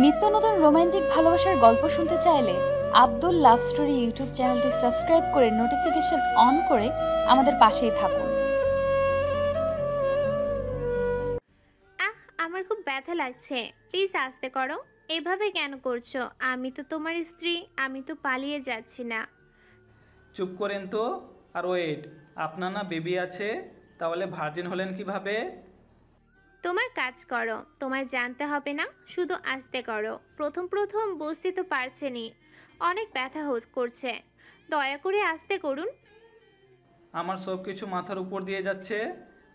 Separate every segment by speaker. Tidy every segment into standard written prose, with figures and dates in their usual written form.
Speaker 1: নিত্য নতুন রোমান্টিক ভালোবাসার গল্প শুনতে চাইলে আব্দুল লাভ স্টোরি ইউটিউব চ্যানেলটি সাবস্ক্রাইব করে নোটিফিকেশন অন করে আমাদের পাশেই থাকুন।
Speaker 2: আমার খুব ব্যথা লাগছে, প্লিজ আস্তে করো। এভাবে কেন করছো? আমি তো তোমার স্ত্রী, আমি তো পালিয়ে যাচ্ছি না।
Speaker 3: চুপ করেন তো। আর ওয়েট, আপনার না বেবি আছে, তাহলে ভার্জিন হলেন কিভাবে?
Speaker 2: তোমার কাজ করো, তোমার জানতে হবে না, শুধু আস্তে করো। প্রথম প্রথম বুঝতে তো পারছেনি, অনেক ব্যথা করছে, দয়া করে আস্তে করুন।
Speaker 3: আমার সব কিছু মাথার উপর দিয়ে যাচ্ছে।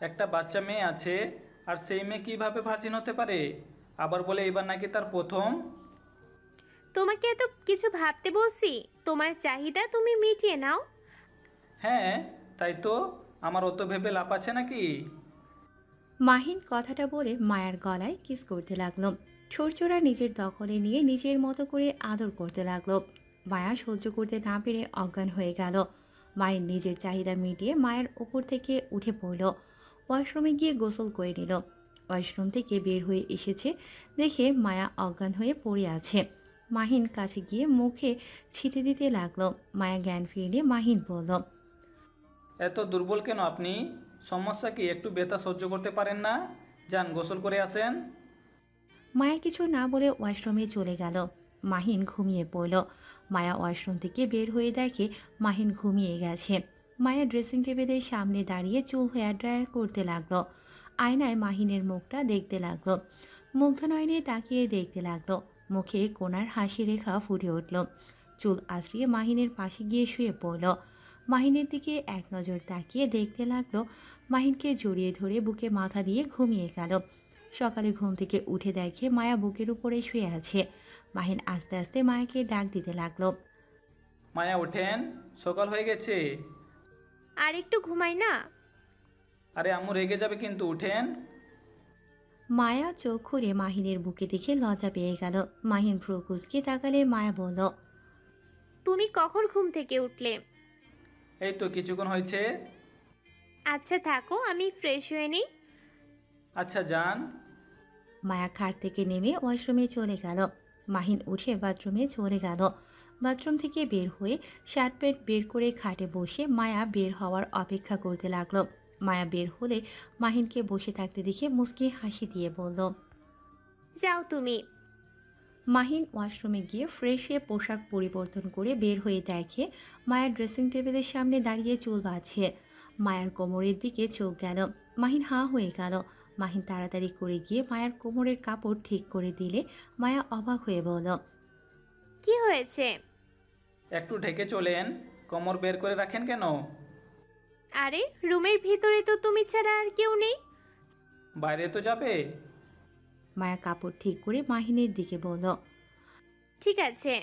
Speaker 3: একটা বাচ্চা মেয়ে আছে, আর সেই মেয়ে কিভাবে ভার্জিন হতে পারে? আবার বলে এবার নাকি তার প্রথম।
Speaker 2: তোমাকে এত কিছু ভাবতে বলছি, তোমার চাহিদা তুমি মিটিয়ে নাও।
Speaker 3: হ্যাঁ, তাই তো। আমার অত ভেবে লাভ আছে নাকি?
Speaker 4: মাহিন কথাটা বলে মায়ার গলায় কিস করতে লাগলো। ছোটচোরা নিজের দখলে নিয়ে নিজের মতো করে আদর করতে লাগলো। মায়া সহ্য করতে না পেরে অজ্ঞান হয়ে গেল। মায়ের নিজের চাহিদা মিটিয়ে মায়ের ওপর থেকে উঠে পড়ল। ওয়াশরুমে গিয়ে গোসল করে নিল। ওয়াশরুম থেকে বের হয়ে এসেছে দেখে মায়া অজ্ঞান হয়ে পড়ে আছে। মাহিন কাছে গিয়ে মুখে ছিটে দিতে লাগলো। মায়া জ্ঞান ফিরলে মাহিন বলল,
Speaker 3: এত দুর্বল কেন আপনি? সমস্যা কি? একটু ব্যথা সহ্য করতে পারেন না? যান গোসল করে আসেন।
Speaker 4: মায়া কিছু না বলে ওয়াশরুমে চলে গেল। মাহিন ঘুমিয়ে পড়ল। মায়া ওয়াশরুম থেকে বের হয়ে দেখে মাহিন ঘুমিয়ে গেছে। মায়া ড্রেসিং টেবিলের সামনে দাঁড়িয়ে চুল হেয়ার ড্রায়ার করতে লাগলো। আয়নায় মাহিনের মুখটা দেখতে লাগলো। মুগ্ধ নয়নে তাকিয়ে দেখতে লাগলো। মুখে কোণার হাসি রেখা ফুটে উঠল। চুল আশ্রিয়ে মাহিনের পাশে গিয়ে শুয়ে পড়ল। মাহিনের দিকে এক নজর তাকিয়ে দেখতে লাগলো। মাহিনকে জড়িয়ে ধরে বুকে মাথা দিয়ে ঘুমিয়ে গেল। সকালে ঘুম থেকে উঠে দেখে মায়া বুকের উপরে শুয়ে আছে। মাহিন আস্তে আস্তে মায়াকে ডাক দিতে লাগলো।
Speaker 3: মায়া ওঠেন, সকাল হয়ে গেছে।
Speaker 2: আর একটু ঘুমাই না।
Speaker 3: আরে আম্মু রেগে যাবে কিন্তু, উঠেন।
Speaker 4: মায়া চোখ খুলে মাহিনের বুকে দেখে লজ্জা পেয়ে গেল। মাহিন ভ্রু কুঁচকে তাকালে মায়া বলল,
Speaker 2: তুমি কখন ঘুম থেকে উঠলে?
Speaker 3: এই তো কিছুক্ষণ হয়েছে।
Speaker 2: আচ্ছা থাকো, আমি ফ্রেশ হয়ে নিই।
Speaker 3: আচ্ছা যান।
Speaker 4: মায়া খাট থেকে নেমে ওয়াশরুমে চলে গেল। মাহিন উঠে বাথরুমে চলে গেল। বাথরুম থেকে বের হয়ে শার্ট প্যান্ট বের করে খাটে বসে মায়া বের হওয়ার অপেক্ষা করতে লাগলো। মায়া বের হলে মাহিনকে বসে থাকতে দেখে মুচকি হাসি দিয়ে বলল,
Speaker 2: যাও তুমি।
Speaker 4: মাহিন ওয়াশরুমে গিয়ে ফ্রেশ হয়ে পোশাক পরিবর্তন করে বের হয়ে দেখে মায়ার ড্রেসিং টেবিলের সামনে দাঁড়িয়ে চুল বাঁধছে। মায়ার কোমরের দিকে চোখ গেল। মাহিন হাঁ হয়ে গেল। মাহিন তাড়াতাড়ি করে গিয়ে মায়ার কোমরের কাপড় ঠিক করে দিলে মায়া অবাক হয়ে বলল,
Speaker 2: কি হয়েছে?
Speaker 3: একটু ঢেকে চলেন, কোমর বের করে রাখেন কেন?
Speaker 2: আরে রুমের ভিতরে তো তুমি ছাড়া আর কেউ নেই।
Speaker 3: বাইরে তো যাবে।
Speaker 4: মায়া কাপড় ঠিক করে মাহিনের দিকে বলল,
Speaker 2: ঠিক আছে।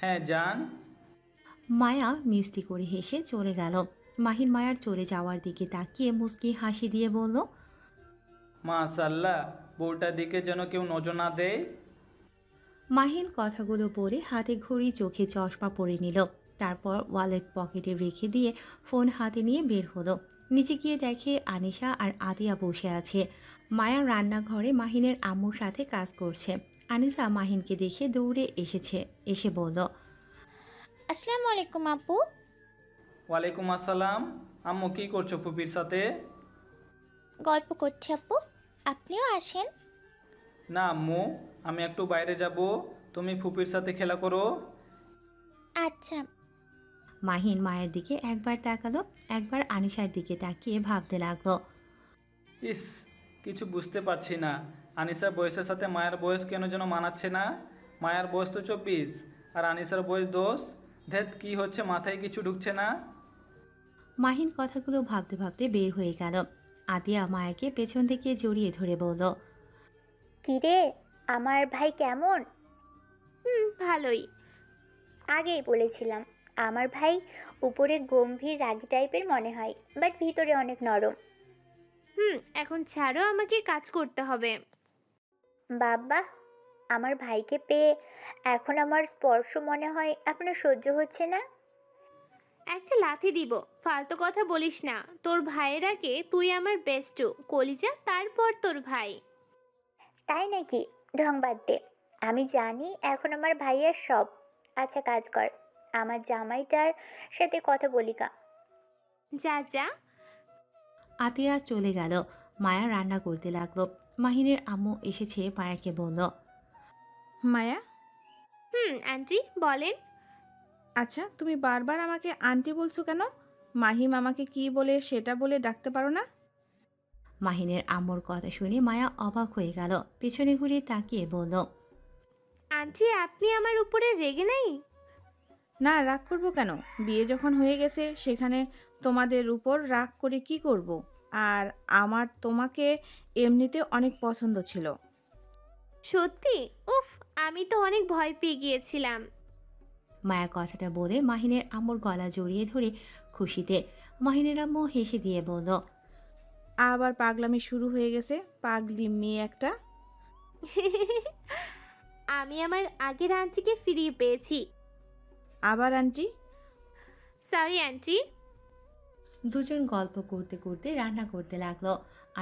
Speaker 3: হ্যাঁ যান।
Speaker 4: মায়া মিষ্টি করে হেসে চলে গেল। মাহিন মায়ার চলে যাওয়ার দিকে তাকিয়ে মুচকি হাসি দিয়ে বলল,
Speaker 3: মাশাআল্লাহ, বউটার দিকে যেন কেউ নজর না দেয়।
Speaker 4: মাহিন কথাগুলো বলে হাতে ঘড়ি, চোখে চশমা পরে নিল। তারপর ওয়ালেট পকেটে রেখে দিয়ে ফোন হাতে নিয়ে বের হলো। নিচে গিয়ে দেখে আনিশা আর আতিয়া বসে আছে। মায়া রান্নাঘরে মাহিনের আম্মুর সাথে কাজ করছে। আনিশা মাহিনকে দেখে দৌড়ে এসেছে। এসে বলল,
Speaker 5: আসসালামু আলাইকুম আপু।
Speaker 3: ওয়ালাইকুম আসসালাম। আম্মু কি করছো ফুপির সাথে?
Speaker 5: গল্প করছি আপু, আপনিও আসেন।
Speaker 3: না আম্মু, আমি একটু বাইরে যাব, তুমি ফুপির সাথে খেলা করো।
Speaker 5: আচ্ছা।
Speaker 4: মাহিন মায়ের দিকে একবার তাকালো, একবার আনিশার দিকে তাকিয়ে ভাবতে লাগলো।
Speaker 3: ইস, কিছু বুঝতে পারছি না। আনিসার বয়সের সাথে মায়ের বয়স কেন যেন মানাচ্ছে না। মায়ের বয়স তো 24 আর আনিসার বয়স 10। ধ্যাত, কি হচ্ছে মাথায় কিছু ঢুকছে না।
Speaker 4: মাহিন কথাগুলো ভাবতে ভাবতে বের হয়ে গেল। আতিয়া মায়াকে পেছন থেকে জড়িয়ে ধরে বলল,
Speaker 6: কিরে, আমার ভাই কেমন?
Speaker 2: ভালোই।
Speaker 6: আগেই বলেছিলাম, আমার ভাই উপরে গম্ভীর রাগী টাইপের মনে হয়, বাট ভিতরে অনেক নরম।
Speaker 2: এখন ছাড়ো, আমাকে কাজ করতে হবে।
Speaker 6: বাবা, আমার ভাইকে পেয়ে এখন আমার স্পর্শ মনে হয় আপনার সহ্য হচ্ছে না।
Speaker 2: একটা লাথি দিব, ফালতু কথা বলিস না। তোর ভাইয়ের আগে তুই আমার বেস্ট কলিজা, তারপর তোর ভাই।
Speaker 6: তাই নাকি? ঢং বাদ দে। আমি জানি এখন আমার ভাইয়ার সব। আচ্ছা কাজ কর, আমার জামাইটার সাথে কথা বলি কা।
Speaker 2: যা যা।
Speaker 4: আতিয়া চলে গেল। মায়া রান্না করতে লাগলো। মাহিনের আম্মু এসেছে, মায়াকে বলল,
Speaker 7: মায়া,
Speaker 2: আন্টি বলেন।
Speaker 7: আচ্ছা তুমি বারবার আমাকে আন্টি বলছো কেন? মাহিম আমাকে কি বলে সেটা বলে ডাকতে পারো না?
Speaker 4: মাহিনের আম্মুর কথা শুনে মায়া অবাক হয়ে গেল। পিছনে ঘুরে তাকিয়ে বলল,
Speaker 2: আন্টি আপনি আমার উপরে রেগে নেই?
Speaker 7: না, রাগ করবো কেন? বিয়ে যখন হয়ে গেছে সেখানে তোমাদের উপর রাগ করে কি করব? আর আমার তোমাকে এমনিতে অনেক পছন্দ ছিল।
Speaker 2: সত্যি? উফ, আমি তো অনেক ভয় পেয়ে গিয়েছিলাম।
Speaker 4: মায়া কথাটা বলে মাহিনের আম্মুর গলা জড়িয়ে ধরে খুশিতে। মাহিনের আম্মু হেসে দিয়ে বলল,
Speaker 7: আবার পাগলামি শুরু হয়ে গেছে, পাগলি মেয়ে একটা।
Speaker 2: আমি আমার আগের আন্টিকে ফিরিয়ে পেয়েছি।
Speaker 7: আবার আন্টি?
Speaker 2: Sorry aunty.
Speaker 4: দুজন গল্প করতে করতে রান্না করতে লাগলো।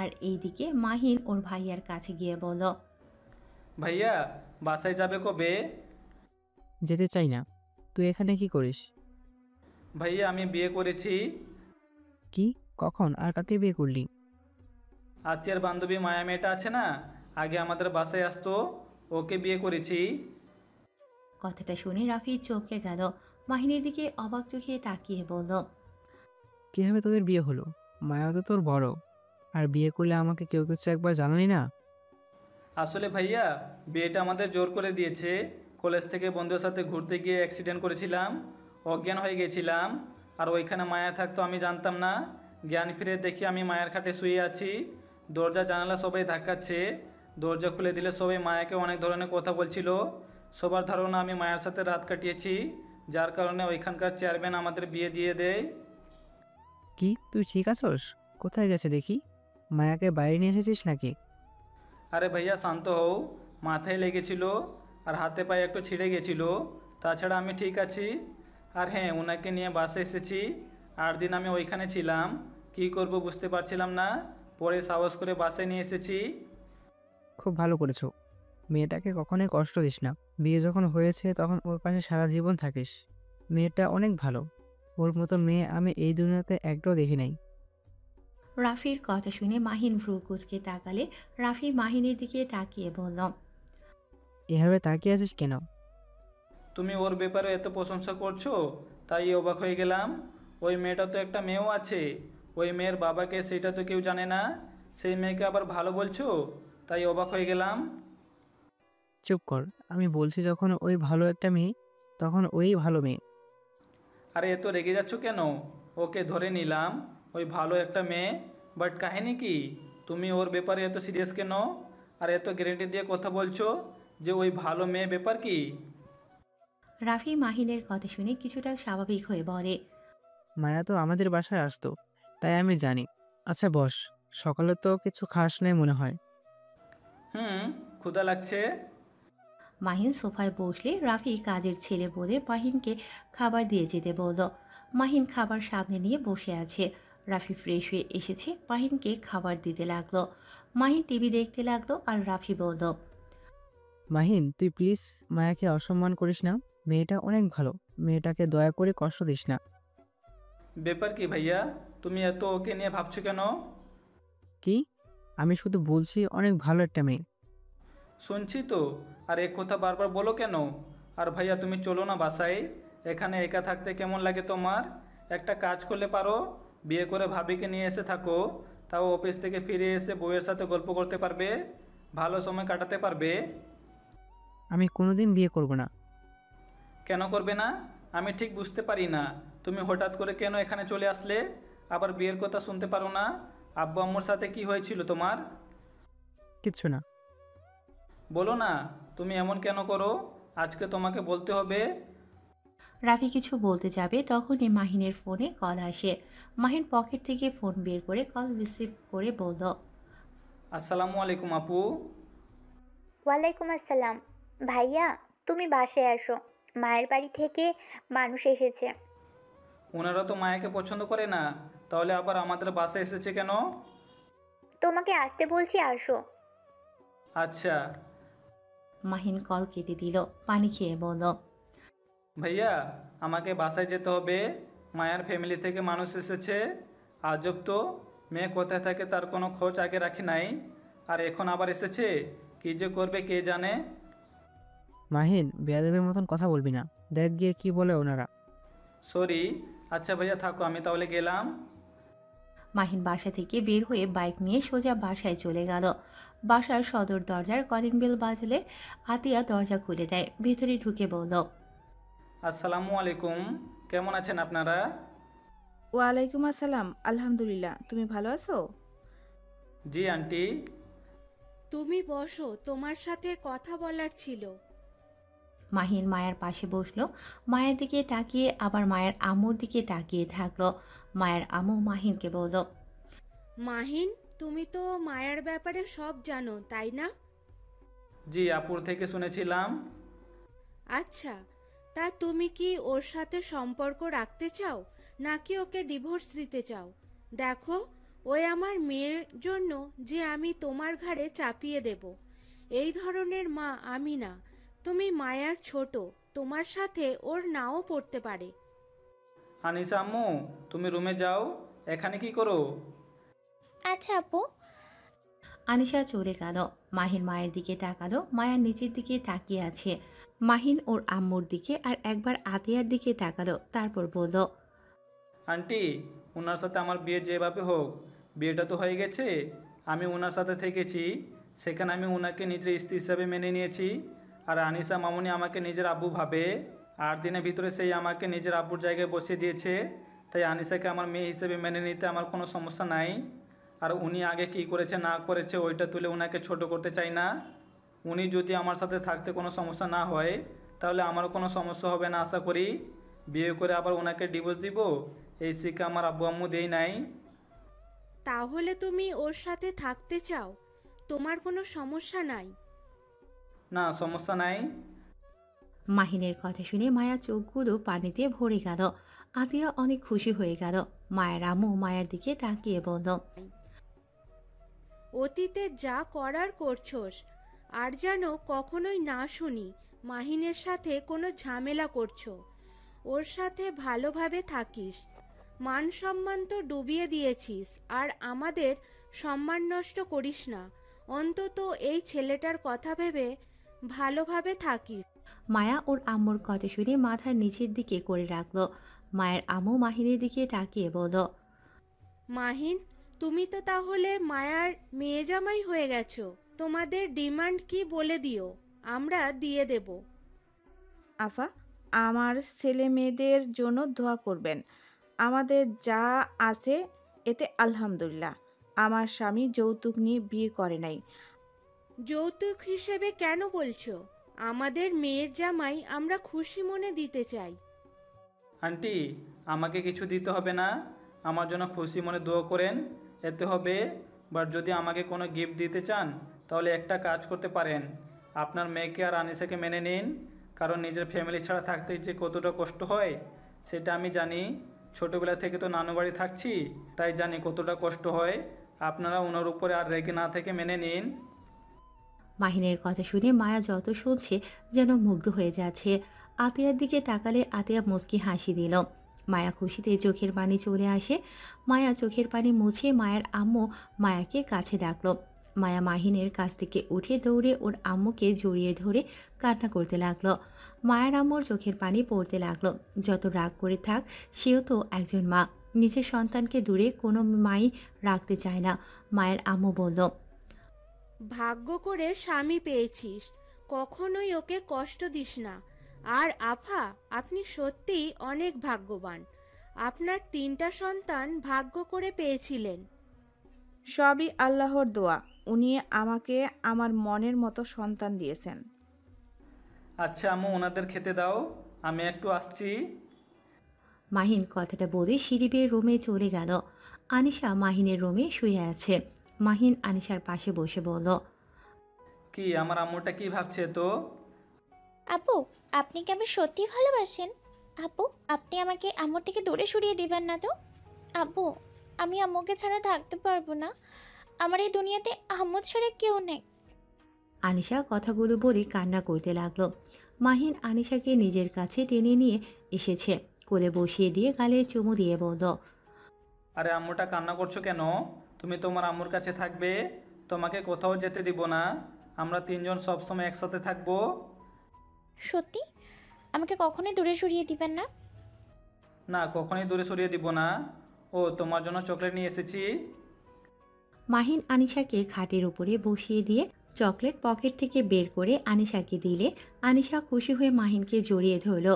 Speaker 4: আর এইদিকে মাহিন ওর ভাইয়ার কাছে গিয়ে বলল,
Speaker 3: ভাইয়া বাসায় যাবে কবে?
Speaker 8: যেতে চাই না। তুই এখানে কি করিস?
Speaker 3: ভাইয়া আমি বিয়ে করেছি।
Speaker 8: কি? কখন আর কাকে বিয়ে করলি?
Speaker 3: আত্মীয়ার বান্ধবী মায়া মেয়েটা আছে না, আগে আমাদের বাসায় আসতো, ওকে বিয়ে করেছি।
Speaker 4: কথাটা শুনে রাফি চমকে গেল। মাহিনের দিকে অবাক চোখে তাকিয়ে বলল,
Speaker 8: কিভাবে তোদের বিয়ে হলো? মায়া তো তোর বড়, আর বিয়ে করলে আমাকে কেউ কিছু একবার জানালি না?
Speaker 3: আসলে ভাইয়া বিয়েটা আমাদের জোর করে দিয়েছে। কলেজ থেকে বন্ধুদের সাথে ঘুরতে গিয়ে অ্যাক্সিডেন্ট করেছিলাম, অজ্ঞান হয়ে গেছিলাম। আর ওইখানে মায়া থাকতো আমি জানতাম না। জ্ঞান ফিরে দেখি আমি মায়ের খাটে শুয়ে আছি, দরজা জানালা সবাই ধাক্কাচ্ছে। দরজা খুলে দিলে সবাই মায়াকে অনেক ধরনের কথা বলছিল। সবার ধারণা আমি মায়ের সাথে রাত কাটিয়েছি, যার কারণে ওইখানকার চেয়ারম্যান আমাদের বিয়ে দিয়ে দেয়।
Speaker 8: কি, তুই ঠিক আছোস? কোথায় গেছে দেখি? মায়াকে বাইরে নিয়ে এসেছিস নাকি?
Speaker 3: আরে ভাইয়া শান্ত হও, মাথায় লেগেছিল আর হাতে পায়ে একটু ছিঁড়ে গেছিল, তাছাড়া আমি ঠিক আছি। আর হ্যাঁ, ওনাকে নিয়ে বাসে এসেছি। 8 দিন আমি ওইখানে ছিলাম, কি করব বুঝতে পারছিলাম না, পরে সাহস করে বাসে নিয়ে এসেছি।
Speaker 8: খুব ভালো করেছো। মেয়েটাকে কখনোই কষ্ট দিস না। বিয়ে যখন হয়েছে তখন ওর পাশে সারা জীবন থাকিস। মেয়েটা অনেক ভালো। ওর মতো মেয়ে আমি এই দুনিয়াতে একটাও দেখি নাই।
Speaker 4: রাফির কথা শুনে মাহিন ভ্রু কুঁচকে তাকালে রাফি মাহিনের দিকে তাকিয়ে বলল,
Speaker 8: এভাবে তাকিয়ে আছিস কেন?
Speaker 3: তুমি ওর ব্যাপারে এত প্রশংসা করছো, তাই অবাক হয়ে গেলাম। ওই মেয়েটা তো একটা মেয়েও আছে, ওই মেয়ের বাবাকে, সেটা তো কেউ জানে না। সেই মেয়েকে আবার ভালো বলছো, তাই অবাক হয়ে গেলাম।
Speaker 8: চুপ কর। আমি বলছি যখন ওই ভালো একটা মেয়ে, তখন ওই ভালো মেয়ে।
Speaker 3: আরে এত রেগে যাচ্ছ কেন? ওকে ধরে নিলাম, ওই ভালো একটা মেয়ে, বাট কাহিনী কি? তুমি ওর ব্যাপারে এত সিরিয়াস কেন? আর এত গ্যারেন্টি দিয়ে কথা বলছো যে ওই ভালো মেয়ে, ব্যাপার কি?
Speaker 4: রাফি মাহিনের কথা শুনে কিছুটা স্বাভাবিক হয়ে বলে,
Speaker 8: মায়া তো আমাদের বাসায় আসতো, তাই আমি জানি। আচ্ছা বস, সকালে তো কিছু খাস নাই মনে হয়।
Speaker 3: ক্ষুধা লাগছে।
Speaker 4: মাহিন সোফায় বসলে রাফি কাজের ছেলে বলে মাহিনকে খাবার দিয়ে যেতে বলল। মাহিন খাবার সামনে নিয়ে বসে আছে। রাফি ফ্রেশ হয়ে এসেছে, মাহিনকে খাবার দিতে লাগলো। মাহিন টিভি দেখতে লাগলো আর রাফি বলল,
Speaker 8: মাহিন, তুই প্লিজ মায়াকে অসম্মান করিস না। মেয়েটা অনেক ভালো। মেয়েটাকে দয়া করে কষ্ট দিস না।
Speaker 3: ব্যাপার কি ভাইয়া, তুমি এত ওকে নিয়ে ভাবছো কেন?
Speaker 8: কি? আমি শুধু বলছি অনেক ভালো একটা মেয়ে।
Speaker 3: শুনছি তো, আর এক কথা বারবার বলো কেন? আর ভাইয়া তুমি চলো না বাসায়, এখানে একা থাকতে কেমন লাগে তোমার? একটা কাজ করলে পারো, বিয়ে করে ভাবিকে নিয়ে এসে থাকো, তাও অফিস থেকে ফিরে এসে বউয়ের সাথে গল্প করতে পারবে, ভালো সময় কাটাতে পারবে।
Speaker 8: আমি কোনোদিন বিয়ে করব না।
Speaker 3: কেন করবে না? আমি ঠিক বুঝতে পারি না, তুমি হঠাৎ করে কেন এখানে চলে আসলে? আবার বিয়ের কথা শুনতে পারো না? আব্বু আম্মুর সাথে কি হয়েছিল তোমার?
Speaker 8: কিচ্ছু না।
Speaker 3: বলো না, তুমি এমন কেন করো? আজকে তোমাকে বলতে হবে।
Speaker 4: রাফি কিছু বলতে যাবে তখনই মাহিনের ফোনে কল আসে। মাহিন পকেট থেকে ফোন বের করে কল রিসিভ করে বলল,
Speaker 3: আসসালামু আলাইকুম আপু।
Speaker 6: ওয়ালাইকুম আসসালাম। ভাইয়া তুমি বাসায় আসো, মায়ের বাড়ি থেকে মানুষ এসেছে।
Speaker 3: ওনারা তো মায়াকে পছন্দ করে না, তাহলে আবার আমাদের বাসায় এসেছে কেন?
Speaker 6: তোমাকে আসতে বলছি, আসো।
Speaker 3: আচ্ছা।
Speaker 4: মাহিন কল কেটে দিল, পানি খেয়ে বলল,
Speaker 3: ভাইয়া আমাকে বাসায় যেতে হবে, মায়ার ফ্যামিলি থেকে মানুষ এসেছে। আজব তো, মেয়ে কোথায় থাকে তার কোনো খোঁজ আগে রাখি নাই, আর এখন আবার এসেছে, কী যে করবে কে জানে।
Speaker 8: মাহিন, বেয়াদবের মতন কথা বলবি না, দেখ গিয়ে কি বলে ওনারা।
Speaker 3: সরি, আচ্ছা ভাইয়া থাকো, আমি তাহলে গেলাম।
Speaker 4: মাহিন বাসা থেকে বের হয়ে বাইক নিয়ে সোজা বাসায় চলে গেল। বাসার সদর দরজার কলিং বেল বাজলে আতিয়া দরজা খুলে দেয়, ভেতরে ঢুকে বলল,
Speaker 3: আসসালামু আলাইকুম, কেমন আছেন আপনারা?
Speaker 7: ওয়ালাইকুম আসসালাম, আলহামদুলিল্লাহ। তুমি ভালো আছো?
Speaker 3: জি আন্টি।
Speaker 9: তুমি বসো, তোমার সাথে কথা বলার ছিল।
Speaker 4: মাহিন মায়ের পাশে বসলো, মায়ের দিকে তাকিয়ে আবার মায়ের আম্মুর দিকে তাকিয়ে থাকলো। মায়ের আম্মু মাহিনকে বলল,
Speaker 9: মাহিন, তুমি তো মায়ার ব্যাপারে সব জানো, তাই না?
Speaker 3: জি আপুর থেকে শুনেছিলাম।
Speaker 9: আচ্ছা, তা তুমি কি ওর সাথে সম্পর্ক রাখতে চাও নাকি ওকে ডিভোর্স দিতে চাও? দেখো, ওই আমার মেয়ের জন্য যে আমি তোমার ঘাড়ে চাপিয়ে দেব, এই ধরনের মা আমি না। তুমি মায়ার ছোট, তোমার সাথে ওর নাও পড়তে পারে।
Speaker 3: আনিসা আম্মু, তুমি রুমে যাও, এখানে কি করো?
Speaker 5: আচ্ছা আপু।
Speaker 4: আনিশা চলে গেল। মাহিন মায়ের দিকে তাকালো, মায়ার নিচের দিকে তাকিয়ে আছে। মাহিন ওর আম্মুর দিকে আর একবার আতিয়ার দিকে তাকালো, তারপর বলল,
Speaker 3: আন্টি, ওনার সাথে আমার বিয়ে যেভাবে হোক, বিয়েটা তো হয়ে গেছে। আমি ওনার সাথে থেকেছি, সেখানে আমি ওনাকে নিজের স্ত্রী হিসাবে মেনে নিয়েছি। আর আনিসা মামুনি আমাকে নিজের আব্বু ভাবে, 8 দিনের ভিতরে সেই আমাকে নিজের আব্বুর জায়গায় বসিয়ে দিয়েছে। তাই আনিসাকে আমার মেয়ে হিসেবে মেনে নিতে আমার কোনো সমস্যা নাই। আর উনি আগে কি করেছে না করেছে ওইটা তুলে ওনাকে ছোট করতে চাই না। উনি যদি আমার সাথে থাকতে কোনো সমস্যা না হয়, তাহলে আমারও কোনো সমস্যা হবে না আশা করি। বিয়ে করে আবার ওনাকে ডিভোর্স দিব, এই শিক্ষা আমার আব্বু আম্মু দেই নাই।
Speaker 9: তাহলে তুমি ওর সাথে থাকতে চাও, তোমার কোনো সমস্যা নাই?
Speaker 3: না, সমস্যা নাই।
Speaker 4: মাহিনের কথা শুনে মায়া চোখগুলো পানিতে ভরে গেল। আতিয়া অনেক খুশি হয়ে গেল। মায়ের আম্মু মায়ের দিকে তাকিয়ে বলল,
Speaker 9: অতীতে যা করার করছোস, আর যেন কখনোই না শুনি মাহিনের সাথে কোনো ঝামেলা করছো। ওর সাথে ভালোভাবে থাকিস। মান সম্মান তো ডুবিয়ে দিয়েছিস, আর আমাদের সম্মান নষ্ট করিস না। অন্তত এই ছেলেটার কথা ভেবে ভালোভাবে থাকিস।
Speaker 4: মায়া ওর আম্মুর কথা শুনে মাথার নিচের দিকে করে রাখলো। মায়ের আম্মু মাহিনের দিকে তাকিয়ে বলল,
Speaker 9: মাহিন, তুমি তো তাহলে মায়ার মেয়ে জামাই হয়ে গেছো। তোমাদের ডিমান্ড কি বলে দিও, আমরা দিয়ে দেব।
Speaker 7: আফা, আমার ছেলে মেয়েদের জন্য দোয়া করবেন। আমাদের যা আছে এতে আলহামদুলিল্লাহ। আমার স্বামী যৌতুক নিয়ে বিয়ে করে নাই।
Speaker 9: যৌতুক হিসেবে কেন বলছো? আমাদের মেয়ের জামাই আমরা খুশি মনে দিতে চাই।
Speaker 3: আন্টি, আমাকে কিছু দিতে হবে না, আমার জন্য খুশি মনে দোয়া করেন, এতে হবে। বাট যদি আমাকে কোনো গিফট দিতে চান, তাহলে একটা কাজ করতে পারেন, আপনার মেয়েকে আর আনিসাকে মেনে নিন। কারণ নিজের ফ্যামিলি ছাড়া থাকতে যে কতটা কষ্ট হয় সেটা আমি জানি। ছোটোবেলা থেকে তো নানু বাড়ি থাকছি, তাই জানি কতটা কষ্ট হয়। আপনারা ওনার উপরে আর রেগে না থেকে মেনে নিন।
Speaker 4: মাহিনের কথা শুনে মায়া যত শুনছে যেন মুগ্ধ হয়ে যাচ্ছে। আতিয়ার দিকে তাকালে আতিয়া মুচকি হাসি দিল। মায়া খুশিতে চোখের পানি চলে আসে। মায়া চোখের পানি মুছে মায়ের আম্মু মায়াকে কাছে ডাকলো। মায়া মাহিনের কাছ থেকে উঠে দৌড়ে ওর আম্মুকে জড়িয়ে ধরে কান্না করতে লাগলো। মায়ের আম্মুর চোখের পানি পড়তে লাগলো। যত রাগ করে থাক, সেও তো একজন মা। নিজের সন্তানকে দূরে কোনো মাই রাখতে চায় না। মায়ের আম্মু বলল,
Speaker 9: ভাগ্য করে স্বামী পেয়েছিস, কখনোই ওকে কষ্ট দিস না। আর আফা, আপনি সত্যিই অনেক ভাগ্যবান। আপনার 3টা সন্তান ভাগ্য করে পেয়েছিলেন।
Speaker 7: সবই আল্লাহর দোয়া। উনি আমাকে আমার মনের মতো সন্তান দিয়েছেন।
Speaker 3: আচ্ছা আম্মু, ওনাদের খেতে দাও, আমি একটু আসছি।
Speaker 4: মাহিন কথাটা বলে সিঁড়ি বেয়ে রুমে চলে গেল। আনিশা মাহিনের রুমে শুয়ে আছে। মাহিন আনিশার পাশে বসে বলল,
Speaker 3: কি আমার আম্মুটা কি ভাবছে তো?
Speaker 5: আপু, আপনি কি আমি সত্যি ভালোবাসেন? আপু, আপনি আমাকে আম্মুর থেকে দূরে সরিয়ে দিবেন না তো? আপু, আমি আম্মুকে ছাড়া থাকতে পারবো না। আমার এই দুনিয়াতে আম্মু ছাড়া কেউ নেই।
Speaker 4: আনিশা কথাগুলো বলে কান্না করতে লাগলো। মাহিন আনিশাকে নিজের কাছে টেনে নিয়ে এসেছে, কোলে বসিয়ে দিয়ে গালে চুমু দিয়ে বলল,
Speaker 3: আরে আম্মুটা কান্না করছো কেন? তুমি তোমার আম্মুর কাছে থাকবে, তোমাকে কোথাও যেতে দিব না। আমরা তিনজন সবসময় একসাথে থাকবো।
Speaker 5: সত্যি আমাকে কখনোই দূরে সরিয়ে দিবেন না?
Speaker 3: না, কখনোই দূরে সরিয়ে দিব না। ও, তোমার জন্য চকলেট নিয়ে এসেছি।
Speaker 4: মাহিন আনিশাকে খাটের উপরে বসিয়ে দিয়ে চকলেট পকেট থেকে বের করে আনিশাকে দিলে আনিশা খুশি হয়ে মাহিনকে জড়িয়ে ধরল।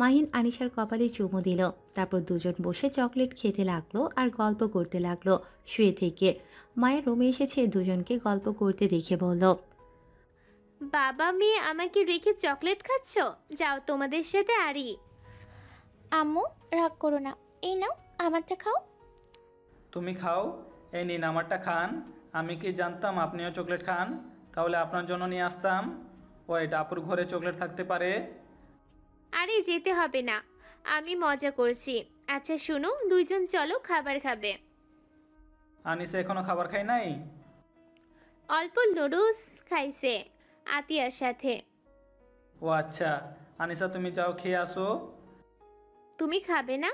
Speaker 4: মাহিন আনিশার কপালে চুমু দিল। তারপর দুজন বসে চকলেট খেতে লাগলো আর গল্প করতে লাগলো শুয়ে থেকে। মায়ের রুমে এসেছে দুজনকে গল্প করতে দেখে বলল,
Speaker 2: বাবা মেয়ে আমাকে রেখে চকলেট খাচ্ছ? যাও তোমাদের সাথে আড়ি।
Speaker 5: আম্মু রাগ করো না, এই নাও আমারটা খাও।
Speaker 3: তুমি খাও, এই নিন আমারটা খান। আমি কি জানতাম আপনিও চকলেট খান? তাহলে আপনার জন্য নিয়ে আসতাম। ও, এটা আপুর ঘরে চকলেট থাকতে পারে।
Speaker 2: আরে যেতে হবে না, আমি মজা করছি। আচ্ছা শুনো, দুইজন চলো খাবার খাবে।
Speaker 3: আনিসা এখনো খাবার খাই নাই?
Speaker 2: অল্প নুডলস খাইছে আতিয়ার সাথে।
Speaker 3: ও আচ্ছা, আনিসা তুমি যাও খেয়ে আসো।
Speaker 2: তুমি খাবে না?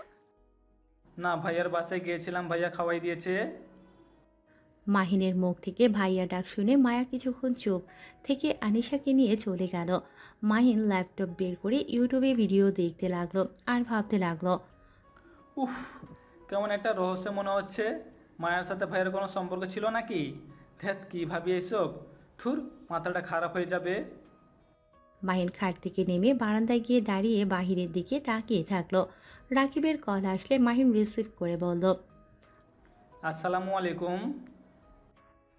Speaker 3: না, ভাইয়ার বাসায় গিয়েছিলাম, ভাইয়া খাওয়াই দিয়েছে।
Speaker 4: মাহিনের মুখ থেকে ভাইয়া ডাক শুনে মায়া কিছুক্ষণ চুপ থেকে আনিশাকে নিয়ে চলে গেল। মাহিন ল্যাপটপ বের করে ইউটিউবে ভিডিও দেখতে লাগলো আর ভাবতে লাগলো,
Speaker 3: উফ, কেমন একটা রহস্য মনে হচ্ছে। মায়ের সাথে ভাইয়ের কোনো সম্পর্ক ছিল নাকি? ধ্যাত, কী ভাবি এইসব। থুর, মাথাটা খারাপ হয়ে যাবে।
Speaker 4: মাহিন খাট থেকে নেমে বারান্দায় গিয়ে দাঁড়িয়ে বাহিরের দিকে তাকিয়ে থাকলো। রাকিবের কল আসলে মাহিন রিসিভ করে বলল,
Speaker 3: আসসালামু আলাইকুম।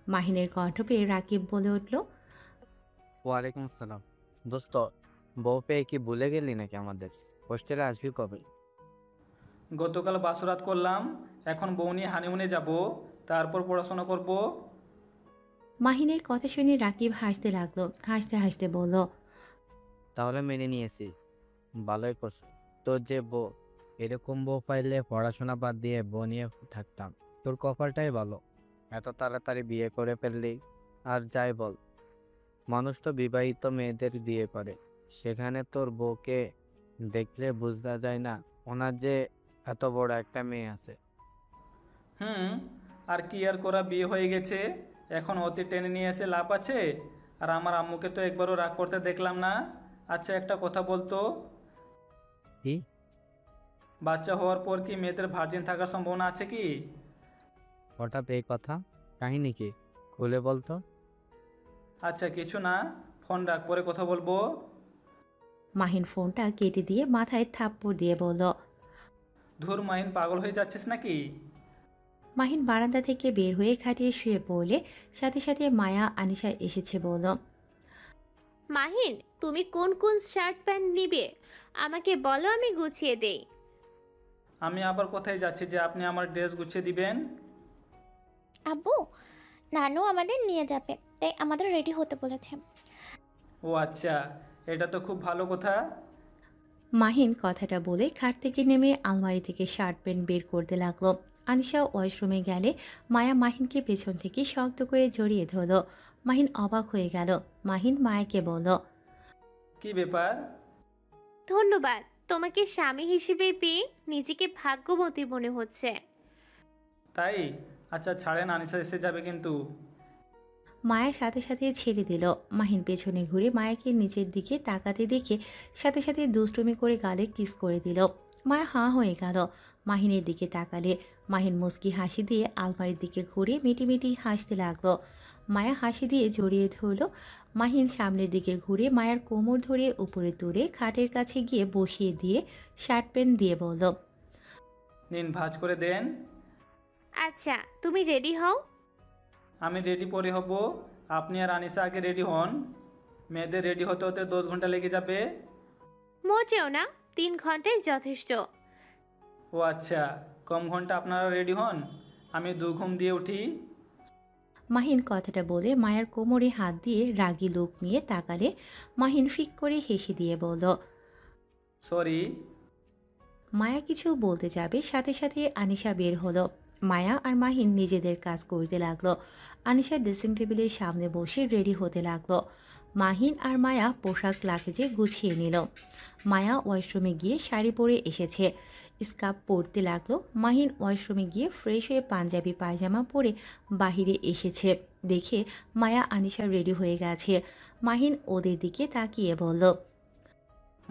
Speaker 4: মাহিনের কণ্ঠ পেয়ে রাকিব বলে উঠল,
Speaker 10: ওয়ালাইকুম আসসালাম। দোস্ত, বউ পেয়ে কি ভুলে গেলি নাকি? আমাদের হোস্টেলে আসবি কবে?
Speaker 3: গতকাল বাসরাত করলাম, এখন বউ নিয়ে হানিমুনে যাব, তারপর পড়াশোনা করব।
Speaker 4: মাহিনের কথা শুনে রাকিব হাসতে লাগলো। হাসতে হাসতে বলল,
Speaker 10: তাহলে মেনে নিয়েছি, ভালোই করছ। তোর যে বউ, এরকম বউ পাইলে পড়াশোনা বাদ দিয়ে বউ নিয়ে থাকতাম। তোর কপালটাই ভালো, এত তাড়াতাড়ি বিয়ে করে ফেললি। আর যাই বল, মানুষ তো বিবাহিত মেয়েদের বিয়ে করে, সেখানে তোর বউকে দেখলে বোঝা যায় না ওনার যে এত বড় একটা মেয়ে আছে।
Speaker 3: আর কি আর করা, বিয়ে হয়ে গেছে, এখন অতি টেনে নিয়ে এসে লাভ আছে? আর আমার আম্মুকে তো একবারও রাগ করতে দেখলাম না। আচ্ছা, একটা কথা বলতো,
Speaker 10: কি?
Speaker 3: বাচ্চা হওয়ার পর কি মেয়েদের ভার্জিন থাকার সম্ভাবনা আছে কি?
Speaker 10: হঠাৎ এই কথা, কাহিনী কি? খুলে বলতো।
Speaker 3: আচ্ছা কিছু না, ফোন রাখ, পরে কথা বলবো।
Speaker 4: মাহিন ফোনটা কেটে দিয়ে মাথায় থাপ্পড় দিয়ে বলল,
Speaker 3: ধুর মাহিন, পাগল হয়ে যাচ্ছিস নাকি?
Speaker 4: মাহিন বারান্দা থেকে বের হয়ে খাটিয়ে শুয়ে পড়লে সাথে সাথে মায়া আনিশা এসেছে বলল,
Speaker 2: মাহিন, তুমি কোন কোন শার্ট প্যান্ট নিবে আমাকে বলো, আমি গুছিয়ে দেই।
Speaker 3: আমি আবার কোথায় যাচ্ছি যে আপনি আমার ড্রেস গুছিয়ে দিবেন?
Speaker 5: আব্বু, নানু আমাদের নিয়ে যাবে, তাই আমাদের রেডি হতে বলেছে।
Speaker 3: ও আচ্ছা, এটা তো খুব ভালো কথা।
Speaker 4: মাহিন কথাটা বলে খাট থেকে নেমে আলমারি থেকে শার্ট প্যান্ট বের করতে লাগলো। আনিশা ওয়াশরুমে গেলে মায়া মাহিনকে পেছন থেকে শক্ত করে জড়িয়ে ধরল। মাহিন অবাক হয়ে গেল। মাহিন মায়াকে বলল,
Speaker 3: কি ব্যাপার?
Speaker 2: ধন্যবাদ, তোমাকে স্বামী হিসেবে পেয়ে নিজেকে ভাগ্যবতী মনে হচ্ছে।
Speaker 3: তাই? আচ্ছা ছাড়েন, আনিসা এসে যাবে কিন্তু।
Speaker 4: মায়ের সাথে সাথে ছেড়ে দিল। মাহিন পেছনে ঘুরে মায়াকে নিচের দিকে তাকাতে দেখে সাথে সাথে দুষ্টুমি করে গালে কিস করে দিল। মায়া হাঁ হয়ে গেল। মাহিনের দিকে তাকালে মাহিন মুচকি হাসি দিয়ে আলমারির দিকে ঘুরে মিটিমিটি হাসতে লাগলো। মায়া হাসি দিয়ে জড়িয়ে ধরল। মাহিন সামনের দিকে ঘুরে মায়ার কোমর ধরে উপরে তুলে খাটের কাছে গিয়ে বসিয়ে দিয়ে শার্ট প্যান্ট দিয়ে বলল,
Speaker 3: নিন, ভাঁজ করে দেন।
Speaker 2: আচ্ছা তুমি রেডি হও।
Speaker 3: আমি রেডি পরে হব, আপনি আর আনিসা আগে রেডি হন। মেয়েদের রেডি হতে হতে 10 ঘন্টা লেগে যাবে।
Speaker 2: মোটেও না, 3 ঘন্টায় যথেষ্ট।
Speaker 3: ও আচ্ছা, কম ঘন্টা আপনারা রেডি হন, আমি 2 ঘুম দিয়ে উঠি।
Speaker 4: মাহিন কথাটা বলে মায়ার কোমরে হাত দিয়ে রাগী লোক নিয়ে তাকালে মাহিন ফিক করে হেসে দিয়ে বলল,
Speaker 3: সরি।
Speaker 4: মায়া কিছু বলতে যাবে সাথে সাথে আনিশা বের হলো। মায়া আর মাহিন নিজেদের কাজ করতে লাগলো। আনিশা ড্রেসিং টেবিলের সামনে বসে রেডি হতে লাগলো। মাহিন আর মায়া পোশাক লাগেজে গুছিয়ে নিল। মায়া ওয়াশরুমে গিয়ে শাড়ি পরে এসেছে, স্কার্ফ পরতে লাগলো। মাহিন ওয়াশরুমে গিয়ে ফ্রেশ হয়ে পাঞ্জাবি পায়জামা পরে বাহিরে এসেছে দেখে মায়া আনিশা রেডি হয়ে গেছে। মাহিন ওদের দিকে তাকিয়ে বলল,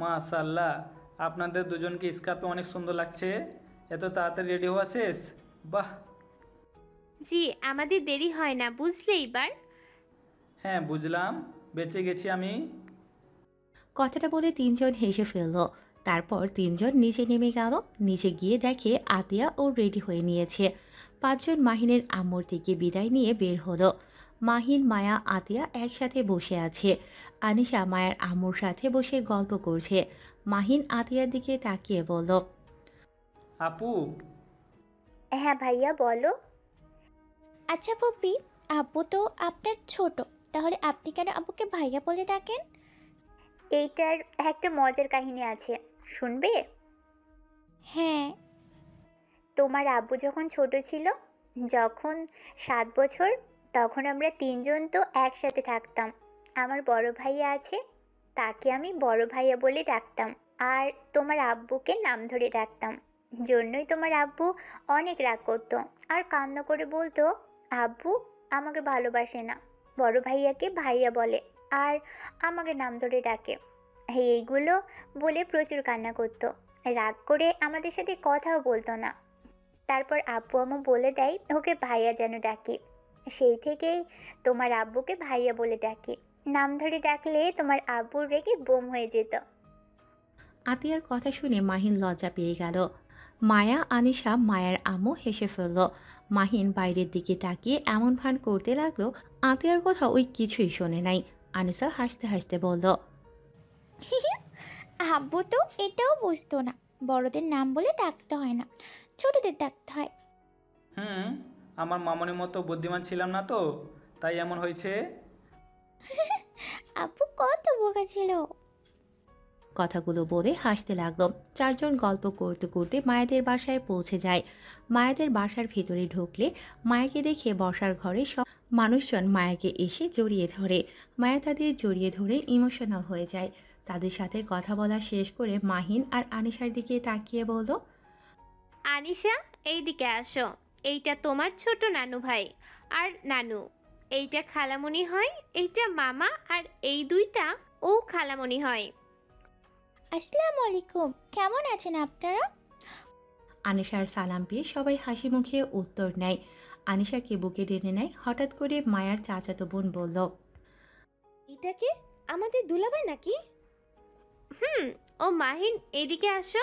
Speaker 3: মাশাআল্লাহ, আপনাদের দুজনকে স্কার্পে অনেক সুন্দর লাগছে। এত তাড়াতাড়ি রেডি হওয়া শেষ? বাহ।
Speaker 2: জি, আমাদের দেরি হয় না, বুঝলে এবার?
Speaker 3: হ্যাঁ বুঝলাম, বেঁচে গেছি আমি।
Speaker 4: কথাটা বলে তিনজন হেসে ফেলল। তারপর তিনজন নিচে নেমে গেল। নিচে গিয়ে দেখে আতিয়া ও রেডি হয়ে নিয়েছে। পাঁচজন মাহিনের আম্মুর থেকে বিদায় নিয়ে বের হলো। মাহিন, মায়া, আতিয়া একসাথে বসে আছে। আনিশা মায়ের আম্মুর সাথে বসে গল্প করছে। মাহিন আতিয়ার দিকে তাকিয়ে বলল,
Speaker 3: আপু।
Speaker 6: হ্যাঁ ভাইয়া বলো।
Speaker 5: আচ্ছা পপি, আব্বু তো আপনার ছোট, তাহলে আপনি কেন আব্বুকে ভাইয়া বলে ডাকেন?
Speaker 6: এইটার একটা মজার কাহিনী আছে, শুনবে?
Speaker 5: হ্যাঁ।
Speaker 6: তোমার আব্বু যখন ছোট ছিল, যখন 7 বছর, তখন আমরা তিনজন তো একসাথে থাকতাম। আমার বড় ভাইয়া আছে, তাকে আমি বড় ভাইয়া বলে ডাকতাম, আর তোমার আব্বুকে নাম ধরে ডাকতাম। জন্যই তোমার আব্বু অনেক রাগ করতো আর কান্না করে বলতো, আব্বু আমাকে ভালোবাসে না, বড় ভাইয়াকে ভাইয়া বলে আর আমাকে নাম ধরে ডাকে। এইগুলো বলে প্রচুর কান্না করতো, রাগ করে আমাদের সাথে কথাও বলতো না। তারপর আব্বু আম্মু বলে দেয় ওকে ভাইয়া যেন ডাকি। সেই থেকেই তোমার আব্বুকে ভাইয়া বলে ডাকি। নাম ধরে ডাকলে তোমার আব্বুর রেগে বোম হয়ে যেত।
Speaker 4: আতিয়ার কথা শুনে মাহিন লজ্জা পেয়ে গেল। মায়া, আনিশা, মায়ার আম্মু হেসে ফেলল। মাহিন বাইরের দিকে তাকিয়ে এমন ভান করতে লাগলো আতিয়ার কথা ওই কিছুই শোনে নাই। আনিসা হাসতে হাসতে বলল,
Speaker 5: আব্বু তো এটাও বুঝতো না, বড়দের নাম বলে ডাকতে হয় না, ছোটদের ডাকতে হয়।
Speaker 3: আমার মামনির মতো বুদ্ধিমান ছিলাম না তো, তাই এমন হয়েছে।
Speaker 5: আব্বু কত বোকা ছিল।
Speaker 4: কথাগুলো বলে হাসতে লাগলো। চারজন গল্প করতে করতে মায়াদের বাসায় পৌঁছে যায়। মায়াদের বাসার ভিতরে ঢুকলে মায়াকে দেখে বসার ঘরে সব মানুষজন মায়াকে এসে জড়িয়ে ধরে। মায়া তাদের জড়িয়ে ধরে ইমোশনাল হয়ে যায়। তাদের সাথে কথা বলা শেষ করে মাহিন আর আনিশার দিকে তাকিয়ে বলল,
Speaker 2: আনিশা, এইদিকে আসো। এইটা তোমার ছোট নানু ভাই আর নানু, এইটা খালামণি হয়, এইটা মামা, আর এই দুইটা ও খালামণি হয়।
Speaker 5: আসসালামু আলাইকুম, কেমন আছেন আপনারা?
Speaker 4: আনিশার সালাম পেয়ে সবাই হাসি মুখে উত্তর নেয়। আনিশাকে বুকে টেনে নেয়। হঠাৎ করে মায়ার চাচাতো বোন বলল,
Speaker 11: এটাকে আমাদের দুলাভাই নাকি?
Speaker 2: ও মাহিন, এইদিকে আসো।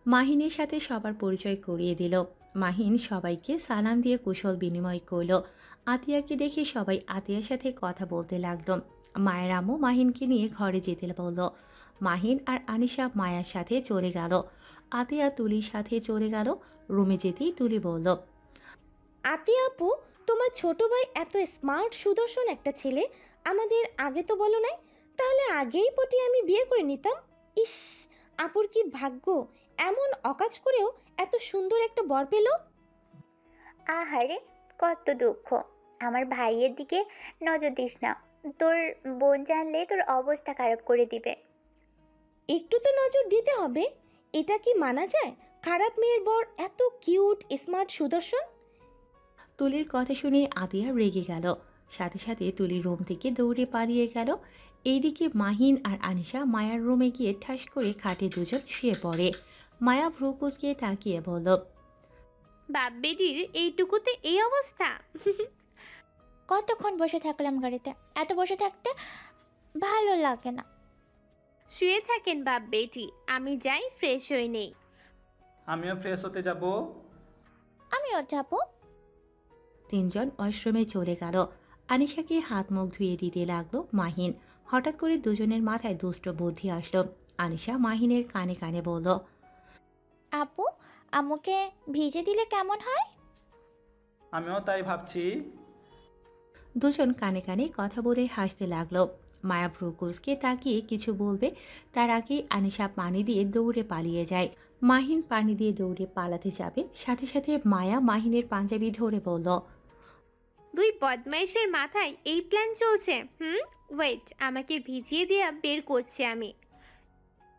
Speaker 4: মাহিনের সাথে সবার পরিচয় করিয়ে দিল। মাহিন সবাইকে সালাম দিয়ে কুশল বিনিময় করল। আতিয়াকে দেখে সবাই আতিয়ার সাথে কথা বলতে লাগলো। মায়ের আম্মু মাহিনকে নিয়ে ঘরে যেতে বলল। মাহিন আর আনিশা মায়ার সাথে চলে গেল। আতিয়া তুলির সাথে চলে গেল। রুমে যেতেই তুলি বলল,
Speaker 11: আতিয়া আপু, তোমার ছোট ভাই এত স্মার্ট সুদর্শন একটা ছেলে, আমাদের আগে তো বলো নাই, তাহলে আগেই পটি আমি বিয়ে করে নিতাম। ইস, আপুর কি ভাগ্য, এমন অকাজ করেও এত সুন্দর একটা বর পেল।
Speaker 6: আহারে, কত দুঃখ। আমার ভাইয়ের দিকে নজর দিস না, তোর বোন জানলে তোর অবস্থা খারাপ করে দিবে।
Speaker 11: একটু তো নজর দিতে হবে, এটা কি মানা যায়? খারাপ মেয়ের বর এত কিউট স্মার্ট সুদর্শন।
Speaker 4: তুলির কথা শুনে আতিয়া রেগে গেল। সাথে সাথে তুলি রুম থেকে দৌড়ে পালিয়ে গেল। এইদিকে মাহিন আর আনিশা মায়ার রুমে গিয়ে ঠাস করে খাটে দুজন শুয়ে পড়ে। মায়া ভ্রু কুঁচকে তাকিয়ে বলল,
Speaker 2: বাপ বেটির এইটুকুতে এই অবস্থা।
Speaker 5: কতক্ষণ বসে থাকলাম গাড়িতে, এত বসে থাকতে ভালো লাগে না।
Speaker 2: শুয়ে থাকেন বাপ বেটি, আমি যাই ফ্রেশ হয়ে নেই।
Speaker 3: আমিও ফ্রেশ হতে যাব।
Speaker 5: আমিও যাবো।
Speaker 4: তিনজন ওয়াশরুমে চলে গেল। আনিশাকে হাত মুখ ধুয়ে দিতে লাগলো মাহিন। হঠাৎ করে দুজনের মাথায় দুষ্ট বুদ্ধি আসলো। আনিশা মাহিনের কানে কানে বলল,
Speaker 5: আপু, আম্মুকে ভিজে দিলে কেমন হয়?
Speaker 3: আমিও তাই ভাবছি।
Speaker 4: দুজন কানে কানে কথা বলে হাসতে লাগলো। মায়া ভ্রু কুঁচকে তাকিয়ে কিছু বলবে, তার আগেই আনিশা পানি দিয়ে দৌড়ে পালিয়ে যায়। মাহিন পানি দিয়ে দৌড়ে পালাতে যাবে, সাথে সাথে মায়া মাহিনের পাঞ্জাবি ধরে বলল,
Speaker 2: দুই বদমাইশের মাথায় এই প্ল্যান চলছে। ওয়েট, আমাকে ভিজিয়ে দিয়া বের করছি আমি।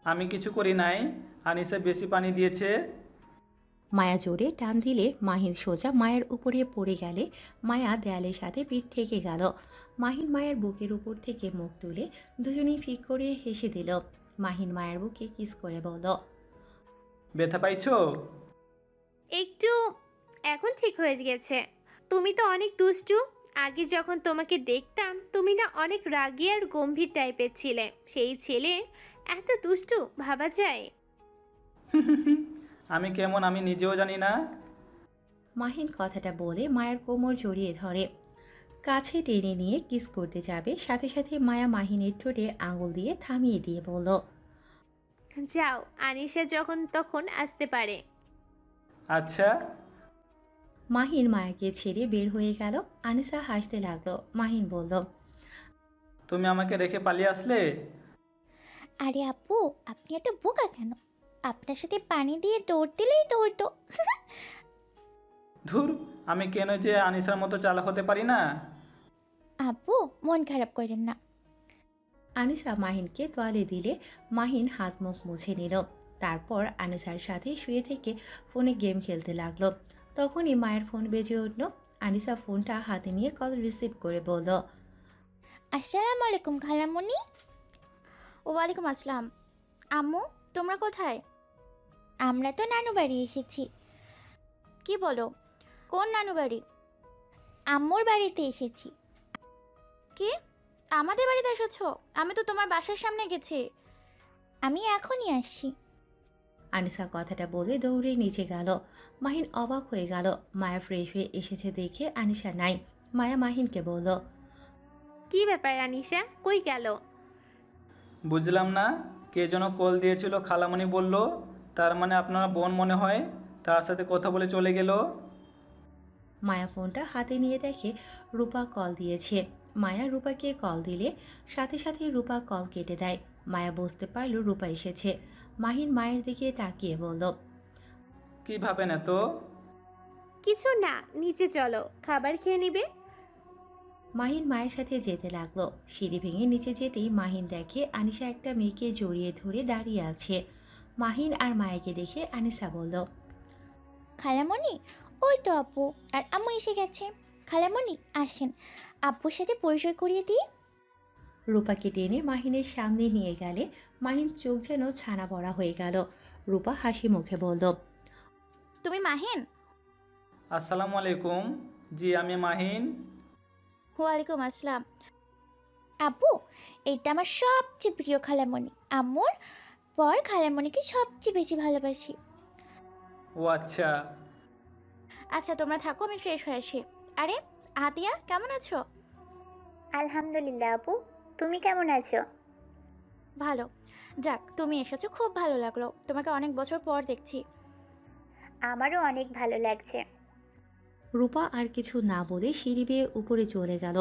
Speaker 3: আমি কিছু করি নাই, আনিসা বেশি পানি দিয়েছে।
Speaker 4: মায়া জোরে টান দিলে মাহিন সোজা মায়ের উপরে পড়ে গেলে মায়া দেয়ালের সাথে পিঠ থেকে গেল। মাহিন মায়ের বুকের উপর থেকে মুখ তুলে দুজনেই ফিক করে হেসে দিল। মাহিন মায়ের বুকে কিস করে বলল,
Speaker 3: ব্যথা পাইছো?
Speaker 2: একটু, এখন ঠিক হয়ে গেছে। তুমি তো অনেক দুষ্টু। আগে যখন তোমাকে দেখতাম তুমি না অনেক রাগী আর গম্ভীর টাইপের ছিলে। সেই ছেলে এত দুষ্টু ভাবা যায়?
Speaker 3: আমি কেমন আমি নিজেও জানি না।
Speaker 4: মাহিন কথাটা বলে মায়ের কোমর জড়িয়ে ধরে, কাছে টেনে নিয়ে কিস করতে যাবে, সাথে সাথে মায়া মাহিনের ঠোঁটে আঙুল দিয়ে থামিয়ে দিয়ে বলল,
Speaker 2: যাও, আনিশা যখন তখন আসতে পারে।
Speaker 3: আচ্ছা।
Speaker 4: মাহিন মায়াকে ছেড়ে বের হয়ে গেল। আনিসা হাসতে লাগলো। মাহিন বলল,
Speaker 3: তুমি আমাকে রেখে পালিয়ে আসলে?
Speaker 5: আরে আপু, আপনি এত বোকা কেন? আপনার সাথে পানি দিয়ে দৌড় দিলেই তো হতো।
Speaker 3: ধুর, আমি কেন যে আনিসার মতো চালাক হতে পারি না।
Speaker 5: আপু, মন খারাপ করেন না।
Speaker 4: আনিসা মাহিনকে তোয়ালে দিলে মাহিন হাত মুখ মুছে নিল। তারপর আনিসার সাথে শুয়ে থেকে ফোনে গেম খেলতে লাগলো। তখনই মায়ের ফোন বেজে উঠল। আনিসা ফোনটা হাতে নিয়ে কল রিসিভ করে বলল,
Speaker 5: আসসালামু আলাইকুম খালামণি।
Speaker 12: ওয়ালাইকুম আসসালাম। আম্মু, তোমরা কোথায়?
Speaker 5: আমরা তো নানু বাড়ি এসেছি।
Speaker 12: কি বলো? কোন নানু বাড়ি?
Speaker 5: আম্মুর বাড়িতে এসেছি।
Speaker 12: কি, আমাদের বাড়িতে এসেছো? আমি তো তোমার বাসার সামনে গেছি।
Speaker 5: আমি এখনই আসছি।
Speaker 4: আনিসা কথাটা বলে দৌড়ে নিচে গেল। মাহিন অবাক হয়ে গেল। মায়া ফ্রেশ হয়ে এসেছে দেখে আনিসা নাই। মায়া মাহিনকে বলল,
Speaker 2: কি ব্যাপার আনিশা, কই গেল?
Speaker 3: বুঝলাম না, কে যেন কল দিয়েছিল, খালামণি বলল, তার মানে আপনার বোন মনে হয়, তার সাথে কথা বলে চলে গেল।
Speaker 4: মায়া ফোনটা হাতে নিয়ে দেখে রূপা কল দিয়েছে। মায়া রূপাকে কল দিলে সাথে সাথে রূপা কল কেটে দেয়। মায়া বুঝতে পারল রূপা এসেছে। মাহিন মায়ের দিকে তাকিয়ে বলল,
Speaker 3: কি ভাবেন এত?
Speaker 2: কিছু না, নিচে চলো, খাবার খেয়ে নিবে।
Speaker 4: মাহিন মায়ের সাথে যেতে লাগলো। সিঁড়ি ভেঙে নিচে যেতেই মাহিন দেখে আনিসা একটা মেয়েকে জড়িয়ে ধরে দাঁড়িয়ে আছে। মাহিন আর মায়াকে দেখে আনিসা বলল,
Speaker 5: খালামণি, ওই তো আপু আর আম্মু এসে গেছে। খালামণি আসেন, আব্বুর সাথে পরিচয় করিয়ে দিই।
Speaker 4: রূপাকে টেনে মাহিনের সামনে নিয়ে গেলে মাহিন চোখ যেন ছানা বড়া হয়ে গেল। রূপা হাসি মুখে বলল,
Speaker 12: তুমি মাহিন?
Speaker 3: আসসালামু আলাইকুম। জি, আমি মাহিন।
Speaker 12: ওয়ালাইকুম আসসালাম।
Speaker 5: আপু, এটা আমার সবচেয়ে প্রিয় খালামণি। আম্মুর পর খালামণিকে সবচেয়ে বেশি ভালোবাসি।
Speaker 3: ও আচ্ছা।
Speaker 12: আচ্ছা, তোমরা থাকো, আমি ফ্রেশ হয়ে আসি। আরে আতিয়া, কেমন আছো?
Speaker 6: আলহামদুলিল্লাহ আপু, তুমি কেমন আছো?
Speaker 12: ভালো। যাক, তুমি এসেছো, খুব ভালো লাগলো। তোমাকে অনেক বছর পর দেখছি।
Speaker 6: আমারও অনেক ভালো লাগছে।
Speaker 4: রূপা আর কিছু না বলে সিঁড়ি বেয়ে উপরে চলে গেল।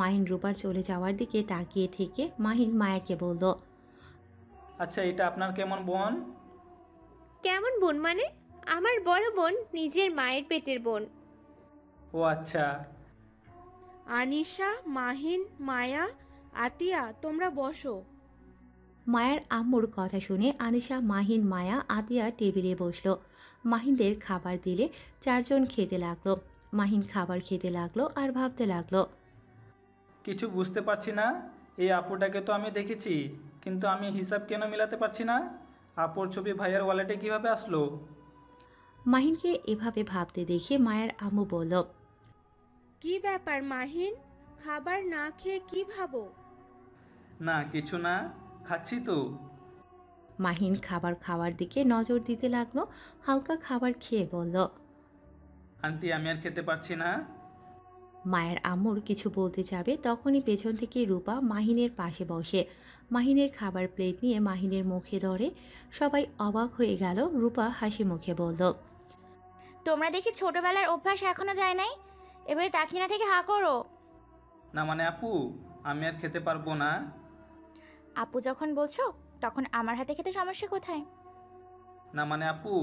Speaker 4: মাহিন রূপার চলে যাওয়ার দিকে তাকিয়ে থেকে মাহিন মায়াকে বলল,
Speaker 3: আচ্ছা, এটা আপনার কেমন বোন?
Speaker 2: কেমন বোন মানে? আমার বড় বোন, নিজের মায়ের পেটের বোন।
Speaker 3: ও আচ্ছা।
Speaker 9: আনিশা, মাহিন, মায়া, আতিয়া, তোমরা বসো।
Speaker 4: মায়ার আম্মুর কথা শুনে আনিশা, মাহিন, মায়া, আতিয়া টেবিলে বসলো। মাহিনদের খাবার দিলে চারজন খেতে লাগলো। মাহিন খাবার খেতে লাগলো আর ভাবতে লাগলো,
Speaker 3: কিছু বুঝতে পারছি না। এই আপুটাকে তো আমি দেখেছি, কিন্তু আমি হিসাব কেন মিলাতে পারছি না। আপুর ছবি ভাইয়ের ওয়ালেটে কিভাবে আসলো?
Speaker 4: মাহিনকে এভাবে ভাবতে দেখে মায়ের আম্মু বলল,
Speaker 9: কি ব্যাপার মাহিন, খাবার না খেয়ে কি ভাবো?
Speaker 3: না, কিছু না, খাচ্ছি তো।
Speaker 4: মাহিন খাবার খাওয়ার দিকে নজর দিতে লাগলো। হালকা খাবার খেয়ে বলল,
Speaker 3: আন্টি, আমি আর খেতে পারছি না।
Speaker 4: মায়ের আম্মুর কিছু বলতে যাবে তখনই পেছন থেকে রূপা মাহিনের পাশে বসে। মাহিনের খাবার প্লেট নিয়ে মাহিনের মুখে ধরে। সবাই অবাক হয়ে গেল। রূপা হাসি মুখে বলল,
Speaker 12: তোমরা দেখি ছোটবেলার অভ্যাস এখনো যায় নাই। এবারে তাকিয়ে না থেকে হা করো।
Speaker 3: না মানে আপু, আমি আর খেতে পারবো না।
Speaker 12: আপু যখন বলছো, তখন আমার হাতে খেতে সমস্যা কোথায়?
Speaker 3: না মানে আপু,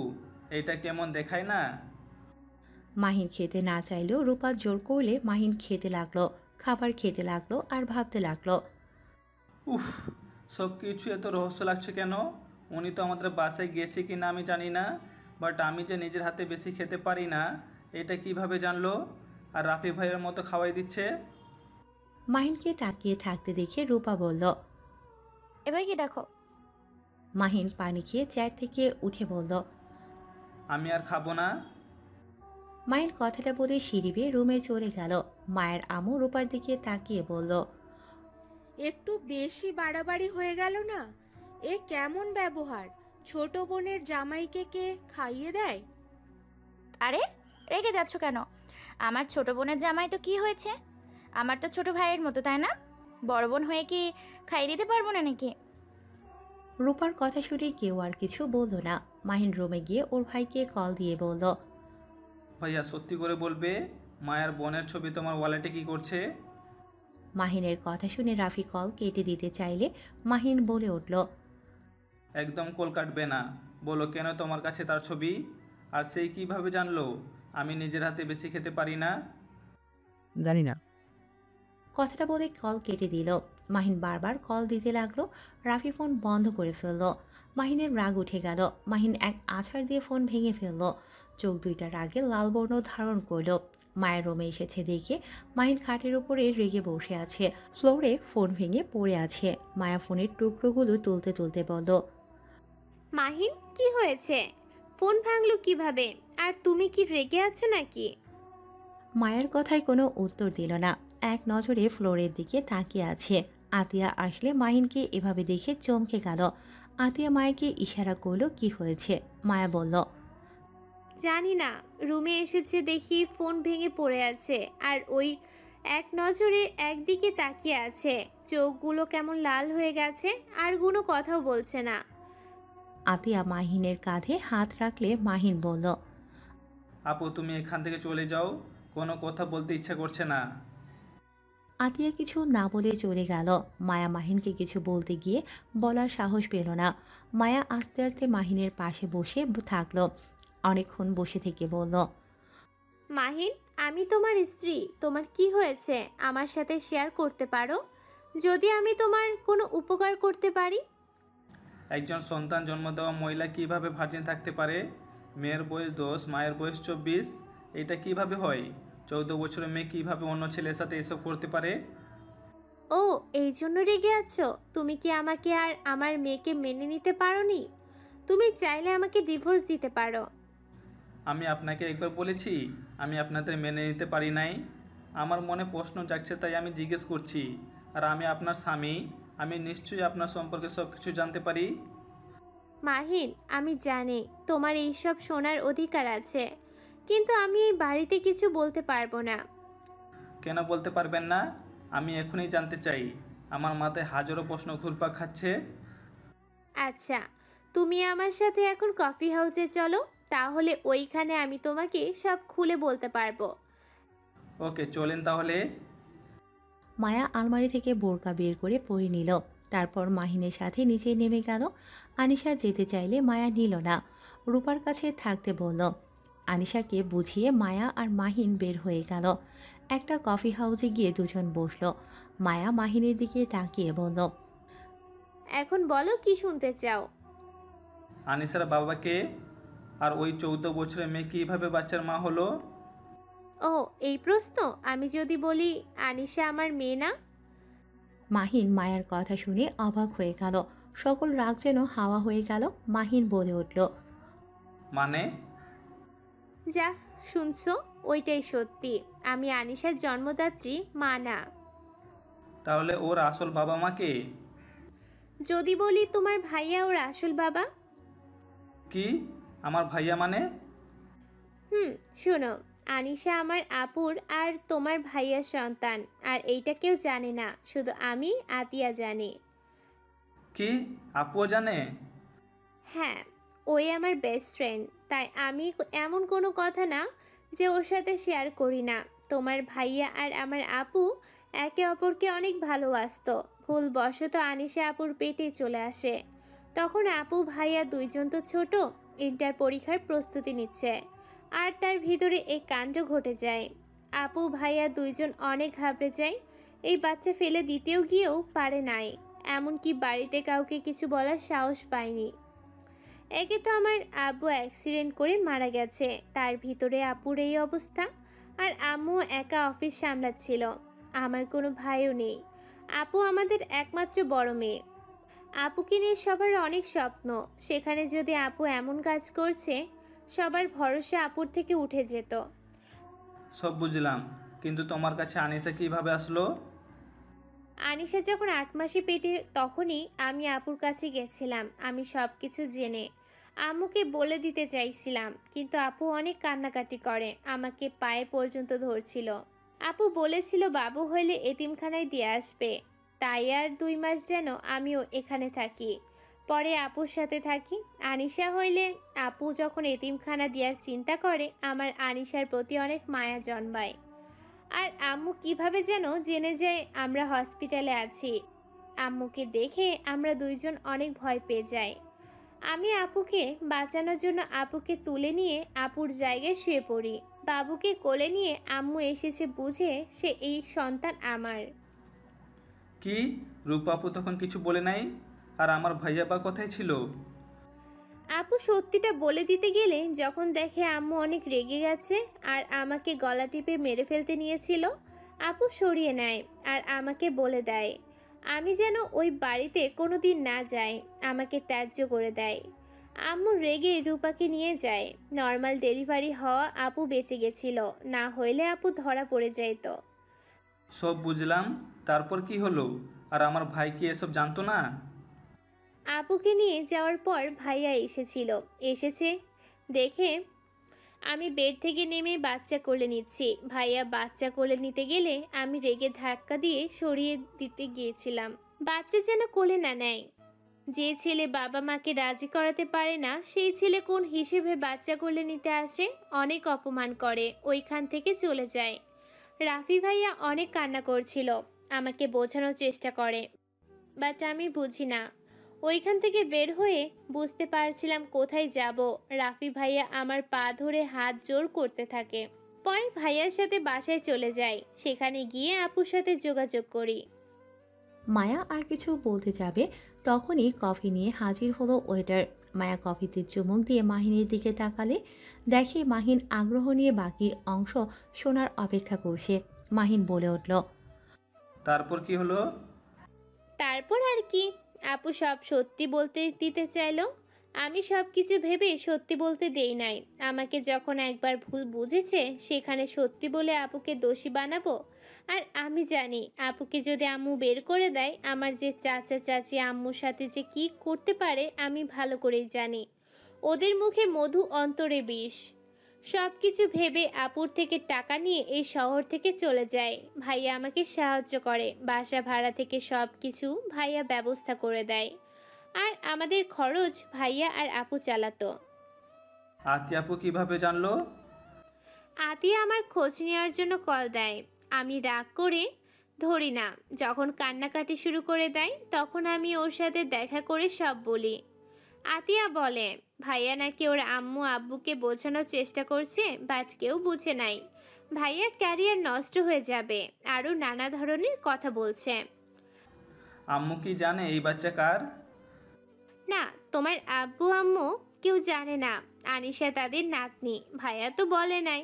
Speaker 3: এইটা কেমন দেখায় না?
Speaker 4: মাহিন খেতে না চাইলেও রূপা জোর করলে মাহিন খেতে লাগলো, খাবার খেতে লাগলো আর ভাবতে লাগলো।
Speaker 3: উফ, সব কিছু এত রহস্য লাগছে কেন? উনি তো আমাদের বাসায় গিয়েছে কি না আমি জানি না, বাট আমি যে নিজের হাতে বেশি খেতে পারি না এটা কিভাবে জানলো? আর রাফি ভাইয়ের মতো খাওয়াই দিচ্ছে।
Speaker 4: মাহিনকে তাকিয়ে থাকতে দেখে রূপা বলল।
Speaker 12: এবার কি দেখো?
Speaker 4: মাহিন পানি খেয়ে চেয়ার থেকে উঠে বলল।
Speaker 3: আমি আর খাবো না।
Speaker 4: মায়ের কথাটা বলে সিঁড়ি বেয়ে রুমে চলে গেল। মায়ের আমু রূপার দিকে তাকিয়ে বলল।
Speaker 9: একটু বেশি বাড়াবাড়ি হয়ে গেল না? এ কেমন ব্যবহার? ছোট বোনের জামাইকে কে খাইয়ে দেয়?
Speaker 12: আরে রেগে যাচ্ছ কেন? আমার ছোট বোনের জামাই তো কি হয়েছে? আমার তো ছোট ভাইয়ের মতো, তাই না? বড় বোন হয়ে কি খাইয়ে দিতে পারবো না নাকি?
Speaker 4: রূপার কথা শুনে কেউ আর কিছু বলল না। মাহিন রুমে গিয়ে ওর ভাইকে কল দিয়ে বলল।
Speaker 3: ভাইয়া সত্যি করে বলবে, মায়ের বোনের ছবি তোমার ওয়ালেটে কি করছে?
Speaker 4: মাহিনের কথা শুনে রাফি কল কেটে দিতে চাইলে মাহিন বলে উঠল।
Speaker 3: একদম কল কাটবে না, বলো কেন তোমার কাছে তার ছবি? আর সেই কিভাবে জানলো আমি নিজের হাতে বেশি খেতে পারি না?
Speaker 8: জানি না।
Speaker 4: কথাটা বলে কল কেটে দিল। মাহিন বারবার কল দিতে লাগলো। রাফি ফোন বন্ধ করে ফেলল। মাহিনের রাগ উঠে গেল। মাহিন এক আছাড় দিয়ে ফোন ভেঙে ফেলল। চোখ দুইটা রাগে লাল বর্ণ ধারণ করল। মায়ের রুমে এসেছে দেখে মাহিন খাটের উপরে রেগে বসে আছে। ফ্লোরে ফোন ভেঙে পড়ে আছে। মায়া ফোনের টুকরোগুলো তুলতে তুলতে বলল।
Speaker 2: মাহিন, কি হয়েছে? ফোন ভাঙলো কিভাবে? আর তুমি কি রেগে আছো নাকি?
Speaker 4: মায়ের কথায় কোনো উত্তর দিল না। এক নজরে ফ্লোরের দিকে তাকিয়ে আছে। আতিয়া আসলে মাহিনকে এভাবে দেখে চমকে গেল। আতিয়া মায়াকে ইশারা করলো কি হয়েছে। মায়া বলল।
Speaker 2: জানি না, রুমে এসেছে দেখি ফোন ভেঙে পড়ে আছে, আর ওই এক নজরে একদিকে তাকিয়ে আছে। চোখগুলো কেমন লাল হয়ে গেছে, আর কোনো কথাও বলছে না।
Speaker 4: আতিয়া মাহিনের কাঁধে হাত রাখলে মাহিন বলল।
Speaker 3: আপু তুমি এখান থেকে চলে যাও, কোনো কথা বলতে ইচ্ছা করছে না।
Speaker 4: আতিয়া কিছু না বলে চলে গেল। মায়া মাহিনকে কিছু বলতে গিয়ে বলার সাহস পেল না। মায়া আস্তে আস্তে মাহিনের পাশে বসে থাকলো। অনেকক্ষণ বসে থেকে বলল।
Speaker 2: মাহিন, আমি তোমার স্ত্রী। তোমার কি হয়েছে আমার সাথে শেয়ার করতে পারো, যদি আমি তোমার কোনো উপকার করতে পারি।
Speaker 3: একজন সন্তান জন্ম দেওয়া মহিলা কিভাবে ভার্জিন থাকতে পারে? মেয়ের বয়স 10, মায়ের বয়স 24। এটা কিভাবে হয়? 14 বছরের মেয়ে কিভাবে অন্য ছেলের সাথে এসব করতে পারে?
Speaker 2: ও, এই জন্য রেগে আছো? তুমি কি আমাকে আর আমার মেয়েকে মেনে নিতে পারোনি? তুমি চাইলে আমাকে ডিভোর্স দিতে পারো।
Speaker 3: আমি আপনাকে একবার বলেছি আমি আপনাদের মেনে নিতে পারি নাই? আমার মনে প্রশ্ন জাগছে তাই আমি জিজ্ঞেস করছি। আর আমি আপনার স্বামী, আমি নিশ্চয়ই আপনার সম্পর্কে সব কিছু জানতে পারি।
Speaker 2: মাহিন, আমি জানি তোমার এইসব শোনার অধিকার আছে, কিন্তু আমি এই বাড়িতে কিছু বলতে পারবো না।
Speaker 3: কেন বলতে পারবেন না? আমি এখনই জানতে চাই। আমার মাথায় হাজারো প্রশ্ন ঘুরপাক খাচ্ছে।
Speaker 2: আচ্ছা, তুমি আমার সাথে এখন কফি হাউসে চলো, তাহলে ওইখানে আমি তোমাকে সব খুলে বলতে পারবো।
Speaker 3: ওকে চলেন তাহলে।
Speaker 4: মায়া আলমারি থেকে বোরকা বের করে পরে নিল। তারপর মাহিনের সাথে নিচে নেমে গেল। আনিশা যেতে চাইলে মায়া নিল না, রূপার কাছে থাকতে বলল। আনিশাকে বুঝিয়ে মায়া আর মাহিন বের হয়ে গেল। একটা কফি হাউসে গিয়ে দুজন বসলো। মায়া মাহিনের দিকে তাকিয়ে বলল।
Speaker 2: এখন বলো কি শুনতে চাও।
Speaker 3: আনিসার বাবাকে? আর ওই 14 বছরের মেয়ে কীভাবে বাচ্চার মা হলো?
Speaker 2: ও, এই প্রশ্ন? আমি যদি বলি আনিশা আমার মেয়ে না?
Speaker 4: মাহিন মায়ার কথা শুনে অবাক হয়ে গেল। সকল রাগ যেন হাওয়া হয়ে গেল। মাহিন বলে উঠল।
Speaker 3: মানে?
Speaker 2: যা শুনছো ওইটাই সত্যি। আমি আনিশার জন্মদাত্রী, মা না।
Speaker 3: তাহলে ওর আসল বাবা মা কে?
Speaker 2: যদি বলি তোমার ভাইয়া ওর আসল বাবা।
Speaker 3: কি? আমার ভাইয়া মানে?
Speaker 2: শোনো, আনিশা আমার আপুর আর তোমার ভাইয়ার সন্তান, আর এইটা কেউ জানে না, শুধু আমি আতিয়া জানি।
Speaker 3: কি? আপুও জানে?
Speaker 2: হ্যাঁ, ওই আমার বেস্ট ফ্রেন্ড, তাই আমি এমন কোনো কথা না যে ওর সাথে শেয়ার করি না। তোমার ভাইয়া আর আমার আপু একে অপরকে অনেক ভালোবাসতো। ভুলবশত আনিশা আপুর পেটে চলে আসে। তখন আপু ভাইয়া দুইজন তো ছোট, ইন্টার পরীক্ষার প্রস্তুতি নিচ্ছে, আর তার ভিতরে এই কাণ্ড ঘটে যায়। আপু ভাইয়া দুইজন অনেক ঘাবড়ে যায়। এই বাচ্চা ফেলে দিতেও গিয়েও পারে নাই, এমনকি বাড়িতে কাউকে কিছু বলার সাহস পায়নি। একে তো আমার আব্বু অ্যাক্সিডেন্ট করে মারা গেছে, তার ভিতরে আপুর এই অবস্থা। আর আম্মু একা অফিস সামলাচ্ছিল। আমার কোনো ভাইও নেই। আপু আমাদের একমাত্র বড় মেয়ে। আপুকে নিয়ে সবার অনেক স্বপ্ন, সেখানে যদি আপু এমন কাজ করছে, সবার ভরসা আপুর থেকে উঠে যেত।
Speaker 3: সব বুঝলাম, কিন্তু তোমার কাছে আনিসা কিভাবে আসলো?
Speaker 2: আনিশা যখন 8 মাসে পেটে, তখনই আমি আপুর কাছে গেছিলাম। আমি সব কিছু জেনে আম্মুকে বলে দিতে চাইছিলাম, কিন্তু আপু অনেক কান্নাকাটি করে, আমাকে পায়ে পর্যন্ত ধরছিল। আপু বলেছিল বাবু হইলে এতিমখানায় দিয়ে আসবে, তাই আর 2 মাস যেন আমিও এখানে থাকি, পরে আপুর সাথে থাকি। আনিশা হইলে আপু যখন এতিমখানা দেওয়ার চিন্তা করে, আমার আনিশার প্রতি অনেক মায়া জন্মায়। আর আম্মু কিভাবে যেন জেনে যায় আমরা হসপিটালে আছি। আম্মুকে দেখে আমরা দুইজন অনেক ভয় পেয়ে যাই। আমি আপুকে বাঁচানোর জন্য আপুকে তুলে নিয়ে আপুর জায়গায় শুয়ে পড়ি। বাবুকে কোলে নিয়ে আম্মু এসেছে বুঝে সে এই সন্তান আমার।
Speaker 3: কি রূপাপু তখন কিছু বলে নাই? আর আমার ভাইয়া বা কোথায় ছিল?
Speaker 2: আপু সত্যিটা বলে দিতে গেলে যখন দেখে আম্মু অনেক রেগে গেছে আর আমাকে গলা টিপে মেরে ফেলতে নিয়েছিল, আপু সরিয়ে নেয় আর আমাকে বলে দেয় আমি যেন ওই বাড়িতে কোনোদিন না যাই, আমাকে ত্যায্য করে দেয়। আম্মু রেগে রূপাকে নিয়ে যায়। নর্মাল ডেলিভারি হওয়া আপু বেঁচে গেছিল, না হইলে আপু ধরা পড়ে যাইত।
Speaker 3: সব বুঝলাম, তারপর কি হলো? আর আমার ভাই কি এসব জানতো না?
Speaker 2: আপুকে নিয়ে যাওয়ার পর ভাইয়া এসেছে দেখে আমি বেড থেকে নেমে বাচ্চা কোলে নিচ্ছি। ভাইয়া বাচ্চা কোলে নিতে গেলে আমি রেগে ধাক্কা দিয়ে সরিয়ে দিতে গিয়েছিলাম, বাচ্চা যেন কোলে না নেয়। যে ছেলে বাবা মাকে রাজি করাতে পারে না, সেই ছেলে কোন হিসেবে বাচ্চা কোলে নিতে আসে? অনেক অপমান করে, ওইখান থেকে চলে যায়। রাফি ভাইয়া অনেক কান্না করছিল, আমাকে বোঝানোর চেষ্টা করে, বাট আমি বুঝি না। ওইখান থেকে বের হয়ে বুঝতে পারছিলাম কোথায় যাব। রাফি ভাইয়া আমার পা ধরে হাত জোর করতে থাকে। পরে ভাইয়ার সাথে বাসায় চলে যাই, সেখানে গিয়ে আপুর সাথে যোগাযোগ করি।
Speaker 4: মায়া আর কিছু বলতে যাবে, তখনই কফি নিয়ে হাজির হলো ওয়েটার। মায়া কফিতে চুমুক দিয়ে মাহিনের দিকে তাকালে দেখে মাহিন আগ্রহ নিয়ে বাকি অংশ শোনার অপেক্ষা করছে। মাহিন বলে উঠল,
Speaker 3: তারপর কি হলো?
Speaker 2: তারপর আর কি, আপু সব সত্যি বলতে দিতে চাইলো। আমি সব কিছু ভেবে সত্যি বলতে দেই নাই। আমাকে যখন একবার ভুল বুঝেছে, সেখানে সত্যি বলে আপুকে দোষী বানাবো? আর আমি জানি আপুকে যদি আম্মু বের করে দেয়, আমার যে চাচা চাচি আম্মুর সাথে যে কি করতে পারে আমি ভালো করেই জানি। ওদের মুখে মধু, অন্তরে বিষ। সব কিছু ভেবে আপুর থেকে টাকা নিয়ে এই শহর থেকে চলে যায়। ভাইয়া আমাকে সাহায্য করে, বাসা ভাড়া থেকে সব কিছু ভাইয়া ব্যবস্থা করে দেয়। আর আমাদের খরচ ভাইয়া আর আপু চালাতো।
Speaker 3: আতি আপু কিভাবে জানলো?
Speaker 2: আতিয়া আমার খোঁজ নেওয়ার জন্য কল দেয়। আমি রাগ করে ধরি না। যখন কান্নাকাটি শুরু করে দেয়, তখন আমি ওর সাথে দেখা করে সব বলি। আতিয়া বলে ভাইয়া নাকি ওর আম্মু আব্বুকে বোঝানোর চেষ্টা করছে, বাট কেউ বুঝে নাই। ভাইয়ার ক্যারিয়ার নষ্ট হয়ে যাবে, আরও নানা ধরনের কথা বলছে।
Speaker 3: আম্মু কি জানে এই বাচ্চা কার?
Speaker 2: না, তোমার আব্বু আম্মু কেউ জানে না। আনিশা তাদের নাতনি, ভাইয়া তো বলে নাই।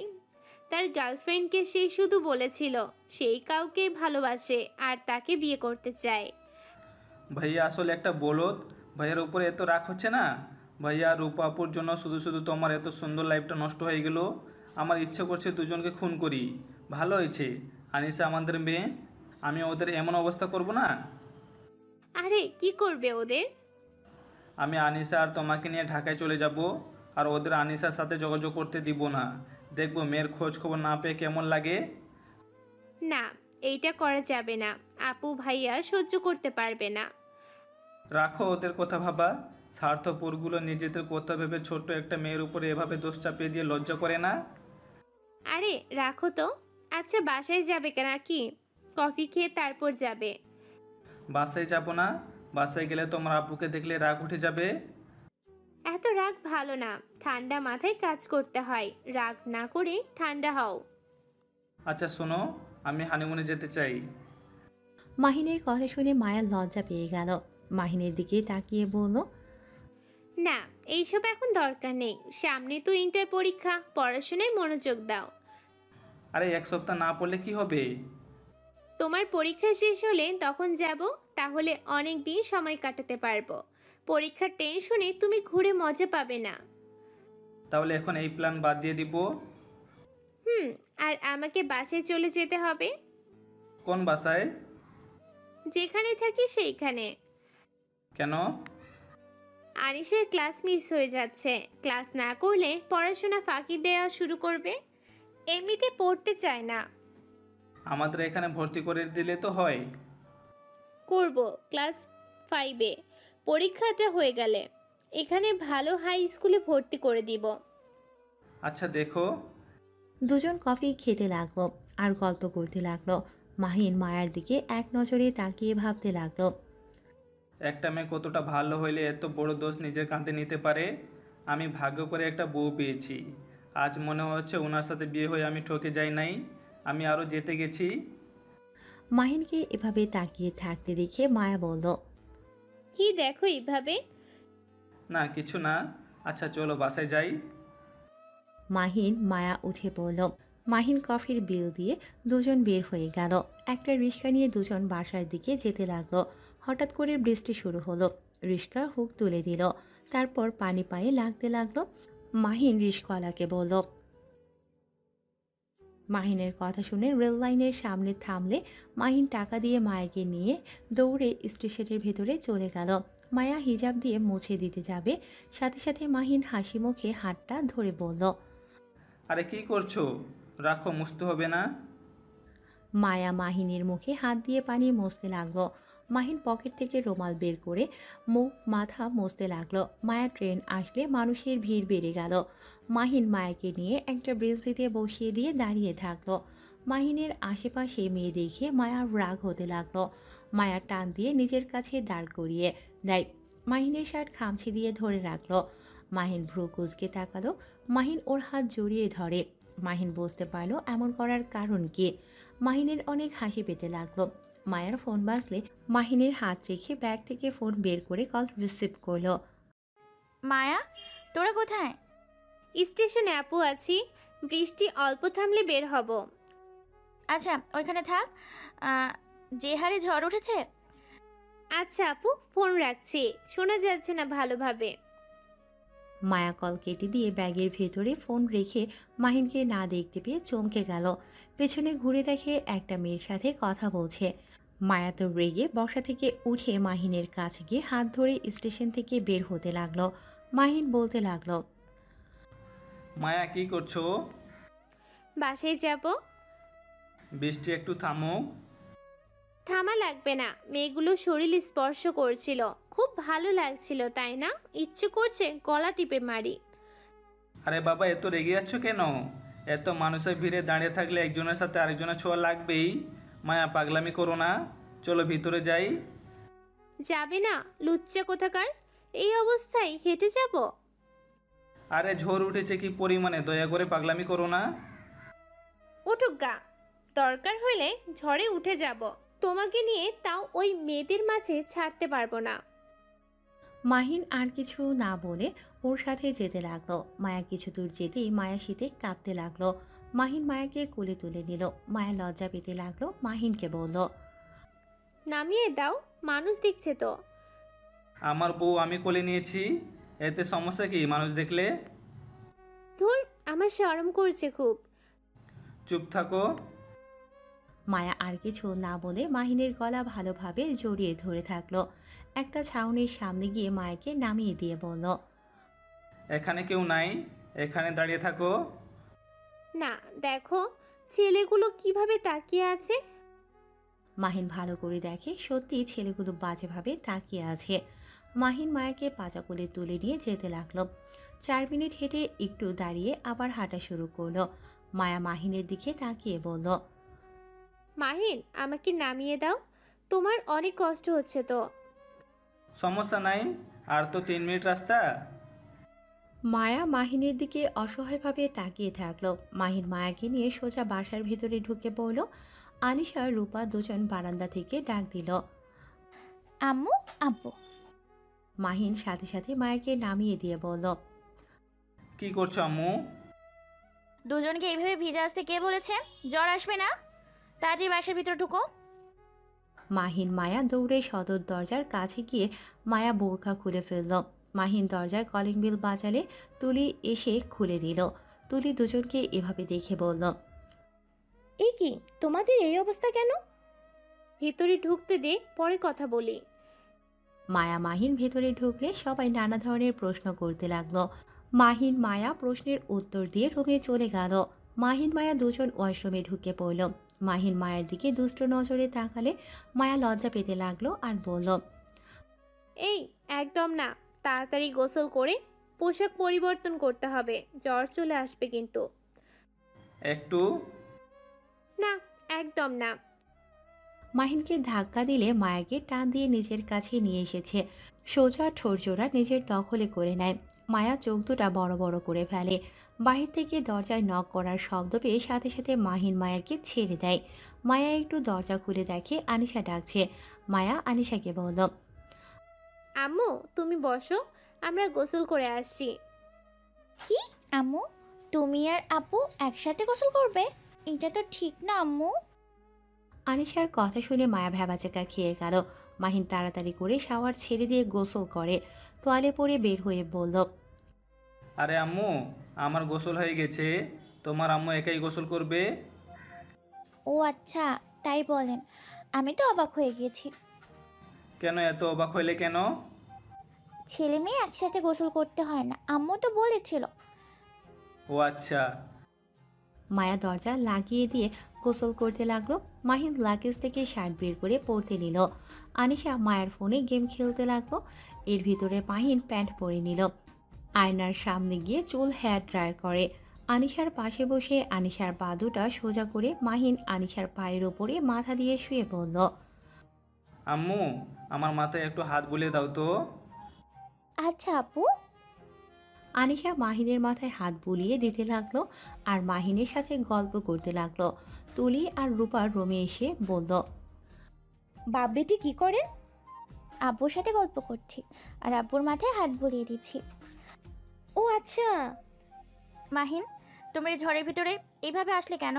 Speaker 2: তার গার্লফ্রেন্ডকে সে শুধু বলেছিল সেই কাউকে ভালোবাসে আর তাকে বিয়ে করতে চায়।
Speaker 3: ভাইয়া আসলে একটা বলদ। ভাইয়ার উপরে এত রাগ হচ্ছে না? ভাইয়া রূপাপুর জন্য শুধু শুধু তোমার এত সুন্দর লাইফটা নষ্ট হয়ে গেল। আমার ইচ্ছে করছে দুজনকে খুন করি। ভালো হয়েছে, আনিসা আমাদের মেয়ে, আমি ওদের এমন অবস্থা করব না।
Speaker 2: আরে কি করবে ওদের?
Speaker 3: আমি আনিসা আর তোমাকে নিয়ে ঢাকায় চলে যাব, আর ওদের আনিসার সাথে যোগাযোগ করতে দিব না। দেখবো মেয়ের খোঁজ খবর না পেয়ে কেমন লাগে।
Speaker 2: না, এইটা করা যাবে না। আপু ভাইয়া সহ্য করতে পারবে না।
Speaker 3: রাখো ওদের কথা ভাবা। স্বার্থপরগুলো নিজেদের কথা ভেবে ছোট্ট একটা মেয়ের উপরে এভাবে দোষ চাপিয়ে দিয়ে লজ্জা করে না?
Speaker 2: আরে রাখো তো। আচ্ছা বাসায় যাবে নাকি? কফি খেয়ে তারপর যাবে?
Speaker 3: বাসায় যাব না। বাসায় গেলে তোমার আপুকে দেখলে রাগ উঠে যাবে।
Speaker 2: এত রাগ ভালো না, ঠান্ডা মাথায় কাজ করতে হয়, রাগ না করে ঠান্ডা হও।
Speaker 3: আচ্ছা শোনো, আমি হানিমুনে যেতে চাই।
Speaker 4: মাহিনের কথা শুনে মায়া লজ্জা পেয়ে গেল। মাহিনের দিকে তাকিয়ে বলল,
Speaker 2: না, এইসব এখন দরকার নেই, সামনে তো ইন্টার পরীক্ষা, পড়াশোনায় মনোযোগ দাও।
Speaker 3: আরে 1 সপ্তাহ না পড়লে কি হবে?
Speaker 2: তোমার পরীক্ষা শেষ হলে তখন যাব, তাহলে অনেক দিন সময় কাটাতে পারবো। পরীক্ষার টেনশনে তুমি ঘুরে মজা পাবে না।
Speaker 3: তাহলে এখন এই প্ল্যান বাদ দিয়ে দিব?
Speaker 2: আর আমাকে বাসায় চলে যেতে হবে।
Speaker 3: কোন বাসায়?
Speaker 2: যেখানে থাকি সেইখানে।
Speaker 3: কেন?
Speaker 2: আনিশার ক্লাস মিস হয়ে যাচ্ছে, ক্লাস না করলে পড়াশোনা ফাঁকি দেওয়া শুরু করবে। এমনিতে পড়তে চায় না।
Speaker 3: আমাদের এখানে ভর্তি করে দিলে তো হয়।
Speaker 2: করব ক্লাস 5-এ, পরীক্ষাটা হয়ে গেলে এখানে ভালো হাই স্কুলে ভর্তি করে দিব।
Speaker 3: আচ্ছা দেখো।
Speaker 4: দুজন কফি খেতে লাগলো আর গল্প করতে লাগলো। মাহিন মায়ার দিকে এক নজরে তাকিয়ে ভাবতে লাগলো,
Speaker 3: একটা মেয়ে কতটা ভালো হইলে এত বড় দোষ নিজের কাঁধে নিতে পারে। আমি ভাগ্য করে একটা বউ পেয়েছি। আজ মনে হচ্ছে ওনার সাথে বিয়ে হয়ে আমি ঠকে যাই নাই, আমি আরও যেতে গেছি।
Speaker 4: মাহিনকে এভাবে তাকিয়ে থাকতে দেখে মায়া বলল,
Speaker 2: কি দেখো এইভাবে?
Speaker 3: না কিছু না। আচ্ছা চলো বাসায় যাই।
Speaker 4: মাহিন মায়া উঠে পড়ল। মাহিন কফির বিল দিয়ে দুজন বের হয়ে গেল। একটা রিক্সা নিয়ে দুজন বাসার দিকে যেতে লাগলো। হঠাৎ করে বৃষ্টি শুরু হলো। রিক্সার হুক তুলে দিল, তারপর পানি পায়ে লাগতে লাগলো। মাহিন রিক্সাওয়ালাকে বলল, মাহিনের কথা শুনে রেল লাইনের সামনে থামলে মাহিন টাকা দিয়ে মায়াকে নিয়ে দৌড়ে স্টেশনের ভেতরে চলে গেল। মায়া হিজাব দিয়ে মুছে দিতে যাবে, সাথে সাথে মাহিন হাসি মুখে হাতটা ধরে বলল,
Speaker 3: আরে কি করছো? রাখো, মুছতে হবে না।
Speaker 4: মায়া মাহিনের মুখে হাত দিয়ে পানি মুছতে লাগলো। মাহিন পকেট থেকে রুমাল বের করে মুখ মাথা মুছতে লাগলো। মায়া ট্রেন আসলে মানুষের ভিড় বেড়ে গেল। মাহিন মায়াকে নিয়ে একটা ব্রেঞ্চিতে বসিয়ে দিয়ে দাঁড়িয়ে থাকলো। মাহিনের আশেপাশে মেয়ে দেখে মায়ার রাগ হতে লাগলো। মায়া টান দিয়ে নিজের কাছে দাঁড় করিয়ে দেয়। মাহিনের শার্ট খামচি দিয়ে ধরে রাখলো। মাহিন ভ্রু কুঁচকে তাকালো। মাহিন ওর হাত জড়িয়ে ধরে। মাহিন বুঝতে পারলো এমন করার কারণ কি। মাহিনের অনেক হাসি পেতে লাগলো। মায়ার ফোন বাজলে মাহিনের হাত রেখে ব্যাগ থেকে ফোন বের করে কল রিসিভ করলো।
Speaker 12: মায়া, তোরা কোথায়?
Speaker 2: স্টেশনে আপু আছি, বৃষ্টি অল্প থামলে বের হব।
Speaker 12: আচ্ছা ওইখানে থাক, যে হারে ঝড় উঠেছে।
Speaker 2: আচ্ছা আপু, ফোন রাখছি, শোনা যাচ্ছে না ভালোভাবে।
Speaker 4: মায়া কল কেটে দিয়ে ব্যাগের ভেতরে ফোন রেখে মাহিনকে না দেখতে পেয়ে চমকে গেল। পেছনে ঘুরে দেখে একটা মেয়ের সাথে কথা বলছে। মায়া তো রেগে বসা থেকে উঠে মাহিনের কাছে গিয়ে হাত ধরে স্টেশন থেকে বের হতে লাগলো। মাহিন বলতে লাগলো,
Speaker 3: মায়া কি করছো?
Speaker 2: বাসায় যাব।
Speaker 3: বৃষ্টি একটু থামুক।
Speaker 2: থামা লাগবে না, মেয়েগুলো শরীর স্পর্শ করছিল, খুব ভালো লাগছিল তাই না? ইচ্ছে করছে গলা টিপে মারি।
Speaker 3: আরে বাবা, এত রেগে যাচ্ছ কেন? এত মানুষের ভিড়ে দাঁড়িয়ে থাকলে একজনের সাথে আরেকজনের ছোঁয়া লাগবেই। মায়া পাগলামি করো না, চলো ভিতরে যাই।
Speaker 2: যাবে না লুচ্চা কোথাকার, এই অবস্থায় হেঁটে যাব?
Speaker 3: আরে ঝড় উঠেছে কি পরিমাণে, দয়া করে পাগলামি করো না।
Speaker 2: উঠুক গা, দরকার হলে ঝড়ে উঠে যাব, তোমাকে নিয়ে তাও ওই মেয়েদের মাঝে ছাড়তে পারবো না।
Speaker 4: মাহিন আর কিছু না বলে ওর সাথে যেতে লাগলো। মায়া কিছু দূর যেতেই মায়া শীতে কাঁপতে লাগলো। মাহিন মায়াকে কোলে তুলে নিল। মায়া লজ্জা পেতে লাগলো। মাহিনকে বলল,
Speaker 2: নামিয়ে দাও, মানুষ দেখছে তো।
Speaker 3: আমার বউ আমি কোলে নিয়েছি, এতে সমস্যা কি মানুষ দেখলে?
Speaker 2: ধুর, আমার শরম করছে খুব।
Speaker 3: চুপ থাকো।
Speaker 4: মায়া আর কিছু না বলে মাহিনের গলা ভালোভাবে জড়িয়ে ধরে থাকলো। একটা ছাউনির সামনে গিয়ে মায়াকে নামিয়ে দিয়ে বলল,
Speaker 3: এখানে কেউ নাই, এখানে দাঁড়িয়ে থাকো।
Speaker 2: না দেখো ছেলেগুলো কিভাবে তাকিয়ে আছে।
Speaker 4: মাহিন ভালো করে দেখে সত্যি ছেলেগুলো বাজেভাবে তাকিয়ে আছে। মাহিন মায়াকে পাজা কোলে তুলে নিয়ে যেতে লাগলো। 4 মিনিট হেঁটে একটু দাঁড়িয়ে আবার হাঁটা শুরু করলো। মায়া মাহিনের দিকে তাকিয়ে বলল,
Speaker 2: মাহিন আমাকে নামিয়ে দাও, তোমার অনেক কষ্ট হচ্ছে তো।
Speaker 3: সমস্যা নাই, আর তো 3 মিনিট রাস্তা।
Speaker 4: মায়া মাহিনের দিকে অসহায়ভাবে তাকিয়ে থাকলো। মাহিন মায়াকে নিয়ে সোজা বাসার ভিতরে ঢুকে পড়ল। আনিশা রূপা দুজন বারান্দা থেকে ডাক দিল।
Speaker 5: আম্মু, আব্বু।
Speaker 4: মাহিন সাথে সাথে মায়াকে নামিয়ে দিয়ে বলল,
Speaker 3: কি করছো আম্মু?
Speaker 12: দুজনকে এইভাবে ভিজে আসতে কে বলেছে? জ্বর আসবে না? তাড়াতাড়ি বাসার ভিতর ঢুকো।
Speaker 4: মাহিন মায়া দৌড়ে সদর দরজার কাছে গিয়ে মায়া বোরখা খুলে ফেলল। মাহিন দরজায় কলিং বেল বাজালে তুলি এসে খুলে দিল। তুলি দুজনকে এভাবে দেখে বলল,
Speaker 11: এই কি, তোমাদের এই অবস্থা কেন?
Speaker 2: ভিতরে ঢুকতে দে, পরে কথা বলি।
Speaker 4: মায়া মাহিন ভেতরে ঢুকলে সবাই নানা ধরনের প্রশ্ন করতে লাগলো। মাহিন মায়া প্রশ্নের উত্তর দিয়ে রুমে চলে গেল। মাহিন মায়া দুজন ওয়াশরুমে ঢুকে পড়ল। মাহিন মায়ের দিকে দুষ্ট নজরে তাকালে মায়া লজ্জা পেতে লাগলো আর বলল,
Speaker 2: এই একদম না, তাড়াতাড়ি গোসল করে পোশাক পরিবর্তন করতে হবে, জ্বর চলে আসবে কিন্তু।
Speaker 3: একটু
Speaker 2: না, একদম না।
Speaker 4: মাহিনকে ধাক্কা দিলে মায়াকে টান দিয়ে নিজের কাছে নিয়ে এসেছে। সোজা ঠোরজোড়া নিজের দখলে করে নেয়। মায়া চোখ দুটা বড় বড় করে ফেলে। বাহির থেকে দরজায় নক করার শব্দ পেয়ে সাথে সাথে মাহিন মায়াকে ছেড়ে দেয়। মায়া একটু দরজা খুলে দেখে আনিশা ডাকছে। মায়া আনিশাকে বলল,
Speaker 2: আম্মু তুমি বসো, আমরা গোসল করে আসছি।
Speaker 5: কি আম্মু, তুমি আর আপু একসাথে গোসল করবে? এটা তো ঠিক না আম্মু।
Speaker 4: আনিশার কথা শুনে মায়া ভ্যাবাচাকা খেয়ে গেল। মাহিন তাড়াতাড়ি করে শাওয়ার ছেড়ে দিয়ে গোসল করে তোয়ালে পরে বের হয়ে বলল,
Speaker 3: আরে আম্মু, আমার গোসল হয়ে গেছে, তোমার আম্মু একাই গোসল করবে?
Speaker 5: ও আচ্ছা, তাই বলেন। আমি তো অবাক হয়ে গেছি।
Speaker 3: কেন এত অবাক হইলে কেন?
Speaker 5: ছেলে মেয়ে একসাথে গোসল করতে হয় না, আম্মু তো বলেছিল।
Speaker 3: ও আচ্ছা।
Speaker 4: মায়া দরজা লাগিয়ে দিয়ে গোসল করতে লাগলো। মাহিন লাগেজ থেকে শার্ট বের করে পরতে নিল। আনিশা মায়ের ফোনে গেম খেলতে লাগলো। এর ভিতরে মাহিন প্যান্ট পরে নিল। আয়নার সামনে গিয়ে চুল হেয়ার ড্রায়ার করে। আনিশার পাশে বসে আনিশার পা দুটা সোজা করে মাহিন আনিশার পায়ের ওপরে মাথা দিয়ে শুয়ে পড়ল।
Speaker 3: আম্মু, আমার মাথায় একটু হাত বুলিয়ে দাও তো।
Speaker 5: আচ্ছা আপু।
Speaker 4: আনিশা মাহিনের মাথায় হাত বুলিয়ে দিতে লাগলো আর মাহিনের সাথে গল্প করতে লাগলো। তুলি আর রূপার রুমে এসে বলল,
Speaker 11: বাপ বেটি কি করেন?
Speaker 5: আব্বুর সাথে গল্প করছি আর আব্বুর মাথায় হাত বুলিয়ে দিচ্ছি।
Speaker 11: ও আচ্ছা।
Speaker 12: মাহিন, তুমি এই ঝড়ের ভিতরে এইভাবে আসলে কেন?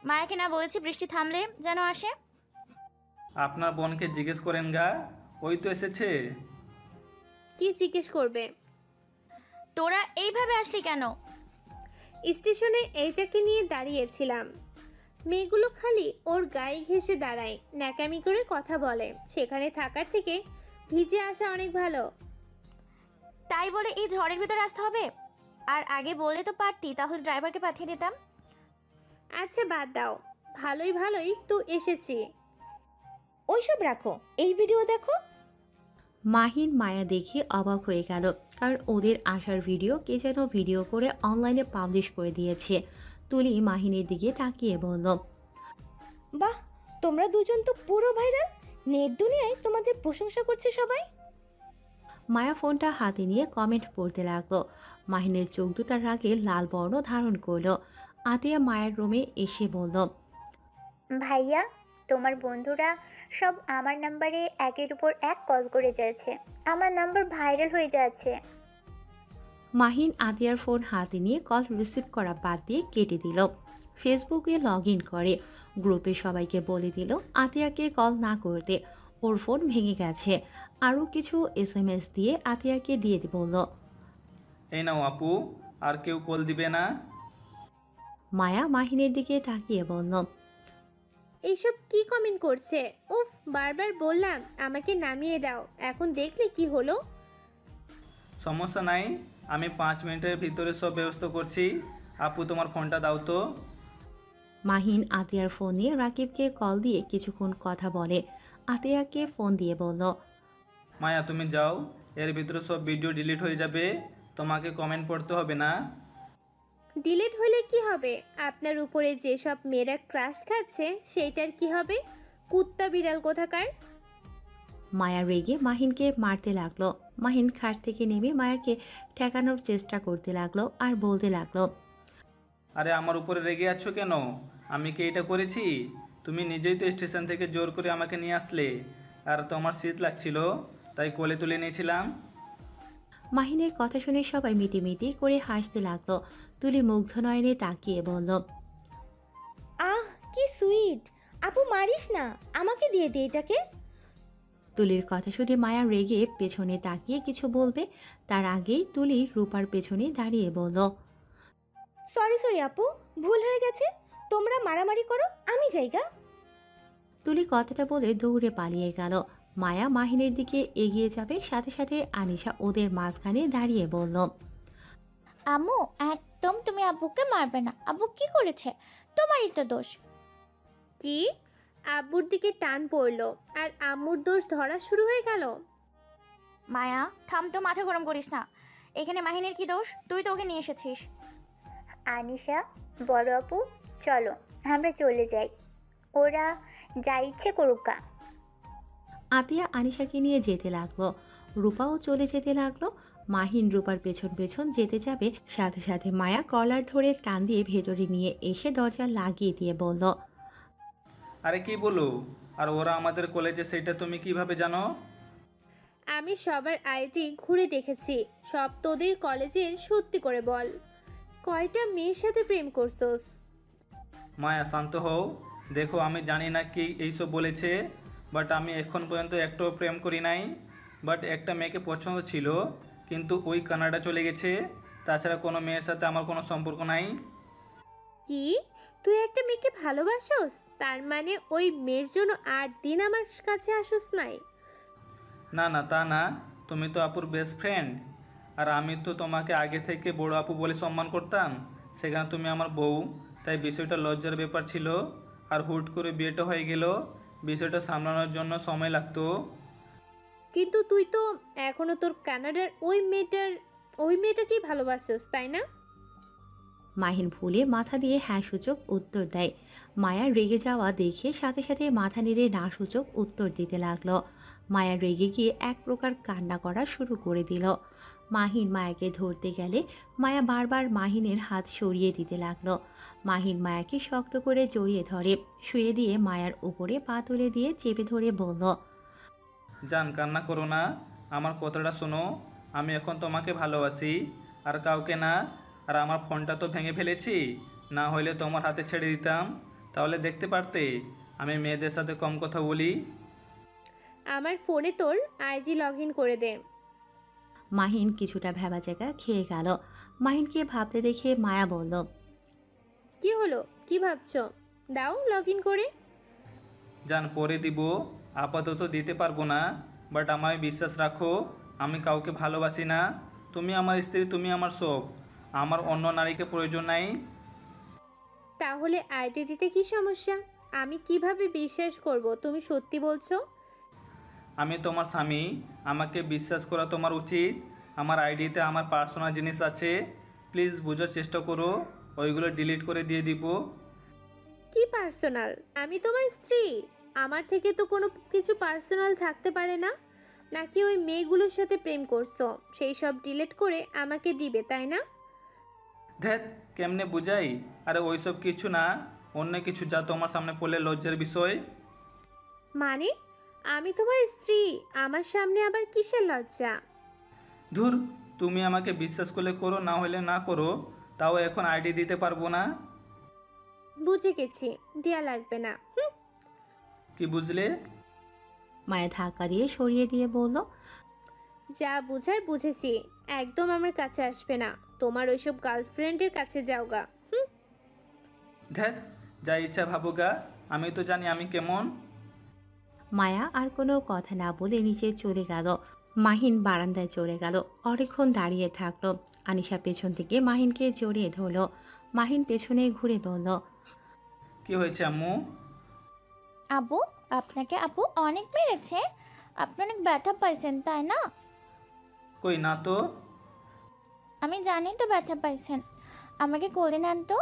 Speaker 12: মায়াকে না বলেছি বৃষ্টি থামলে যেন আসে?
Speaker 3: আপনার বোনকে জিজ্ঞেস করেন গা, ওই তো এসেছে।
Speaker 2: কি জিজ্ঞেস করবে?
Speaker 12: তোরা এইভাবে আসলি কেন?
Speaker 2: স্টেশনে এইটাকে নিয়ে দাঁড়িয়েছিলাম, মেয়েগুলো খালি ওর গায়ে ঘেঁষে দাঁড়ায়, ন্যাকামি করে কথা বলে, সেখানে থাকার থেকে ভিজে আসা অনেক ভালো।
Speaker 12: তাই বলে এই ঝড়ের ভিতরে আসতে হবে? আর আগে বলে তো পারতি, তাহলে ড্রাইভারকে পাঠিয়ে দিতাম।
Speaker 2: আচ্ছা বাদ দাও, ভালোই ভালোই তো এসেছি।
Speaker 11: ওইসব রাখো, এই ভিডিও দেখো।
Speaker 4: মাহিন মায়া দেখে অবাক হয়ে গেল, কারণ ওদের আসার ভিডিও কে যেন ভিডিও করে অনলাইনে পাবলিশ করে দিয়েছে। তুলি মাহিনের দিকে তাকিয়ে বলল,
Speaker 11: বাহ, তোমরা দুজন তো পুরো ভাইরাল। নেট দুনিয়ায় তোমাদের প্রশংসা করছে সবাই।
Speaker 4: মায়া ফোনটা হাতে নিয়ে কমেন্ট পড়তে লাগলো। মাহিনের চোখ দুটা রাগে লাল বর্ণ ধারণ করলো। আতিয়া মায়ের রুমে এসে বলল,
Speaker 6: ভাইয়া, তোমার বন্ধুরা সব আমার নাম্বারে একের উপর এক কল করে যাচ্ছে, আমার নাম্বার ভাইরাল হয়ে যাচ্ছে।
Speaker 4: মাহিন আতিয়ার ফোন হাতে নিয়ে কল রিসিভ করা বাদ দিয়ে কেটে দিল। ফেসবুকে লগ ইন করে গ্রুপে সবাইকে বলে দিল আতিয়াকে কল না করতে, ওর ফোন ভেঙে গেছে। আরও কিছু SMS দিয়ে আতিয়াকে দিয়ে বলল,
Speaker 3: এই নাও আপু, আর কেউ কল দিবে না।
Speaker 4: মায়া মাহিনের দিকে তাকিয়ে বলল,
Speaker 2: এইসব কি কমেন্ট করছে? উফ, বারবার বললাম আমাকে নামিয়ে দাও, এখন দেখলে কি হলো?
Speaker 3: সমস্যা নাই, আমি 5 মিনিটের ভিতরে সব ব্যবস্থা করছি। আপু, তোমার ফোনটা দাও তো।
Speaker 4: মাহিন আতিয়ার ফোন নিয়ে রাকিবকে কল দিয়ে কিছুক্ষণ কথা বলে। আতিয়াকে ফোন দিয়ে বলল,
Speaker 3: মায়া তুমি যাও, এর ভিতরে সব ভিডিও ডিলিট হয়ে যাবে, তোমাকে কমেন্ট পড়তে হবে না।
Speaker 2: ডিলিট হলে কি হবে? আপনার উপরে যেসব মেয়েরা ক্রাশ খাচ্ছে সেইটার কি হবে? কুত্তা বিড়াল কোথাকার।
Speaker 4: মায়া রেগে মাহিনকে মারতে লাগলো। মাহিন খাট থেকে নেমে মায়াকে ঠেকানোর চেষ্টা করতে লাগলো আর বলতে লাগলো,
Speaker 3: আরে আমার উপরে রেগে আছো কেন? আমি কি এটা করেছি? তুমি নিজেই তো স্টেশন থেকে জোর করে আমাকে নিয়ে আসলে, আর তোমার শীত লাগছিল তাই কোলে তুলে নিয়েছিলাম।
Speaker 4: মাহিনের কথা শুনে সবাই মিটিমিটি করে হাসতে লাগলো। তুলি মুগ্ধ নয়নে তাকিয়ে বলল,
Speaker 11: আহ কি সুইট। আপু মারিস না, আমাকে দিয়ে দে এটাকে।
Speaker 4: তুলির কথা শুনে মায়া রেগে পেছনে তাকিয়ে কিছু বলবে, তার আগেই তুলি রূপার পেছনে দাঁড়িয়ে বলল,
Speaker 11: সরি আপু, ভুল হয়ে গেছে। তোমরা মারামারি করো, আমি যাইগা।
Speaker 4: তুলি কথাটা বলে দৌড়ে পালিয়ে গেল। মায়া মাহিনের দিকে এগিয়ে যাবে, সাথে সাথে আনিশা ওদের মাঝখানে দাঁড়িয়ে বলল,
Speaker 5: আম্মু একদম তুমি আব্বুকে মারবে না। আব্বু কি করেছে? তোমারই তো দোষ।
Speaker 2: কি? আব্বুর দিকে টান পড়লো আর আম্মুর দোষ ধরা শুরু হয়ে গেল।
Speaker 12: মায়া থাম তো, মাথা গরম করিস না। এখানে মাহিনের কি দোষ? তুই তো ওকে নিয়ে এসেছিস।
Speaker 6: আনিশা, বড় আপু, চলো আমরা চলে যাই, ওরা যা ইচ্ছে করুকা।
Speaker 4: আতিয়া আনিশাকে নিয়ে যেতে লাগলো। রূপাও চলে যেতে লাগলো। মাহিন রূপার পেছন পেছন যেতে যাবে, সাথে সাথে মায়া কলার ধরে টান দিয়ে ভেতরে নিয়ে এসে দরজা লাগিয়ে দিয়ে বলল,
Speaker 3: আরে কি বলো? আর ওরা আমাদের কলেজে, সেটা তুমি কিভাবে জানো?
Speaker 2: আমি সবার আইডি ঘুরে দেখেছি। সব তোদের কলেজের। সত্যি করে বল, কয়টা মেয়ের সাথে প্রেম করছোস?
Speaker 3: মায়া শান্ত হও। দেখো আমি জানি না কি এইসব বলেছে, বাট আমি এখন পর্যন্ত একটাও প্রেম করি নাই। বাট একটা মেয়েকে পছন্দ ছিল, কিন্তু ওই কানাডা চলে গেছে। তাছাড়া কোনো মেয়ের সাথে আমার কোনো সম্পর্ক নাই।
Speaker 2: কি? তুই একটা মেয়েকে ভালোবাসোস? তার মানে ওই মেয়ের জন্য 8 দিন আমার কাছে আসোস নাই?
Speaker 3: না না, তা না। তুমি তো আপুর বেস্ট ফ্রেন্ড, আর আমি তো তোমাকে আগে থেকে বড় আপু বলে সম্মান করতাম। সেখানে তুমি আমার বউ, তাই বিষয়টা লজ্জার ব্যাপার ছিল। আর হুট করে বিয়েটা হয়ে গেল, বিষয়টা সামলানোর জন্য সময় লাগতো।
Speaker 2: কিন্তু তুই তো এখনো তোর কানাডার ওই মেয়েটাকেই ভালোবাসোস, তাই না?
Speaker 4: মাহিন ভুলে মাথা দিয়ে হ্যাঁ সূচক উত্তর দেয়। মায়া রেগে যাওয়া দেখে সাথে সাথে মাথা নেড়ে না সূচক উত্তর দিতে লাগলো। মায়া রেগে গিয়ে এক প্রকার কান্না করা শুরু করে দিল। মাহিন মায়াকে ধরতে গেলে মায়া বারবার মাহিনের হাত সরিয়ে দিতে লাগলো। মাহিন মায়াকে শক্ত করে জড়িয়ে ধরে, শুয়ে দিয়ে মায়ার উপরে পা তুলে দিয়ে চেপে ধরে বলল,
Speaker 3: জান, কান্না করো না, আমার কথাটা শোনো। আমি এখন তোমাকে ভালোবাসি, আর কাউকে না। আর আমার ফোনটা তো ভেঙে ফেলেছি, না হলে তোমার হাতে ছেড়ে দিতাম, তাহলে দেখতে পারতে আমি মেয়েদের সাথে কম কথা বলি।
Speaker 2: আমার ফোনে তোর আইজি লগ ইন করে দে।
Speaker 4: মাহিন কিছুটা ভ্যাবাচ্যাকা খেয়ে গেল। মাহিনকে ভাবতে দেখে মায়া বলল,
Speaker 2: কি হলো? কি ভাবছো? দাও লগ ইন করে।
Speaker 3: জান, পরে দিব, আপাতত দিতে পারবো না। বাট আমায় বিশ্বাস রাখো, আমি কাউকে ভালোবাসি না। তুমি আমার স্ত্রী, তুমি আমার সব। আমার অন্য নারীকে প্রয়োজন নাই।
Speaker 2: তাহলে আইডি দিতে কি সমস্যা? আমি কিভাবে বিশ্বাস করব তুমি সত্যি বলছো?
Speaker 3: আমি তোমার স্বামী, আমাকে বিশ্বাস করা তোমার উচিত। আমার আইডিতে আমার পার্সোনাল জিনিস আছে, প্লিজ বোঝার চেষ্টা করো। ওইগুলো ডিলিট করে দিয়ে দিব।
Speaker 2: কি পার্সোনাল? আমি তোমার স্ত্রী, আমার থেকে তো কোনো কিছু পার্সোনাল থাকতে পারে না। নাকি ওই মেয়েগুলোর সাথে প্রেম করছো, সেই সব ডিলিট করে আমাকে দিবে, তাই না?
Speaker 3: ধ্যাত, কেমনে বুঝাই? আরে ওইসব কিছু না, অন্য কিছু, যা তোমার সামনে পড়লে লজ্জার বিষয়।
Speaker 2: মানে আমি তোমার স্ত্রী, আমার সামনে আবার কিসের লজ্জা?
Speaker 3: ধুর, তুমি আমাকে বিশ্বাস করলে করো, না হলে না করো। তাও এখন আইডি দিতে পারবো না।
Speaker 2: বুঝে গেছি, দেয়া লাগবে না।
Speaker 3: কি বুঝলে?
Speaker 4: মায়া ধাক্কা দিয়ে সরিয়ে দিয়ে বলল,
Speaker 2: যা বুঝার বুঝেছি, একদম আমার কাছে আসবে না। তোমার ওইসব গার্লফ্রেন্ডের কাছে যাও গা।
Speaker 3: ধ্যাত, যা ইচ্ছা ভাবুগা, আমি তো জানি আমি কেমন।
Speaker 4: মায়া আর কোনো কথা না বলে নিচে চলে গেল। মাহিন বারান্দায় চলে গেল, অনেকক্ষণ দাঁড়িয়ে থাকলো। আনিশা পেছন থেকে মাহিনকে জড়িয়ে ধরলো। মাহিন পেছনে ঘুরে বলল,
Speaker 3: কি হয়েছে আম্মু?
Speaker 5: আব্বু, আপনাকে আপু অনেক মেরেছে? আপনি অনেক ব্যথা পাইছেন, তাই না?
Speaker 3: কই না তো।
Speaker 5: আমি জানি তো ব্যথা পাইছেন। আমাকে কোলে নেন তো।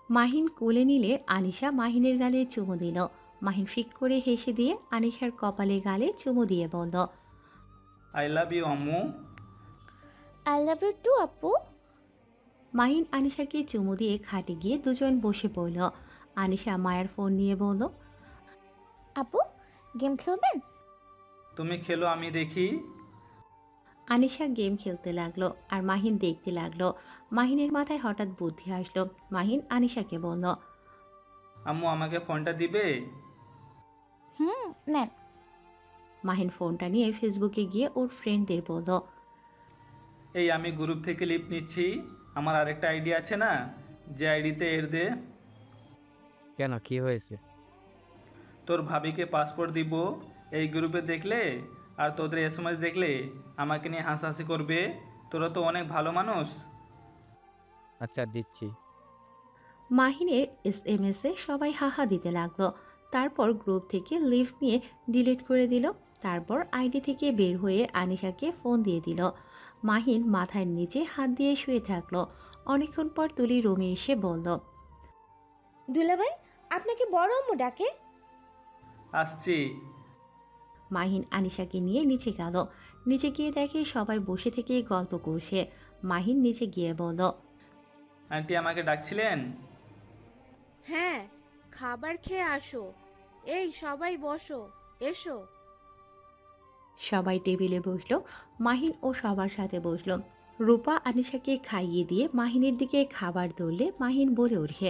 Speaker 4: মাহিন কোলে নিলে আনিশা মাহিনের গালে চুমু দিল। মাহিন ফিক করে হেসে দিয়ে আনিশার কপালে গালে চুমু দিয়ে বলল,
Speaker 3: আই লাভ ইউ আম্মু।
Speaker 5: আই লাভ ইউ টু আপু।
Speaker 4: মাহিন আনিশাকে চুমু দিয়ে খাটে গিয়ে দুজন বসে পড়ল। আনিশা মায়ের ফোন নিয়ে বলল,
Speaker 5: আপু গেম খেলবেন?
Speaker 3: তুমি খেলো, আমি দেখি।
Speaker 4: আনিশা গেম খেলতে লাগলো আর মাহিন দেখতে লাগলো। মাহিনের মাথায় হঠাৎ বুদ্ধি আসলো। মাহিন আনিশাকে বলল,
Speaker 3: আম্মু আমাকে ফোনটা দিবে?
Speaker 5: নেন।
Speaker 4: মাহিন ফোনটা নিয়ে ফেসবুকে গিয়ে ওর ফ্রেন্ডদের বলল,
Speaker 3: এই আমি গ্রুপ থেকে লিফট নিচ্ছি, আমার আরেকটা আইডি আছে না, যে আইডিতে এর দে।
Speaker 10: কেন, কি হয়েছে?
Speaker 3: তোর ভাবিকে পাসপোর্ট দিব, এই গ্রুপে দেখলে আর তোদের এসএমএস দেখলে আমাকে নিয়ে হাসাহাসি করবে। তোরা তো অনেক ভালো মানুষ।
Speaker 10: আচ্ছা দিচ্ছি।
Speaker 4: মাহিনের এসএমএসে সবাই হাহা দিতে লাগলো। তারপর গ্রুপ থেকে লিফট নিয়ে ডিলিট করে দিল। তারপর আইডি থেকে বের হয়ে আনিশাকে ফোন দিয়ে দিল। মাহিন মাথার নিচে হাত দিয়ে শুয়ে থাকলো। অনেকক্ষণ পর তুলি রুমে এসে বলল,
Speaker 11: দুলাভাই, আপনাকে বড় আম্মু ডাকে।
Speaker 3: আসছি।
Speaker 4: মাহিন আনিশাকে নিয়ে নিচে গেল। নিচে গিয়ে দেখে সবাই বসে থেকে গল্প করছে। মাহিন নিচে গিয়ে বলল,
Speaker 3: আন্টি আমাকে ডাকছিলেন?
Speaker 9: হ্যাঁ, খাবার খেয়ে আসো। এই সবাই বসো, এসো।
Speaker 4: সবাই টেবিলে বসলো। মাহিন ও সবার সাথে বসলো। রূপা আনিশাকে খাইয়ে দিয়ে মাহিনের দিকে খাবার ধরলে মাহিন বলে ওঠে,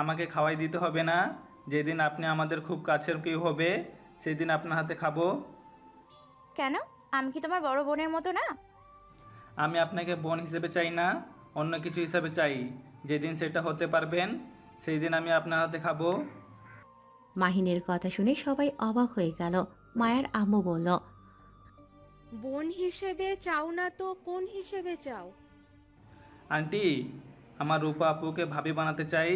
Speaker 3: আমাকে খাওয়াই দিতে হবে না। যেদিন আপনি আমাদের খুব কাছের কেউ হবে সেদিন আপনার হাতে খাবো।
Speaker 12: কেন, আমি কি তোমার বড় বোনের মতো না?
Speaker 3: আমি আপনাকে বোন হিসেবে চাই না, অন্য কিছু হিসেবে চাই। যেদিন সেটা হতে পারবেন সেই দিন আমি আপনার হাতে খাবো।
Speaker 4: মাহিনের কথা শুনে সবাই অবাক হয়ে গেল। মায়ার আম্মু বলল,
Speaker 9: বোন হিসেবে চাও না তো কোন হিসেবে চাও?
Speaker 3: আন্টি, আমার রূপা আপুকে ভাবি বানাতে চাই।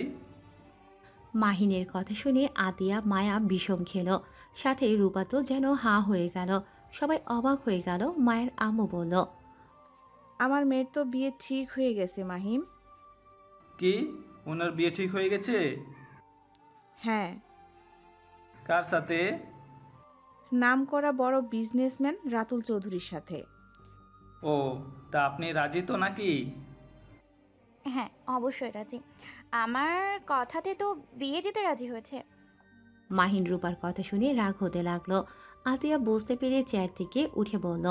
Speaker 4: মাহিনের কথা শুনে আতিয়া মায়া বিষম খেল। সাথে রূপা তো যেন হাঁ হয়ে গেল। সবাই অবাক হয়ে গেল। মায়ের আম্মু বলল,
Speaker 7: আমার মেয়ের তো বিয়ে ঠিক হয়ে গেছে মাহিম।
Speaker 3: কি, ওনার বিয়ে ঠিক হয়ে গেছে?
Speaker 7: হ্যাঁ,
Speaker 3: কার সাথে?
Speaker 7: নামকরা বড় বিজনেসম্যান রাতুল চৌধুরীর সাথে।
Speaker 3: ও, তা আপনি রাজি তো নাকি?
Speaker 12: হ্যাঁ, অবশ্যই রাজি। আমার কথাতে তো বিয়ে দিতে রাজি হয়েছে।
Speaker 4: মাহিন রূপার কথা শুনে রাগ হতে লাগলো। আতিয়া বুঝতে পেরে চেয়ার থেকে উঠে বলল,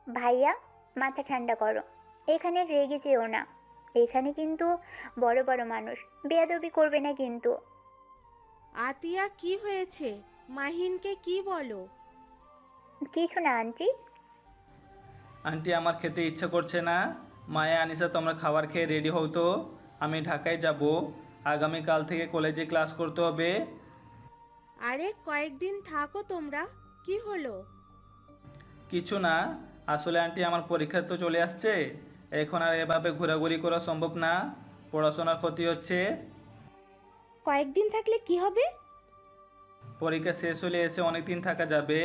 Speaker 6: ভাইয়া মাথা ঠান্ডা করো, এখানে রেগে যেও না। এখানে কিন্তু বড় বড় মানুষ, বেয়াদবি করবে না কিন্তু।
Speaker 9: আতিয়া, কি হয়েছে? মাহিনকে কি বলো?
Speaker 6: কিছু না আন্টি।
Speaker 3: আন্টি আমার খেতে ইচ্ছা করছে না। মায়া আনিসা তোমরা খাবার খেয়ে রেডি হও তো, আমি ঢাকায় যাব। আগামীকাল থেকে কলেজে ক্লাস করতে হবে।
Speaker 9: আরে কয়েকদিন থাকো তোমরা, কি হলো?
Speaker 3: কিছু না, আসলে আন্টি আমার পরীক্ষা তো চলে আসছে। এখন আর এভাবে ঘোরাঘুরি করা সম্ভব না, পড়াশোনার ক্ষতি হচ্ছে।
Speaker 11: কয়েকদিন থাকলে কি হবে?
Speaker 3: পরীক্ষা শেষ হলে এসে অনেক দিন থাকা যাবে।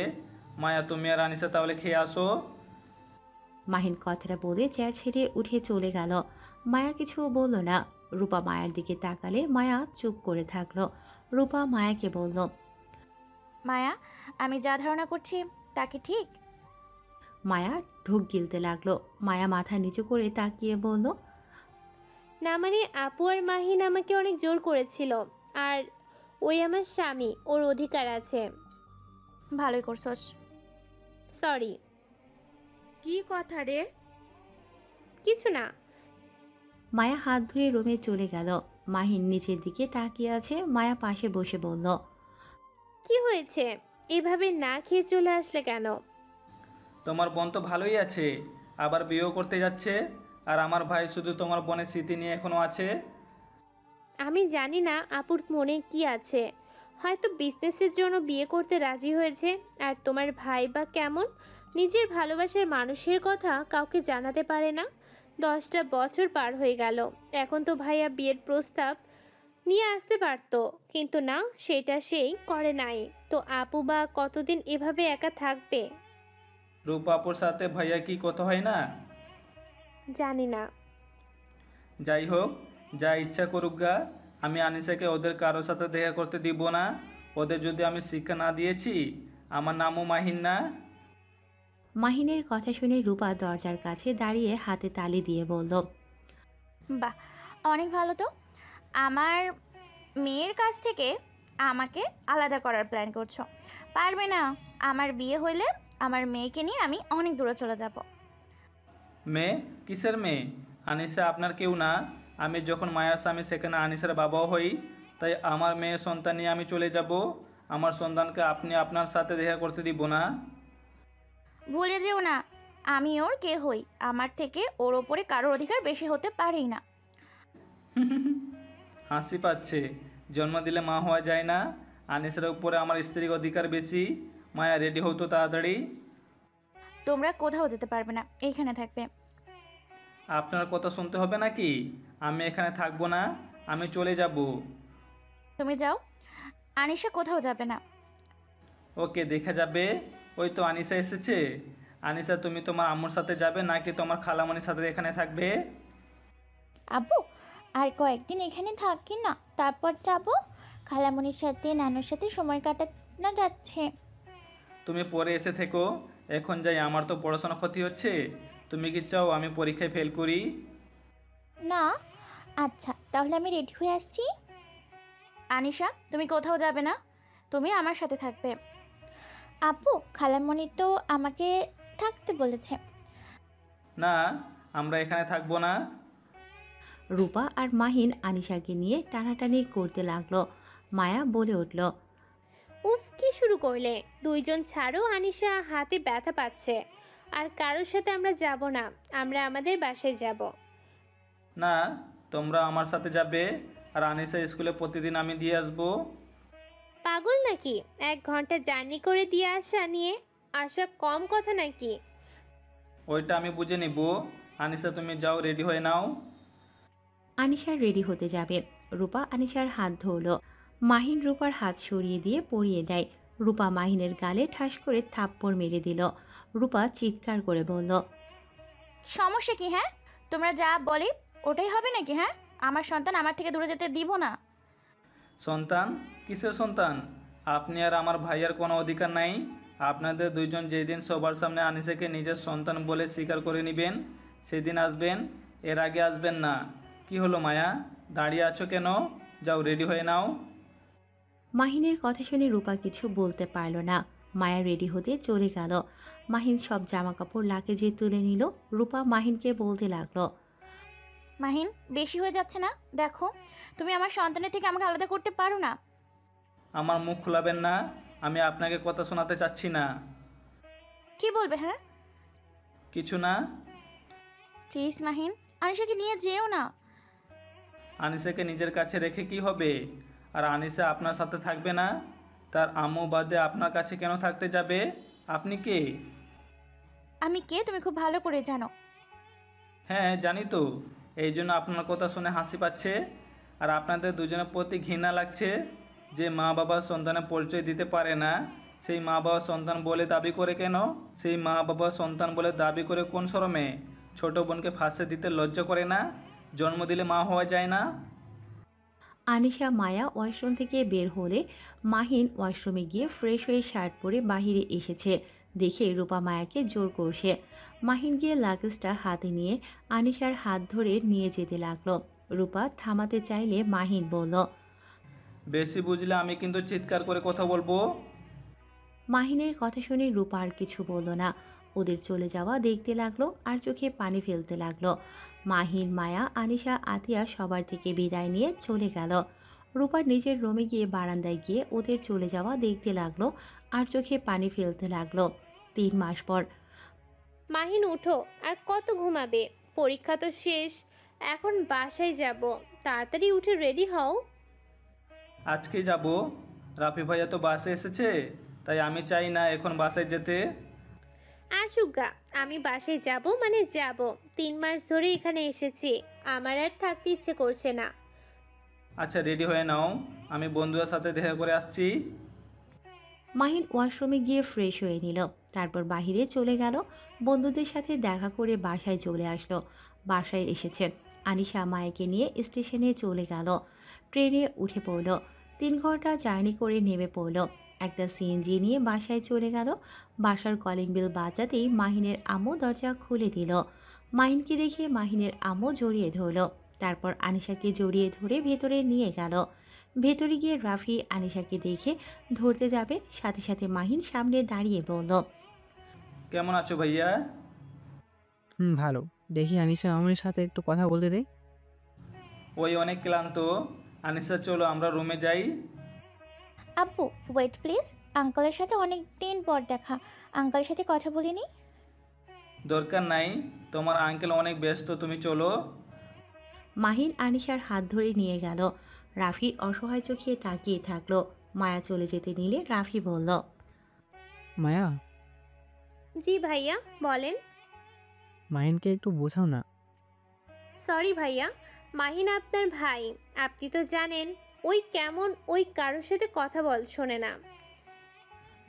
Speaker 3: মায়া তুমি আর আনিসা তাহলে খেয়ে আসো।
Speaker 4: মাহিন কথাটা বলে চেয়ার ছেড়ে উঠে চলে গেল। মায়া কিছু বলল না। রূপা মায়ার দিকে তাকালে মায়া চুপ করে থাকলো। রূপা মায়াকে বলল,
Speaker 12: মায়া, আমি যা ধারণা করছি তা কি ঠিক?
Speaker 4: মায়া ঢোক গিলতে লাগলো। মায়া মাথা নিচু করে তাকিয়ে বলল,
Speaker 2: না মানে আপু আর মাহিন আমাকে অনেক জোর করেছিল, আর ওই আমার স্বামী, ওর অধিকার আছে।
Speaker 12: ভালোই করছস।
Speaker 2: সরি।
Speaker 9: কি কথা রে?
Speaker 2: কিছু না।
Speaker 4: মায়া হাত ধুয়ে রুমে চলে গেল। মাহিন নিচের দিকে তাকিয়ে আছে। মায়া পাশে বসে বলল,
Speaker 2: কি হয়েছে? এভাবে না খেয়ে চলে আসলে কেন?
Speaker 3: তোমার বোন তো ভালোই আছে, আবার বিয়েও করতে যাচ্ছে। আর আমার ভাই শুধু তোমার বোনের স্মৃতি নিয়ে এখনো আছে।
Speaker 2: আমি জানি না আপুর মনে কি আছে। হয়তো বিজনেসের জন্য বিয়ে করতে রাজি হয়েছে। আর তোমার ভাই বা কেমন নিজের ভালোবাসার মানুষের কথা কাউকে জানাতে পারে না। 10টা বছর পার হয়ে গেল, এখন তো ভাইয়া বিয়ের প্রস্তাব নিয়ে আসতে পারতো, কিন্তু না, সেটা সেই করে নাই। তো আপু বা কতদিন এভাবে একা থাকবে?
Speaker 3: রূপা আপুর সাথে ভাইয়া কি কথা হয় না?
Speaker 2: জানি না।
Speaker 3: যাই হোক, যা ইচ্ছা করুক গা, আমি আনিসাকে ওদের কারোর সাথে দেখা করতে দিব না। ওদের যদি আমি শিক্ষা না দিয়েছি, আমার নামও মাহিন না।
Speaker 4: মাহিনের কথা শুনে রূপা দরজার কাছে দাঁড়িয়ে হাতে তালি দিয়ে বলল,
Speaker 12: বাহ, অনেক ভালো তো। আমার মেয়ের কাছ থেকে আমাকে আলাদা করার প্ল্যান করছো। পারবে না। আমার বিয়ে হইলে আমার মেয়েকে নিয়ে আমি অনেক দূরে চলে যাব।
Speaker 3: মেয়ে? কিসের মেয়ে? আনিসা আপনার কেউ না। আমি যখন মায়ের স্বামী সেখানে আনিসার বাবাও হই। তাই আমার মেয়ের সন্তান নিয়ে আমি চলে যাব? আমার সন্তানকে আপনি আপনার সাথে দেখা করতে দিব না।
Speaker 12: ভুলে যেও না, আমি ওর কে হই। আমার থেকে ওর ওপরে কারোর অধিকার বেশি হতে পারেই না।
Speaker 3: হাসি পাচ্ছে। জন্ম দিলে মা হওয়া যায় না? আনিসের উপরে আমার স্ত্রীর অধিকার বেশি। মায়া, রেডি হতো তাড়াতাড়ি।
Speaker 12: তোমরা কোথাও যেতে পারবে না, এইখানে থাকবে।
Speaker 3: আপনার কথা শুনতে হবে নাকি? আমি এখানে থাকবো না, আমি চলে যাব।
Speaker 12: তুমি যাও, আনিশা কোথাও যাবে না।
Speaker 3: ওকে, দেখা যাবে। ওই তো আনিসা এসেছে। আনিসা, তুমি তোমার আম্মুর সাথে যাবে নাকি তোমার খালামণির সাথে এখানে থাকবে?
Speaker 5: আব্বু, আর কয়েকদিন এখানে থাকি না, তারপর যাব। খালামণির সাথে নানুর সাথে সময় কাটানো যাচ্ছে।
Speaker 3: তুমি পরে এসে থেকো। এখন যাই, আমার তো পড়াশোনা ক্ষতি হচ্ছে। তুমি কি চাও আমি পরীক্ষায় ফেল করি?
Speaker 5: না। আচ্ছা, তাহলে আমি রেডি হয়ে আসছি।
Speaker 12: আনিশা, তুমি কোথাও যাবে না, তুমি আমার সাথে থাকবে।
Speaker 5: আপু, খালামণি তো আমাকে থাকতে বলেছে।
Speaker 3: না, আমরা এখানে থাকবো না।
Speaker 4: রূপা আর মাহিন আনিশাকে নিয়ে টানাটানি করতে লাগলো। মায়া বলে উঠল,
Speaker 2: উফ, কি শুরু করলে? দুইজন ছাড়ো, আনিশা হাতে ব্যথা পাচ্ছে। আর কারোর সাথে আমরা যাব না, আমরা আমাদের বাসায় যাব।
Speaker 3: না, তোমরা আমার সাথে যাবে। আর আনিসা স্কুলে প্রতিদিন আমি দিয়ে আসবো।
Speaker 2: পাগল নাকি? 1 ঘন্টা জার্নি করে দিয়ে আসা কম কথা নাকি?
Speaker 3: ওইটা আমি বুঝে নিব। আনিসা, তুমি যাও, রেডি হয়ে নাও।
Speaker 4: আনিশা রেডি হতে যাবে। রূপা আনিশার হাত ধরলো। মাহিন রূপার হাত সরিয়ে দিয়ে পরিয়ে দেয়। রূপা মাহিনের গালে ঠাস করে থাপ্পড় মেরে দিল। রূপা চিৎকার করে বলল,
Speaker 12: সমস্যা কি? হ্যাঁ, তোমরা যা বলে ওটাই হবে নাকি? হ্যাঁ, আমার সন্তান আমার থেকে দূরে যেতে দিব না।
Speaker 3: সন্তান? কিসের সন্তান? আপনি আর আমার ভাইয়ের কোনো অধিকার নাই। আপনাদের দুইজন যেদিন সবার সামনে আনিসাকে নিজের সন্তান বলে স্বীকার করে নেবেন, সেদিন আসবেন। এর আগে আসবেন না। কি হলো মায়া, দাঁড়িয়ে আছো কেন? যাও, রেডি হয়ে নাও।
Speaker 4: মাহিনের কথা শুনে রূপা কিছু বলতে পারল না। মায়া রেডি হতে চলে গেল। মাহিন সব জামাকাপড় লাগেজে তুলে নিল। রূপা মাহিনকে বলতে লাগলো,
Speaker 12: মাহিন, বেশি হয়ে যাচ্ছে না? দেখো, তুমি আমার সন্তানের থেকে আমাকে আলাদা করতে পারো না।
Speaker 3: আমার মুখ খোলাবেন না। আমি আপনাকে কথা শোনাতে চাচ্ছি না।
Speaker 12: কি বলবে? হ্যাঁ,
Speaker 3: কিছু না।
Speaker 12: প্লিজ মাহিন, আনিশাকে নিয়ে যেও না।
Speaker 3: আনিসাকে নিজের কাছে রেখে কি হবে? আর আনিসা আপনার সাথে থাকবে না? তার আম্মু বাদে আপনার কাছে কেন থাকতে যাবে? আপনি কে?
Speaker 12: আমি কে তুমি খুব ভালো করে জানো।
Speaker 3: হ্যাঁ, জানি তো। এই জন্য আপনার কথা শুনে হাসি পাচ্ছে। আর আপনাদের দুজনের প্রতি ঘৃণা লাগছে। যে মা বাবা সন্তানের পরিচয় দিতে পারে না, সেই মা বাবা সন্তান বলে দাবি করে কেন? সেই মা বাবা সন্তান বলে দাবি করে কোন শরমে? ছোট বোনকে ফাঁসে দিতে লজ্জা করে না? জন্ম দিলে মা হওয়া যায় না?
Speaker 4: আনিশা মায়া ওয়াশরুম থেকে বের হলে মাহিন ওয়াশরুমে গিয়ে ফ্রেশ হয়ে শার্ট পরে বাহিরে এসেছে। দেখে রূপা মায়াকে জোর করছে। মাহিন গিয়ে লাগেজটা হাতে নিয়ে আনিশার হাত ধরে নিয়ে যেতে লাগলো। রূপা থামাতে চাইলে মাহিন বলল,
Speaker 3: বেশি বুঝলে আমি কিন্তু চিৎকার করে কথা বলবো।
Speaker 4: মাহিনের কথা শুনে রূপা আর কিছু বলল না। ওদের চলে যাওয়া দেখতে লাগলো আর চোখে পানি ফেলতে লাগলো। মাহিন, মায়া, আনিশা, আতিয়া সবার থেকে বিদায় নিয়ে চলে গেল। রূপার নিজের রুমে গিয়ে বারান্দায় গিয়ে ওদের চলে যাওয়া দেখতে লাগলো আর চোখে পানি ফেলতে লাগলো। 3 মাস পর।
Speaker 2: মাহিন, উঠো। আর কত ঘুমাবে? পরীক্ষা তো শেষ, এখন বাসায় যাব। তাড়াতাড়ি উঠে রেডি হও।
Speaker 3: আজকে যাব। রাফি ভাইয়া তো বাসে এসেছে, তাই আমি চাই না এখন বাসায় যেতে।
Speaker 2: আসুগা, আমি বাসায় যাব মানে যাব। 3 মাস ধরে এখানে এসেছি, আমার আর থাকতে ইচ্ছে করছে না।
Speaker 3: আচ্ছা, রেডি হয়ে নাও, আমি বন্ধুদের সাথে দেখা করে আসছি।
Speaker 4: মাহিন ওয়াশরুমে গিয়ে ফ্রেশ হয়ে নিল। তারপর বাহিরে চলে গেল। বন্ধুদের সাথে দেখা করে বাসায় চলে আসলো। বাসায় এসেছে। আনিশা মায়াকে নিয়ে স্টেশনে চলে গেল। ট্রেনে উঠে পড়ল। 3 ঘন্টা জার্নি করে নেমে পড়ল। একটা সিএনজি নিয়ে বাসায় চলে গেল। বাসার কলিং বেল বাজাতেই মাহিনের আম্মু দরজা খুলে দিল। মাহিনকে দেখে মাহিনের আম্মু জড়িয়ে ধরল। তারপর আনিশাকে জড়িয়ে ধরে ভেতরে নিয়ে গেল। ভেতরে গিয়ে রাফি আনিশাকে দেখে ধরতে যাবে, সাথে সাথে মাহিন সামনে দাঁড়িয়ে বলল,
Speaker 3: কেমন আছো ভাইয়া?
Speaker 8: ভালো। দেখি আনিশা আমার সাথে একটু কথা বলতে দে।
Speaker 3: ওই অনেক ক্লান্ত। আনিসা চলো আমরা রুমে যাই।
Speaker 5: আব্বু ওয়েট প্লিজ, আঙ্কেলের সাথে অনেক দিন পর দেখা, আঙ্কেলের সাথে কথা বলিনি।
Speaker 3: দরকার নাই, তোমার আঙ্কেল অনেক ব্যস্ত, তুমি চলো।
Speaker 4: মাহিন আনিশার হাত ধরে নিয়ে গেল। রাফি অসহায় চোখে তাকিয়ে থাকলো। মায়া চলে যেতে নিলে রাফি বলল,
Speaker 8: মায়া,
Speaker 2: জি ভাইয়া বলেন।
Speaker 8: মাহিনকে একটু বোঝাও না।
Speaker 2: সরি ভাইয়া, মাহিন আপনার ভাই, আপনি তো জানেন ওই কেমন, ওই কারোর সাথে কথা শোনে না।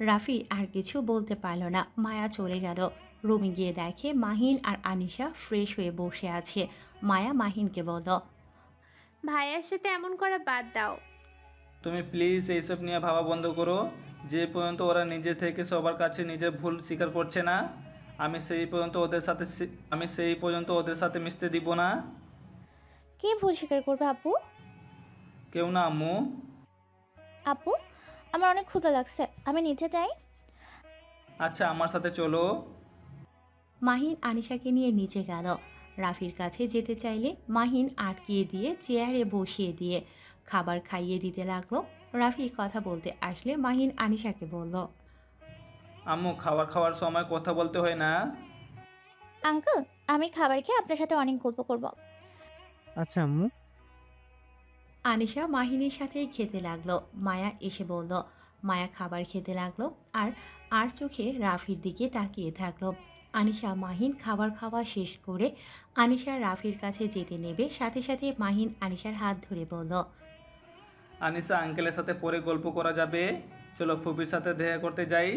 Speaker 4: রাফি আর কিছু বলতে পারল না। মায়া চলে গেল। রুমে গিয়ে দেখে মাহিন আর আনিশা ফ্রেশ হয়ে বসে আছে। মায়া মাহিনকে বলল,
Speaker 2: ভাইয়ার সাথে এমন করা বাদ দাও।
Speaker 3: তুমি প্লিজ এইসব নিয়ে ভাবা বন্ধ করো। যে পর্যন্ত ওরা নিজে থেকে সবার কাছে নিজের ভুল স্বীকার করছে না, আমি সেই পর্যন্ত ওদের সাথে মিশতে দিব না।
Speaker 5: কে ভুল স্বীকার করবে আব্বু?
Speaker 3: কেউ না আম্মু।
Speaker 5: আব্বু আমার অনেক ক্ষুধা লাগছে, আমি নিচে যাই।
Speaker 3: আচ্ছা আমার সাথে চলো।
Speaker 4: মাহিন আনিশাকে নিয়ে নিচে গেল। রাফির কাছে যেতে চাইলে মাহিন আটকিয়ে দিয়ে চেয়ারে বসিয়ে দিয়ে খাবার খাইয়ে দিতে লাগলো। রাফি কথা বলতে আসলে মাহিন আনিশাকে বলল,
Speaker 3: আম্মু খাবার খাওয়ার সময় কথা বলতে হয় না।
Speaker 5: আঙ্কেল আমি খাবার খেয়ে আপনার সাথে অনেক গল্প করব।
Speaker 8: আচ্ছা আম্মু।
Speaker 4: আনিশা মাহিনের সাথে খেতে লাগলো। মায়া এসে বলল। মায়া খাবার খেতে লাগলো আর চোখে রাফির দিকে তাকিয়ে থাকলো। আনিশা মাহিন খাবার খাওয়া শেষ করে আনিশা রাফির কাছে যেতে নেবে, সাথে সাথে মাহিন আনিশার হাত ধরে বলল,
Speaker 3: আনিসা আঙ্কেলের সাথে পরে গল্প করা যাবে, চলো ফুপির সাথে দেখা করতে যাই।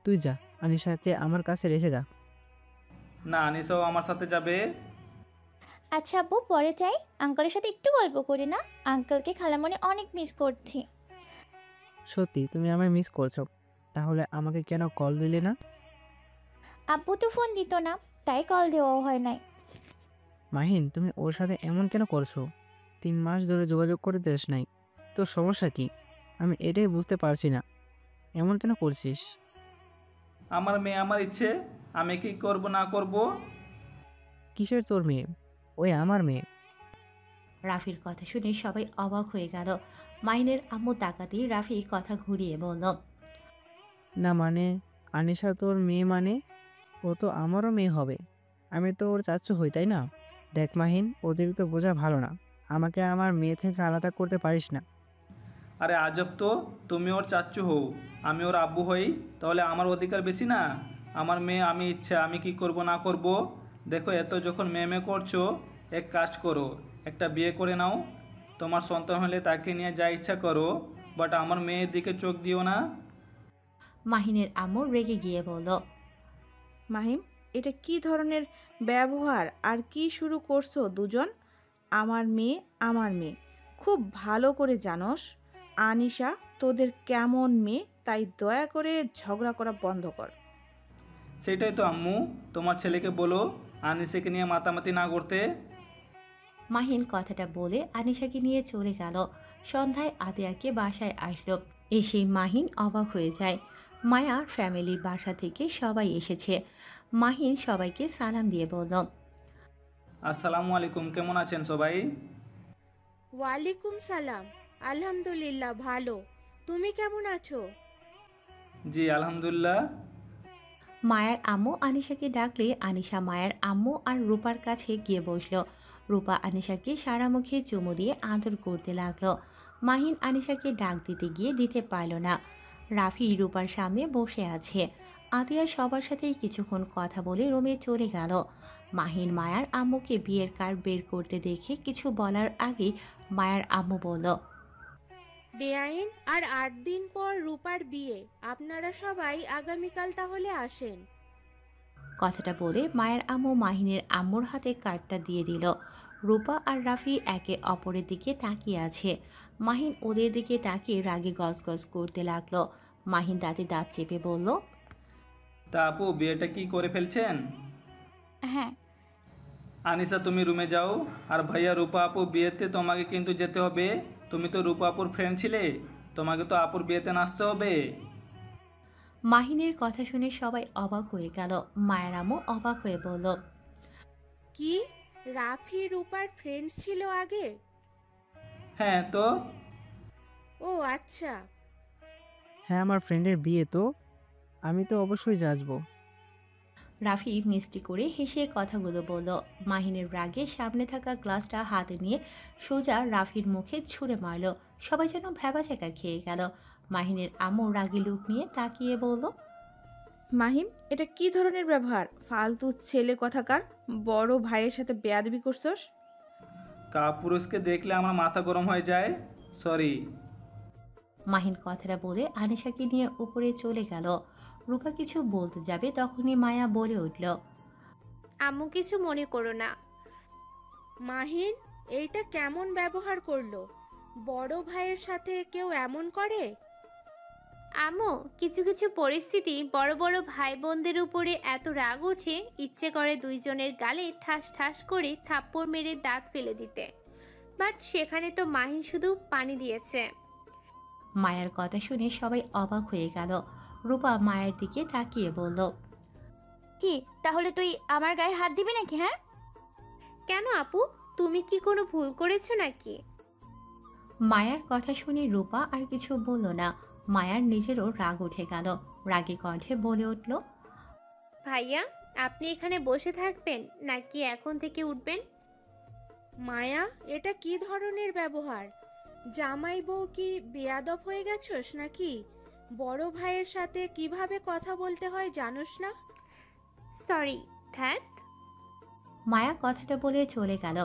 Speaker 8: তুই যা, আনিশাকে আমার কাছে রেখে যা।
Speaker 3: না আনিসাও আমার সাথে যাবে।
Speaker 5: আচ্ছা আব্বু পরে যাই, আঙ্কেলের সাথে একটু গল্প করি না, আঙ্কেলকে খালামণি অনেক মিস করছি।
Speaker 8: সত্যি তুমি আমায় মিস করছো? তাহলে আমাকে কেন কল দিলে না?
Speaker 5: আব্বু তো ফোন দিত না, তাই কল দেওয়াও হয় নাই।
Speaker 8: মাহিন, তুমি ওর সাথে এমন কেন করছো? 3 মাস ধরে যোগাযোগ করে দেশ নাই, তোর সমস্যা কি? আমি এটাই বুঝতে পারছি না, এমন কেন করছিস?
Speaker 3: আমার মেয়ে আমার ইচ্ছে, আমি কি করব না করব।
Speaker 8: কিসের তোর মেয়ে? ওই আমার মেয়ে।
Speaker 4: রাফির কথা শুনে সবাই অবাক হয়ে গেল। মাহিনের আম্মু তাকাতেই রাফি কথা ঘুরিয়ে বলল,
Speaker 8: না মানে, আনিশা তোর মেয়ে মানে ও তো আমারও মেয়ে হবে। আমি তো ওর চাচ্চু হই, তাই না? দেখ মাহিন, ওদের তো বোঝা ভালো না। আমাকে আমার মেয়ে থেকে আলাদা করতে পারিস না।
Speaker 3: আরে আজব তো, তুমি ওর চাচ্চু হও, আমি ওর আব্বু হই, তাহলে আমার অধিকার বেশি না? আমার মেয়ে আমি ইচ্ছা, আমি কি করব না করব। দেখো এত যখন মেয়ে করছো, এক কাজ করো, একটা বিয়ে করে নাও। তোমার সন্তান হলে তাকে নিয়ে যা ইচ্ছা করো, বাট আমার মেয়ের দিকে চোখ দিও না।
Speaker 4: মাহিনের আম্মু রেগে গিয়ে বলল,
Speaker 7: মাহিম, এটা কি ধরনের ব্যবহার আর কি শুরু করছো দুজন? আমার মেয়ে খুব ভালো করে জানোস আনিশা তোদের কেমন মেয়ে, তাই দয়া করে ঝগড়া করা বন্ধ কর।
Speaker 3: সেটাই তো আম্মু, তোমার ছেলেকে বলো আনিসাকে নিয়ে মাতামাতি না করতে।
Speaker 4: মাহিন কথাটা বলে আনিশাকে নিয়ে চলে গেল। সন্ধ্যায় আতিয়াকে বাসায় আসলো। এসে মাহিন অবাক হয়ে যায়। মায়ার ফ্যামিলির বাসা থেকে সবাই এসেছে। মাহিন সবাইকে সালাম দিয়ে বলল,
Speaker 3: আসসালামু আলাইকুম, কেমন আছেন সবাই?
Speaker 9: ওয়ালাইকুম সালাম, আলহামদুলিল্লাহ ভালো, তুমি কেমন আছো?
Speaker 3: জি আলহামদুলিল্লাহ।
Speaker 4: মায়ার আম্মু আনিশাকে ডাকলে আনিশা মায়ার আম্মু আর রূপার কাছে গিয়ে বসলো। রূপা আনিশাকে সারা মুখে চুমু দিয়ে আদর করতে লাগলো। মাহিন আনিশাকে ডাক দিতে গিয়ে দিতে পারল না। রাফি রূপার সামনে বসে আছে। আতিয়া সবার সাথেই কিছুক্ষণ কথা বলে রুমে চলে গেল। মাহিন মায়ার আম্মুকে বিয়ের কার্ড বের করতে দেখে কিছু বলার আগে মায়ার আম্মু বলল,
Speaker 9: বেআইন আর 8 দিন পর রূপার বিয়ে, আপনারা সবাই আগামীকাল তাহলে আসেন।
Speaker 4: কথাটা বলে মায়ের আম্মু মাহিনের আম্মুর হাতে কার্ডটা দিয়ে দিল। রূপা আর রাফি একে অপরের দিকে তাকিয়ে আছে। মাহিন ওদের দিকে তাকিয়ে রাগে গজগজ করতে লাগলো। মাহিন দাঁতে দাঁত চেপে বলল,
Speaker 3: তা আপু বিয়েটা কি করে ফেলছেন?
Speaker 12: হ্যাঁ।
Speaker 3: আনিসা তুমি রুমে যাও, আর ভাইয়া রূপা আপু বিয়েতে তোমাকে কিন্তু যেতে হবে। তুমি তো রূপা আপুর ফ্রেন্ড ছিলে, তোমাকে তো আপুর বিয়েতে নাচতে হবে।
Speaker 4: মাহিনের কথা শুনে সবাই অবাক হয়ে গেল। মায়ের আম্মু অবাক হয়ে বলল,
Speaker 9: কি রাফি রূপার ফ্রেন্ড ছিল আগে?
Speaker 3: হ্যাঁ তো।
Speaker 9: ও আচ্ছা।
Speaker 8: হ্যাঁ, আমার ফ্রেন্ডের বিয়ে তো, আমি তো অবশ্যই যাচবো।
Speaker 4: রাফি মিষ্টি করে হেসে কথাগুলো বলল। মাহিনের রাগে সামনে থাকা গ্লাসটা হাতে নিয়ে সোজা রাফির মুখে ছুঁড়ে মারল। সবাই যেন ভ্যাবাচ্যাকা খেয়ে গেল। মাহিনের আম্মু রাগী লুক নিয়ে তাকিয়ে বলল,
Speaker 7: মাহিম, এটা কি ধরনের ব্যবহার? ফালতু ছেলে কথাকার, বড় ভাইয়ের সাথে বেয়াদবি করছস।
Speaker 3: কাপুরুষকে দেখলে আমার মাথা গরম হয়ে যায়, সরি।
Speaker 4: মাহিন কথাটা বলে আনিশাকে নিয়ে উপরে চলে গেল। রূপা কিছু বলতে যাবে তখনই মায়া বলে উঠল,
Speaker 2: আম্মু কিছু মনে করো না।
Speaker 9: মাহিন, এইটা কেমন ব্যবহার করলো? বড় ভাইয়ের সাথে কেউ এমন করে?
Speaker 2: আম্মু, কিছু কিছু পরিস্থিতি বড় বড় ভাই বোনদের উপরে এত রাগ ওঠে, ইচ্ছে করে দুইজনের গালে ঠাস ঠাস করে থাপ্পড় মেরে দাঁত ফেলে দিতে। বাট সেখানে তো মাহি শুধু পানি দিয়েছে।
Speaker 4: মায়ের কথা শুনে সবাই অবাক হয়ে গেল। রূপা মায়ের দিকে তাকিয়ে বলল,
Speaker 12: কি তাহলে তুই আমার গায়ে হাত দিবি নাকি? হ্যাঁ,
Speaker 2: কেন আপু, তুমি কি কোনো ভুল করেছো নাকি?
Speaker 4: মায়ার কথা শুনে রূপা আর কিছু বলল না। মায়ার নিজেরও রাগ উঠে গেল। রাগী কণ্ঠে বলে উঠল,
Speaker 2: ভাইয়া, আপনি এখানে বসে থাকবেন নাকি এখন থেকে উঠবেন?
Speaker 9: মায়া, এটা কি ধরনের ব্যবহার? জামাই বউ কি বেয়াদব হয়ে গেছস নাকি? বড় ভাইয়ের সাথে কিভাবে কথা বলতে হয় জানোস না?
Speaker 2: সরি, ধ্যাত।
Speaker 4: মায়া কথাটা বলে চলে গেল।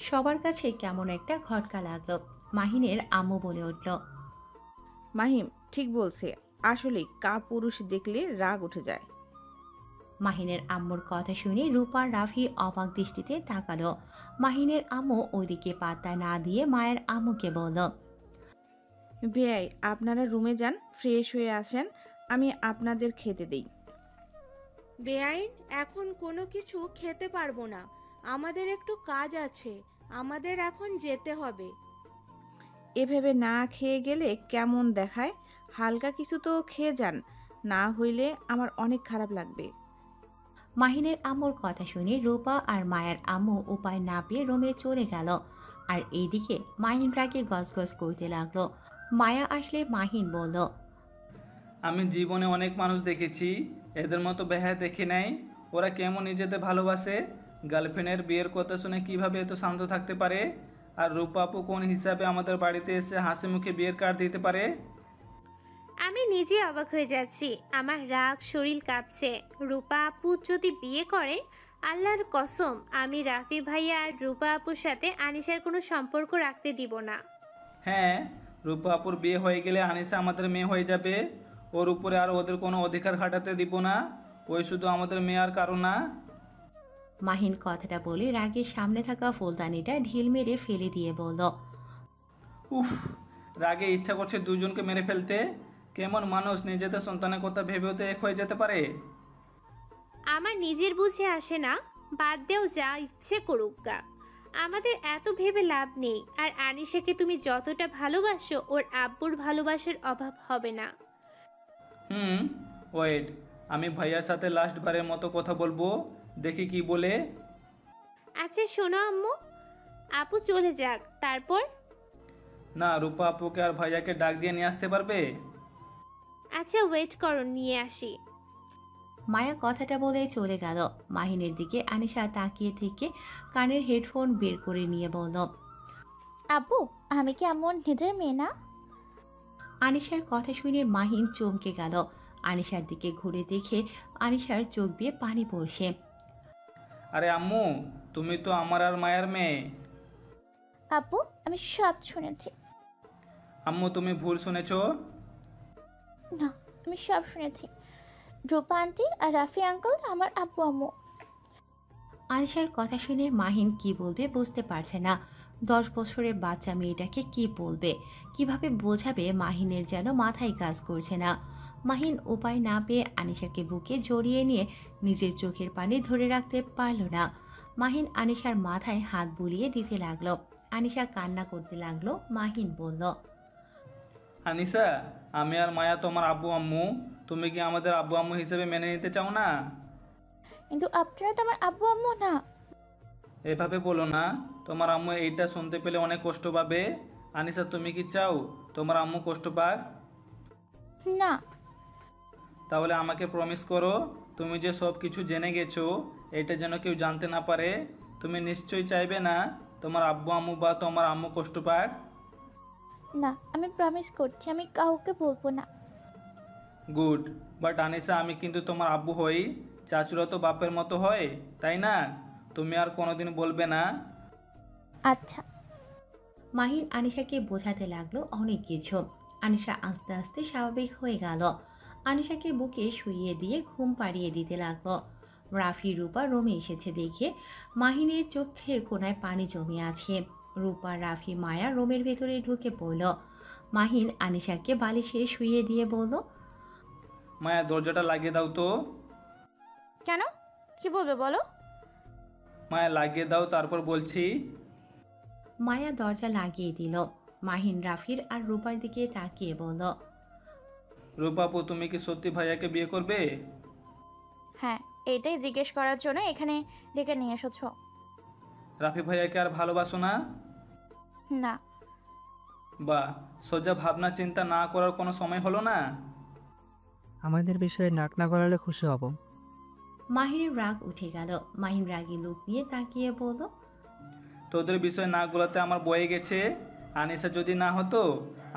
Speaker 4: সবার কাছে কেমন একটা খটকা লাগলো। মাহিনের আম্মু বলে উঠল,
Speaker 7: মাহিম ঠিক বলছে, আসলেই কাপুরুষ দেখলে রাগ উঠে যায়।
Speaker 4: মাহিনের আম্মুর কথা শুনে রূপা রাফি অবাক দৃষ্টিতে তাকালো। মাহিনের আম্মু ওইদিকে পাত্তা না দিয়ে মায়ের আম্মুকে বলল,
Speaker 7: বেয়াই, আপনারা রুমে যান, ফ্রেশ হয়ে আসেন, আমি আপনাদের খেতে দেই।
Speaker 9: বেআইন, এখন কোনো কিছু খেতে পারবো না, আমাদের একটু কাজ আছে, আমাদের এখন যেতে হবে।
Speaker 7: এভাবে না খেয়ে গেলে কেমন দেখায়? হালকা কিছু তো খেয়ে যান, না হইলে আমার অনেক খারাপ লাগবে।
Speaker 4: মাহিনের আম্মুর কথা শুনে রূপা আর মায়ের আম্মু উপায় না পেয়ে রুমে চলে গেল। আর এইদিকে মাহিন রাগে গজগজ করতে লাগলো। মায়া আসলে মাহিন বলল,
Speaker 3: আমি জীবনে অনেক মানুষ দেখেছি, এদের মতো বেহায়া দেখি নাই। ওরা কেমন নিজেদের ভালোবাসে, গার্লফ্রেন্ডের বিয়ের কথা শুনে কিভাবে এত শান্ত থাকতে পারে? আর রূপা আপু কোন হিসাবে আমাদের বাড়িতে এসে হাসি মুখে বিয়ের কার্ড দিতে পারে?
Speaker 2: আমি নিজে অবাক হয়ে যাচ্ছি, আমার রাগ শরীর কাঁপছে। রূপা আপু যদি বিয়ে করে, আল্লাহর কসম আমি রাফি ভাইয়া আর রূপা আপুর সাথে আনিশার কোনো সম্পর্ক রাখতে দিব না।
Speaker 3: হ্যাঁ, রূপা আপুর বিয়ে হয়ে গেলে আনিসা আমাদের মেয়ে হয়ে যাবে। ওর উপরে আর ওদের কোনো অধিকার খাটাতে দিব না। ওই শুধু আমাদের মেয়ে আর কারো না।
Speaker 4: মাহিন কথাটা বলে রাগে সামনে থাকা ফুলদানিটা ঢিল মেরে ফেলে দিয়ে বলল,
Speaker 3: উফ, রাগে ইচ্ছা করছে দুজনকে মেরে ফেলতে। কেমন মানুষ নিজেদের সন্তানের কথা ভেবেও তো এক হয়ে যেতে পারে?
Speaker 2: আমার নিজের বুঝে আসে না, বাদ দেও, যা ইচ্ছে করুক গা, আমাদের এত ভেবে লাভ নেই। আর আনিশাকে তুমি যতটা ভালোবাসো, ওর আব্বুর ভালোবাসার অভাব হবে না।
Speaker 3: ওয়েট, আমি ভাইয়ার সাথে লাস্ট বারের মতো কথা বলবো, দেখি কি বলে।
Speaker 2: আচ্ছা শোনো আম্মু, আপু চলে যাক, তারপর?
Speaker 3: না, রূপা আপুকে আর ভাইয়াকে ডাক দিয়ে নিয়ে আসতে পারবে?
Speaker 2: আচ্ছা ওয়েট করো, নিয়ে আসি।
Speaker 4: মায়া কথাটা বলে চলে গেল। মাহিনের দিকে আনিশা তাকিয়ে থেকে কানের হেডফোন বের করে নিয়ে বলল,
Speaker 5: আব্বু, আমি কি এমন নিজের মেয়ে না?
Speaker 4: আনিশার কথা শুনে মাহিন চমকে গেল। আনিশার দিকে ঘুরে দেখে আনিশার চোখ দিয়ে পানি পড়ছে।
Speaker 3: আরে আম্মু, তুমি তো আমার আর মায়ের মেয়ে।
Speaker 5: আব্বু, আমি সব শুনেছি।
Speaker 3: আম্মু তুমি ভুল শুনেছো।
Speaker 5: না, আমি সব শুনেছি। রূপা আন্টি আর রাফি আঙ্কেল আমার আব্বু আম্মু।
Speaker 4: আয়েশার কথা শুনে মাহিন কি বলবে বুঝতে পারছে না। 10 বছরের বাচ্চা মেয়েটাকে কি বলবে, কিভাবে বোঝাবে মাহিনের যেন মাথায় কাজ করছে না। মাহিন উপায় না পেয়ে আনিশাকে বুকে জড়িয়ে নিয়ে নিজের চোখের পানি ধরে রাখতে পারল না। মাহিন আনিশার মাথায় হাত বুলিয়ে দিতে লাগলো। আনিশা কান্না করতে লাগলো। মাহিন বলল,
Speaker 3: আনিসা, আমি আর মায়া তোমার আব্বু আম্মু। তুমি কি আমাদের আব্বু আম্মু হিসেবে মেনে নিতে চাও না?
Speaker 5: কিন্তু আপনারা তো আমার আব্বু আম্মু না।
Speaker 3: এভাবে বলো না, তোমার আম্মু এইটা শুনতে পেলে অনেক কষ্ট পাবে। আনিসা, তুমি কি চাও তোমার আম্মু কষ্ট পাক?
Speaker 5: না।
Speaker 3: তাহলে আমাকে প্রমিস করো, তুমি যে সব কিছু জেনে গেছো এটা যেন কেউ জানতে না পারে। তুমি নিশ্চয়ই চাইবে না তোমার আব্বু আম্মু বা তোমার আম্মু কষ্ট পাক।
Speaker 5: না, আমি প্রমিস করছি আমি কাউকে বলবো না।
Speaker 3: গুড। বাট আনিসা, আমি কিন্তু তোমার আব্বু হই। চাচুরা তো বাপের মতো হয়, তাই না? তুমি আর কোনোদিন বলবে না?
Speaker 5: আচ্ছা।
Speaker 4: মাহিন আনিশাকে বোঝাতে লাগলো অনেক কিছু। আনিশা আস্তে আস্তে স্বাভাবিক হয়ে গেল। আনিশাকে বুকে শুইয়ে দিয়ে ঘুম পাড়িয়ে দিতে লাগলো। রাফি রূপা রুমে এসেছে দেখে মাহিনের চোখের কোণায় পানি জমে আছে। রূপা, রাফি, মায়া রুমের ভেতরে ঢুকে পড়ল। মাহিন আনিশাকে বালিশে শুইয়ে দিয়ে বলল,
Speaker 3: মায়া, দরজাটা লাগিয়ে দাও তো।
Speaker 12: কেন, কি বলবে বলো?
Speaker 3: মায়া, লাগিয়ে দাও, তারপর বলছি।
Speaker 4: মায়া দরজা লাগিয়ে দিল। মাহিন রাফির আর রূপার দিকে তাকিয়ে বলল,
Speaker 3: রূপাপু, তুমি কি সত্যি ভাইয়াকে বিয়ে করবে?
Speaker 12: হ্যাঁ, এটাই জিজ্ঞেস করার জন্য এখানে ডেকে নিয়ে এসেছো।
Speaker 3: রাফি ভাইয়াকে আর ভালোবাসো না?
Speaker 12: না।
Speaker 3: বা, সোজা ভাবনা চিন্তা না করার কোনো সময় হলো না?
Speaker 8: আমাদের বিষয়ে নাক না গলালে খুশি হব।
Speaker 4: মাহিনের রাগ উঠে গেল। মাহিন রাগী লোক নিয়ে তাকিয়ে বলল,
Speaker 3: তোদের বিষয়ে না গোলাতে আমার বয়ে গেছে। আনিসা যদি না হতো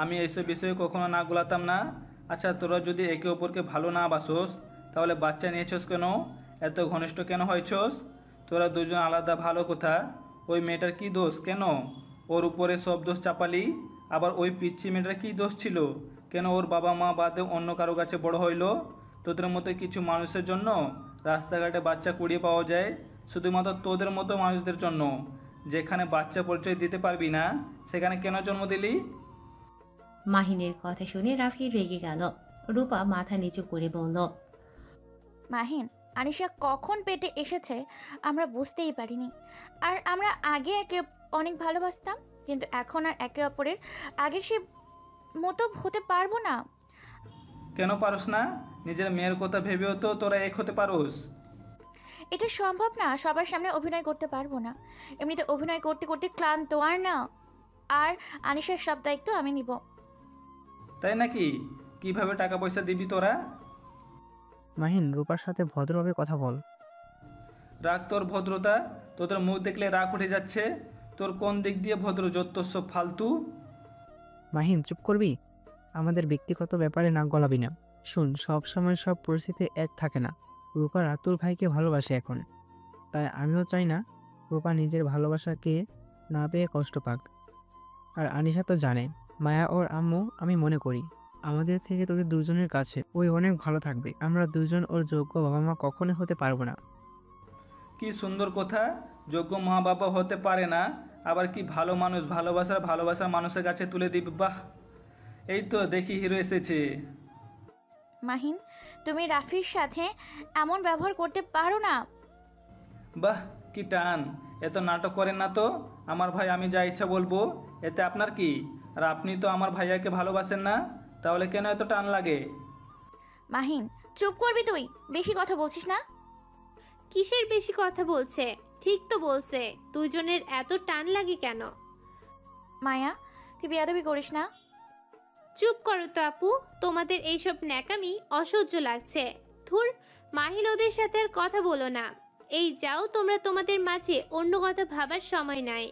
Speaker 3: আমি এইসব বিষয়ে কখনো না গোলাতাম না। আচ্ছা, তোরা যদি একে অপরকে ভালো না বাসোস তাহলে বাচ্চা নিয়েছস কেন? এত ঘনিষ্ঠ কেন হয়েছস? তোরা দুজন আলাদা ভালো কথা। ওই মেয়েটার কি দোষ? কেন ওর উপরে সব দোষ চাপালি? আবার ওই পিচ্ছি মেয়েটার কি দোষ ছিল? কেন ওর বাবা মা বাদে অন্য কারো কাছে বড় হইলো? তোদের মতো কিছু মানুষের জন্য রাস্তাঘাটে বাচ্চা কুড়িয়ে পাওয়া যায়, শুধুমাত্র তোদের মতো মানুষদের জন্য। যেখানে বাচ্চা পরিচয় দিতে পারবি না সেখানে কেন জন্ম দিলি?
Speaker 4: মাহিনের কথা শুনে রাফি রেগে গেল। রূপা মাথা নিচু করে বলল,
Speaker 12: মাহিন, আনিশা কখন পেটে এসেছে আমরা বুঝতেই পারিনি। আর আমরা আগে একে অনেক ভালোবাসতাম, কিন্তু এখন আর একে অপরের আগের সে মতো হতে পারবো না।
Speaker 3: কেন পারোস না? নিজের মেয়ের কথা ভেবেও তো তোরা এক হতে পারোস।
Speaker 12: এটা সম্ভব না, সবার সামনে অভিনয় করতে পারবো না। এমনিতে অভিনয় করতে করতে ক্লান্ত। আর না, আর আনিশার সব দায়িত্ব আমি নিব।
Speaker 3: তাই নাকি? কিভাবে টাকা পয়সা দিবি তোরা?
Speaker 8: মাহিন, রূপার সাথে ভদ্রভাবে কথা বল।
Speaker 3: রাগ তোর ভদ্রতা। তোদের মুখ দেখলে রাগ উঠে যাচ্ছে। তোর কোন দিক দিয়ে ভদ্র? যত সব ফালতু।
Speaker 8: মাহিন, চুপ করবি? আমাদের ব্যক্তিগত ব্যাপারে নাক গলাবি না। শুন, সব সময় সব পরিস্থিতি এক থাকে না। রূপা রাতুল ভাইকে ভালোবাসে এখন, তাই আমিও চাই না রূপা নিজের ভালোবাসাকে না পেয়ে কষ্ট পাক। আর আনিশা তো জানে মায়া ওর আম্মু আমি মনে করি। আমাদের থেকে তোদের দুজনের কাছে ওই অনেক ভালো থাকবে। আমরা দুজন ওর যোগ্য বাবা মা কখনোই হতে পারবো না।
Speaker 3: কি সুন্দর কথা! যোগ্য মা বাবা হতে পারে না, আবার কি ভালো মানুষ ভালোবাসার মানুষের কাছে তুলে দিবে। বাহ, এই তো দেখি হিরো এসেছে।
Speaker 12: মাহিন, তুমি রাফির সাথে এমন ব্যবহার করতে পারো না।
Speaker 3: বাহ, কি টান! এত নাটক করেন না তো। আমার ভাই, আমি যা ইচ্ছা বলবো, এতে আপনার কি? আর আপনি তো আমার ভাইয়াকে ভালোবাসেন না, তাহলে কেন এত টান লাগে?
Speaker 12: মাহিন, চুপ করবি তুই? বেশি কথা বলছিস না?
Speaker 2: কিসের বেশি কথা বলছে? ঠিক তো বলছে। দুজনের এত টান লাগে কেন?
Speaker 12: মায়া, তুই বেয়াদবি করিস না।
Speaker 2: চুপ করো তো আপু, তোমাদের এইসব ন্যাকামি অসহ্য লাগছে। ধুর, মাহিন, ওদের সাথে আর কথা বলো না। এই যাও তোমরা, তোমাদের মাঝে অন্য কথা ভাবার সময় নাই।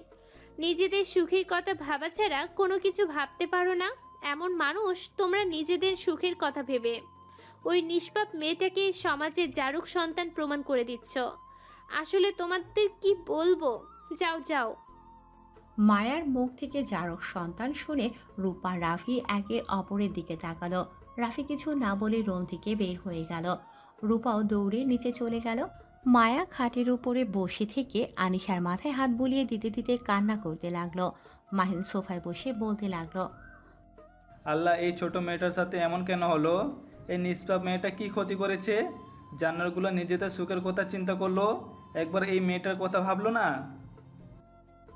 Speaker 2: নিজেদের সুখের কথা ভাবা ছাড়া কোনো কিছু ভাবতে পারো না এমন মানুষ তোমরা নিজেদের সুখের কথা ভেবে ওই নিষ্পাপ মেয়েটাকে সমাজের জারক সন্তান প্রমাণ করে দিচ্ছ। আসলে তোমাদের কি বলবো? যাও যাও।
Speaker 4: মায়ার মুখ থেকে জারক সন্তান শুনে রূপা, রাফি একে অপরের দিকে তাকালো। রাফি কিছু না বলে রুম থেকে বের হয়ে গেল। রূপাও দৌড়ে নিচে চলে গেল। মায়া খাটের উপরে বসে থেকে আনিশার মাথায় হাত বুলিয়ে দিতে দিতে কান্না করতে লাগলো। মাহিন সোফায় বসে বলতে লাগলো,
Speaker 3: আল্লাহ, এই ছোট মেয়েটার সাথে এমন কেন হলো? এই নিষ্পাপ মেয়েটা কি ক্ষতি করেছে? জানোয়ারগুলো নিজেদের সুখের কথা চিন্তা করলো, একবার এই মেয়েটার কথা ভাবলো না?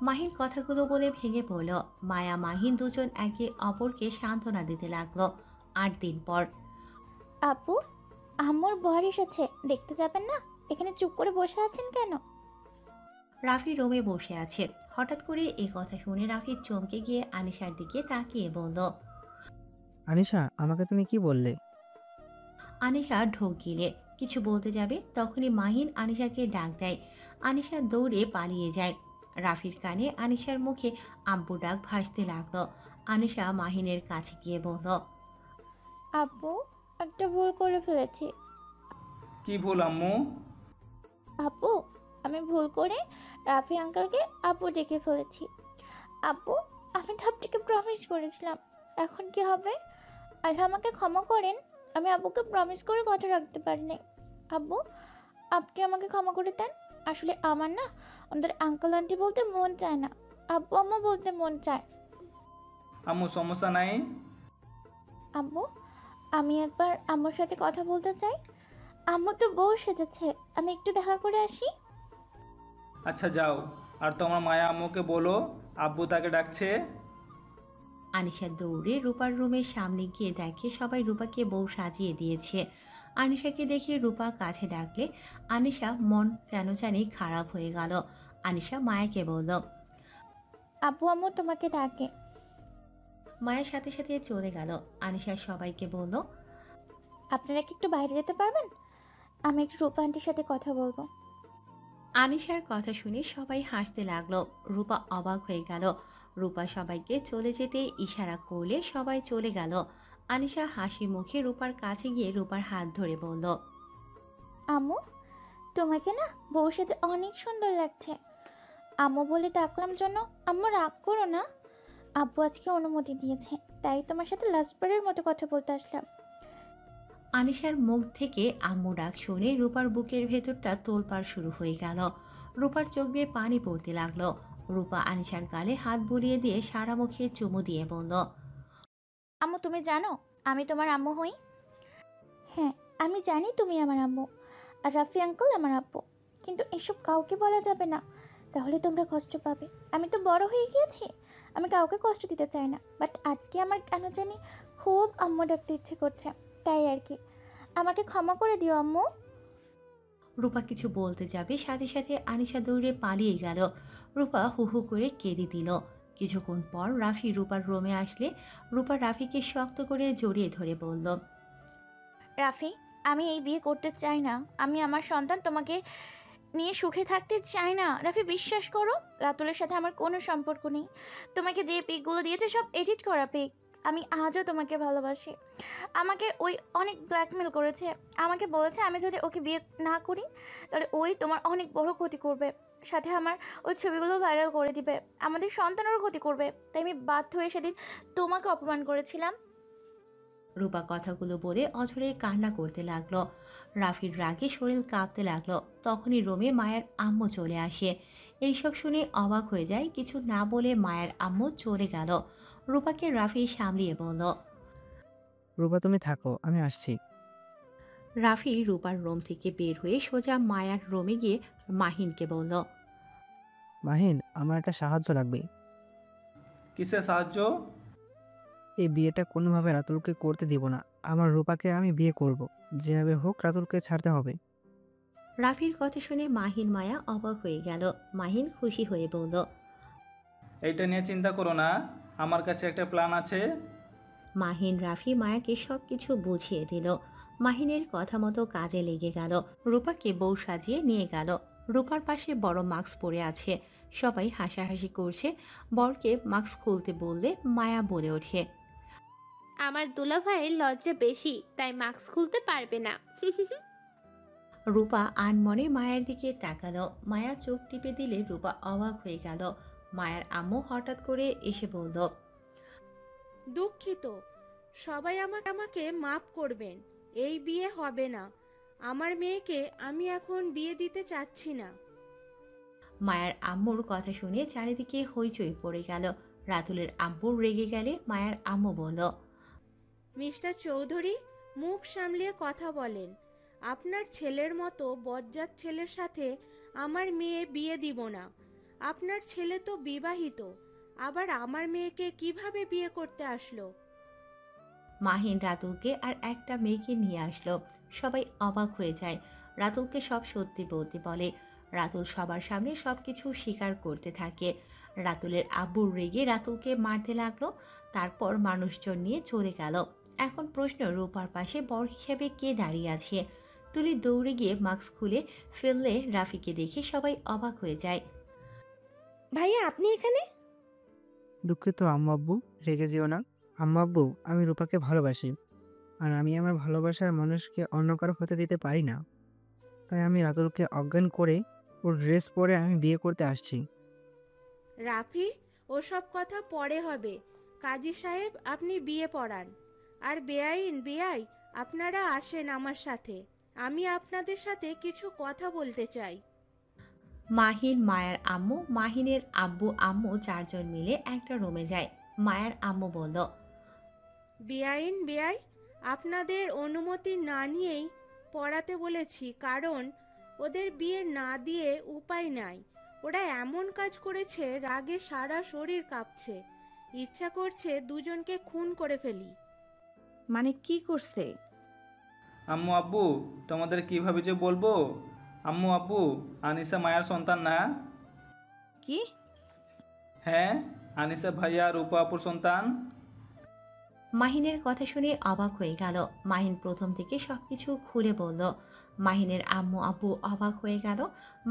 Speaker 4: মাহিন কথাগুলো বলে ভেঙে পড়ল। মায়া মাহিন দুজন একে অপরকে সান্ত্বনা দিতে লাগলো। 8 দিন পর।
Speaker 5: আপু, আম্মুর বর এসেছে, দেখতে যাবেন না? এখানে চুপ করে বসে আছেন কেন?
Speaker 4: রাফি রুমে বসে আছে। হঠাৎ করে এই কথা শুনে রাফি চমকে গিয়ে আনিশার দিকে তাকিয়ে বলল,
Speaker 8: আনিশা, আমাকে তুমি কি বললে?
Speaker 4: আনিশা ঢোক গিলে কিছু বলতে যাবে, তখনই মাহিন আনিশাকে ডাক দেয়। আনিশা দৌড়ে পালিয়ে যায়। রাফির কানে আনিশার মুখে আব্বু ডাক ভাসতে লাগলো। আনিশা মাহিনের কাছে গিয়ে বলল,
Speaker 5: আপু, একটা ভুল করে ফেলেছি।
Speaker 3: কি ভুল আম্মু?
Speaker 5: আপু, আমি ভুল করে রাফি আঙ্কেলকে আপু ডেকে ফেলেছি। আপু, আমি তো আপনাকে প্রমিস করেছিলাম, এখন কি হবে? আল্লাহ আমাকে ক্ষমা করেন, আমি আব্বুকে প্রমিস করে কথা রাখতে পারি নাই। আব্বু, আপনি আমাকে ক্ষমা করে দেন। আসলে আমার না ওদের আঙ্কেল আন্টি বলতে মন চায় না, আব্বু আম্মু বলতে মন চায়।
Speaker 3: আম্মু, সমস্যা নাই।
Speaker 5: আব্বু, আমি একবার আম্মুর সাথে কথা বলতে চাই। আম্মু তো বউ সেজেছে, আমি একটু দেখা করে আসি।
Speaker 3: আচ্ছা যাও, আর তোমার মায়া আম্মুকে বলো আব্বু তাকে ডাকছে।
Speaker 4: আনিশা দৌড়ে রূপার রুমের সামনে গিয়ে দেখে সবাই রূপাকে বউ সাজিয়ে দিয়েছে। আনিশাকে দেখে রূপা কাছে ডাকলে আনিশা মন কেন জানি খারাপ হয়ে গেল। আনিশা মায়াকে বলল,
Speaker 5: আব্বু আম্মু তোমাকে ডাকে।
Speaker 4: মায়ের সাথে সাথে চলে গেল। আনিশা সবাইকে বলল,
Speaker 5: আপনারা কি একটু বাইরে যেতে পারবেন? আমি একটু রূপা আন্টির সাথে কথা বলবো।
Speaker 4: আনিশার কথা শুনে সবাই হাসতে লাগলো। রূপা অবাক হয়ে গেল। রূপা সবাইকে চলে যেতে ইশারা করলে সবাই চলে গেল। আনিশা হাসি মুখে রূপার কাছে গিয়ে রূপার হাত ধরে বলল,
Speaker 5: আম্মু, তোমাকে না বউ সেজে অনেক সুন্দর লাগছে। আম্মু বলে ডাকলাম জন্য আম্মু রাগ করো না। আব্বু আজকে অনুমতি দিয়েছে, তাই তোমার সাথে লাস্টবারের মতো কথা বলতে আসলাম।
Speaker 4: আনিশার মুখ থেকে আম্মু ডাক শুনে রূপার বুকের ভেতরটা তোলপাড় শুরু হয়ে গেল। রূপার চোখ বেয়ে পানি পড়তে লাগলো। রূপা আনিশার গালে হাত বুলিয়ে দিয়ে সারা মুখে চুমু দিয়ে বলল,
Speaker 5: আম্মু, তুমি জানো আমি তোমার আম্মু হই? হ্যাঁ, আমি জানি তুমি আমার আম্মু, আর রাফি আঙ্কেল আমার আব্বু। কিন্তু এসব কাউকে বলা যাবে না, তাহলে তোমরা কষ্ট পাবে। আমি তো বড় হয়ে গিয়েছি, আমি কাউকে কষ্ট দিতে চাই না। বাট আজকে আমার কেন জানি খুব আম্মু ডাকতে ইচ্ছে করছে, তাই আর কি। আমাকে ক্ষমা করে দিও আম্মু।
Speaker 4: রূপা কিছু বলতে যাবে, সাথে সাথে আনিশা দৌড়ে পালিয়ে গেল। রূপা হু হু করে কেঁদে দিল। কিছুক্ষণ পর রাফি রূপার রুমে আসলে রূপা রাফিকে শক্ত করে জড়িয়ে ধরে বলল,
Speaker 12: রাফি, আমি এই বিয়ে করতে চাই না। আমি আমার সন্তান তোমাকে নিয়ে সুখে থাকতে চাই না। রাফি, বিশ্বাস করো, রাতুলের সাথে আমার কোনো সম্পর্ক নেই। তোমাকে যে পিকগুলো দিয়েছে সব এডিট করা পিক। আমি আজও তোমাকে ভালোবাসি। আমাকে ওই অনেক ব্ল্যাকমেল করেছে। আমাকে বলেছে আমি যদি ওকে বিয়ে না করি তাহলে ওই তোমার অনেক বড় ক্ষতি করবে, সাথে আমার ওই ছবিগুলো ভাইরাল করে দিবে, আমাদের সন্তানেরও ক্ষতি করবে। তাই আমি বাধ্য হয়ে সেদিন তোমাকে অপমান করেছিলাম।
Speaker 4: রূপা কথাগুলো বলে অঝরে কান্না করতে লাগলো। রাফির রাগে শরীর কাঁপতে লাগলো। তখনই রুমে মায়ের আম্মু চলে আসে। এইসব শুনে অবাক হয়ে যায়। কিছু না বলে মায়ের আম্মু চলে গেল। রূপাকে রাফি সামলিয়ে বলল,
Speaker 8: রূপা, তুমি থাকো, আমি আসছি।
Speaker 4: রাফি রূপার রুম থেকে বের হয়ে সোজা মায়ার রুমে গিয়ে মাহিনকে বলল,
Speaker 8: মাহিন, আমার একটা সাহায্য লাগবে।
Speaker 3: কিসের সাহায্য?
Speaker 8: এই বিয়েটা কোনোভাবে রাতুলকে করতে দিব না। আমার রূপাকে আমি বিয়ে করব, যেভাবে হোক রাতুলকে ছাড়তে হবে।
Speaker 4: রাফির কথা শুনে মাহিন মায়া অবাক হয়ে গেল। মাহিন খুশি হয়ে বলল,
Speaker 3: এইটা নিয়ে চিন্তা করো না, আমার কাছে একটা প্ল্যান আছে।
Speaker 4: মাহিন রাফি মায়াকে সব কিছু বুঝিয়ে দিল। মাহিনের কথা মতো কাজে লেগে গেল। রূপাকে বউ সাজিয়ে নিয়ে গেল। রূপার পাশে বড় মাস্ক পরে আছে। সবাই হাসাহাসি করছে। বরকে মাস্ক খুলতে বললে মায়া বলে ওঠে,
Speaker 2: আমার দুলাভাইয়ের লজ্জা বেশি, তাই মাস্ক খুলতে পারবে না।
Speaker 4: রূপা আনমনে মায়ের দিকে তাকালো। মায়া চোখ টিপে দিলে রূপা অবাক হয়ে গেল। মায়ার আম্মু হঠাৎ করে এসে বলল,
Speaker 9: দুঃখিত, সবাই আমাকে মাফ করবেন, এই বিয়ে হবে না। আমার মেয়েকে আমি এখন বিয়ে দিতে চাচ্ছি না।
Speaker 4: মায়ার আম্মুর কথা শুনে চারিদিকে হইচই পড়ে গেল। রাতুলের আব্বু রেগে গেলে মায়ার আম্মু বলল,
Speaker 9: মিস্টার চৌধুরী, মুখ সামলিয়ে কথা বলেন। আপনার ছেলের মতো বজ্জাত ছেলের সাথে আমার মেয়ে বিয়ে দিব না। আপনার ছেলে তো বিবাহিত, আবার আমার মেয়েকে কিভাবে বিয়ে করতে আসলো?
Speaker 4: মাহিন রাতুলকে আর একটা মেয়েকে নিয়ে আসলো। সবাই অবাক হয়ে যায়। রাতুলকে সব সত্যি বলতে বলে। রাতুল সবার সামনে সবকিছু স্বীকার করতে থাকে। রাতুলের আব্বুর রেগে রাতুলকে মারতে লাগলো। তারপর মানুষজন নিয়ে চলে গেল। এখন প্রশ্ন, রূপার পাশে বর হিসেবে কে দাঁড়িয়ে আছে? তুলি দৌড়ে গিয়ে মাস্ক খুলে ফেললে রাফিকে দেখে সবাই অবাক হয়ে যায়।
Speaker 11: ভাইয়া আপনি এখানে?
Speaker 8: দুঃখিত আম্মু আব্বু, রেগে যেও না। আম্মু আব্বু, আমি রূপাকে ভালোবাসি, আর আমি আমার ভালোবাসার মানুষকে অন্য কারো হতে দিতে পারি না। তাই আমি রাতুলকে অজ্ঞান করে ওর ড্রেস পরে আমি বিয়ে করতে আসছি।
Speaker 9: রাফি, ওসব কথা পরে হবে। কাজী সাহেব, আপনি বিয়ে পড়ান। আর বেআই আপনারা আসেন আমার সাথে। আমি আপনাদের সাথে কিছু কথা বলতে চাই।
Speaker 4: মাহিন, মায়ার আম্মু, মাহিনের আব্বু আম্মু চারজন মিলে একটা রুমে যায়। মায়ার আম্মু বলল,
Speaker 9: বেআই, আপনাদের অনুমতি না নিয়েই পড়াতে বলেছি, কারণ ওদের বিয়ে না দিয়ে উপায় নাই। ওরা এমন কাজ করেছে, রাগে সারা শরীর কাঁপছে। ইচ্ছা করছে দুজনকে খুন করে ফেলি।
Speaker 7: মানে কি করছে?
Speaker 3: আম্মু আব্বু, তোমাদের কিভাবে যে বলবো। আম্মু আব্বু, আনিসা মায়ার সন্তান না?
Speaker 7: কি?
Speaker 3: হ্যাঁ, আনিসা ভাইয়া আর রূপা আপুর সন্তান।
Speaker 4: মাহিনের কথা শুনে অবাক হয়ে গেল। মাহিন প্রথম থেকে সবকিছু খুলে বলল। মাহিনের আম্মু আব্বু অবাক হয়ে গেল।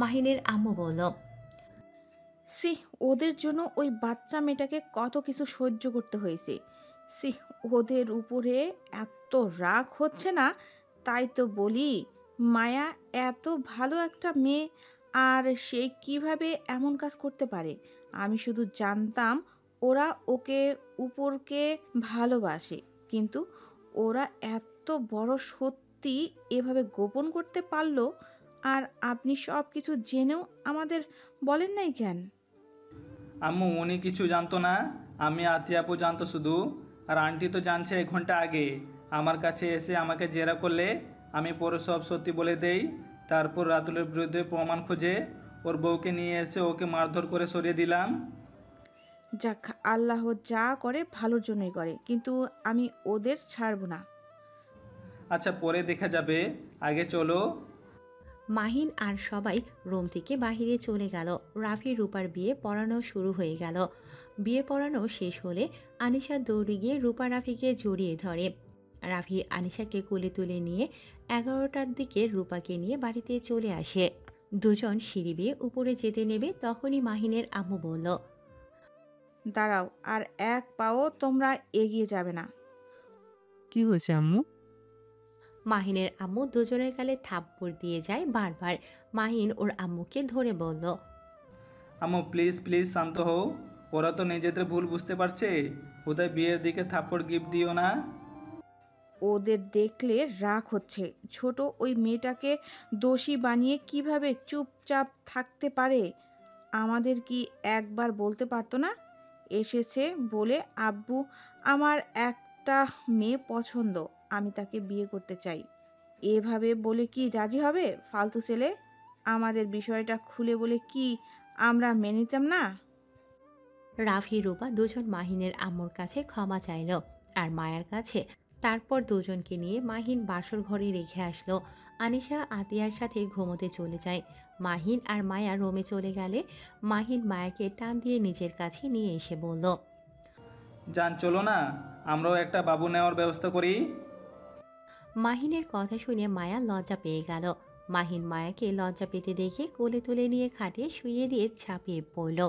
Speaker 4: মাহিনের আম্মু বলল,
Speaker 7: সি, ওদের জন্য ওই বাচ্চা মেয়েটাকে কত কিছু সহ্য করতে হয়েছে। সি, ওদের উপরে এত রাগ হচ্ছে না। তাই তো বলি, মায়া এত ভালো একটা মেয়ে, আর সে কিভাবে এমন কাজ করতে পারে। আমি শুধু জানতাম ওরা ওকে উপরকে ভালোবাসে, কিন্তু ওরা এত বড় সত্যি এভাবে গোপন করতে পারলো। আর আপনি সব কিছু জেনেও আমাদের বলেন নাই কেন?
Speaker 3: আম্মু, উনি কিছু জানতো না। আমি আতিয়া আপু জানতো শুধু। আর আন্টি তো জানছে 1 ঘন্টা আগে। আমার কাছে এসে আমাকে জেরা করলে আমি পরে সব সত্যি বলে দেই। তারপর রাতুলের বিরুদ্ধে প্রমাণ খুঁজে ওর বউকে নিয়ে এসে ওকে মারধর করে সরিয়ে দিলাম।
Speaker 7: যাক, আল্লাহ যা করে ভালোর জন্যই করে, কিন্তু আমি ওদের ছাড়ব না।
Speaker 3: আচ্ছা, পরে দেখা যাবে, আগে চলো।
Speaker 4: মাহিন আর সবাই রুম থেকে বাহিরে চলে গেল। রাফি রূপার বিয়ে পড়ানো শুরু হয়ে গেল। বিয়ে পড়ানো শেষ হলে আনিশা দৌড়ে গিয়ে রূপা রাফিকে জড়িয়ে ধরে। রাফি আনিশাকে কোলে তুলে নিয়ে 11টার দিকে রূপাকে নিয়ে বাড়িতে চলে আসে। দুজন সিঁড়ি বেয়ে উপরে যেতে নেবে, তখনই মাহিনের আম্মু বলল,
Speaker 7: দাঁড়াও, আর এক পাও তোমরা এগিয়ে যাবে না।
Speaker 8: কি হয়েছে আম্মু?
Speaker 4: মাহিনের আম্মু দুজনের গালে থাপ্পড় দিয়ে যায় বারবার। মাহিন ওর আম্মুকে ধরে বলল,
Speaker 3: আম্মু প্লিজ প্লিজ শান্ত হও। ওরা তো নিজেদের ভুল বুঝতে পারছে। ওদের বিয়ের দিকে থাপ্পড় গিফট দিও না।
Speaker 7: ওদের দেখলে রাগ হচ্ছে। ছোট ওই মেয়েটাকে দোষী বানিয়ে কিভাবে চুপচাপ থাকতে পারে? আমাদের কি একবার বলতে পারতো না? এসেছে বলে, আব্বু আমার একটা মেয়ে পছন্দ, আমি তাকে বিয়ে করতে চাই, এভাবে বলে কি রাজি হবে ফালতু ছেলে? আমাদের বিষয়টা খুলে বলে কি আমরা মেনে নিতাম না?
Speaker 4: রাফি রূপা দুজন মাহিনের আম্মুর কাছে ক্ষমা চাইল আর মায়ার কাছে। তারপর দুজনকে নিয়ে মাহিন বাসর ঘরে রেখে আসলো। আনিশা আতিয়ার সাথে ঘুমোতে চলে যায়। মাহিন আর মায়া রুমে চলে গেলে মাহিন মায়াকে টান দিয়ে নিজের কাছে নিয়ে এসে বলল,
Speaker 3: জান চলো না, আমরাও একটা বাবু নেওয়ার ব্যবস্থা করি।
Speaker 4: মাহিনের কথা শুনে মায়া লজ্জা পেয়ে গেল। মাহিন মায়াকে লজ্জা পেতে দেখে কোলে তুলে নিয়ে খাটিয়ে শুইয়ে দিয়ে ঝাঁপিয়ে পড়ল।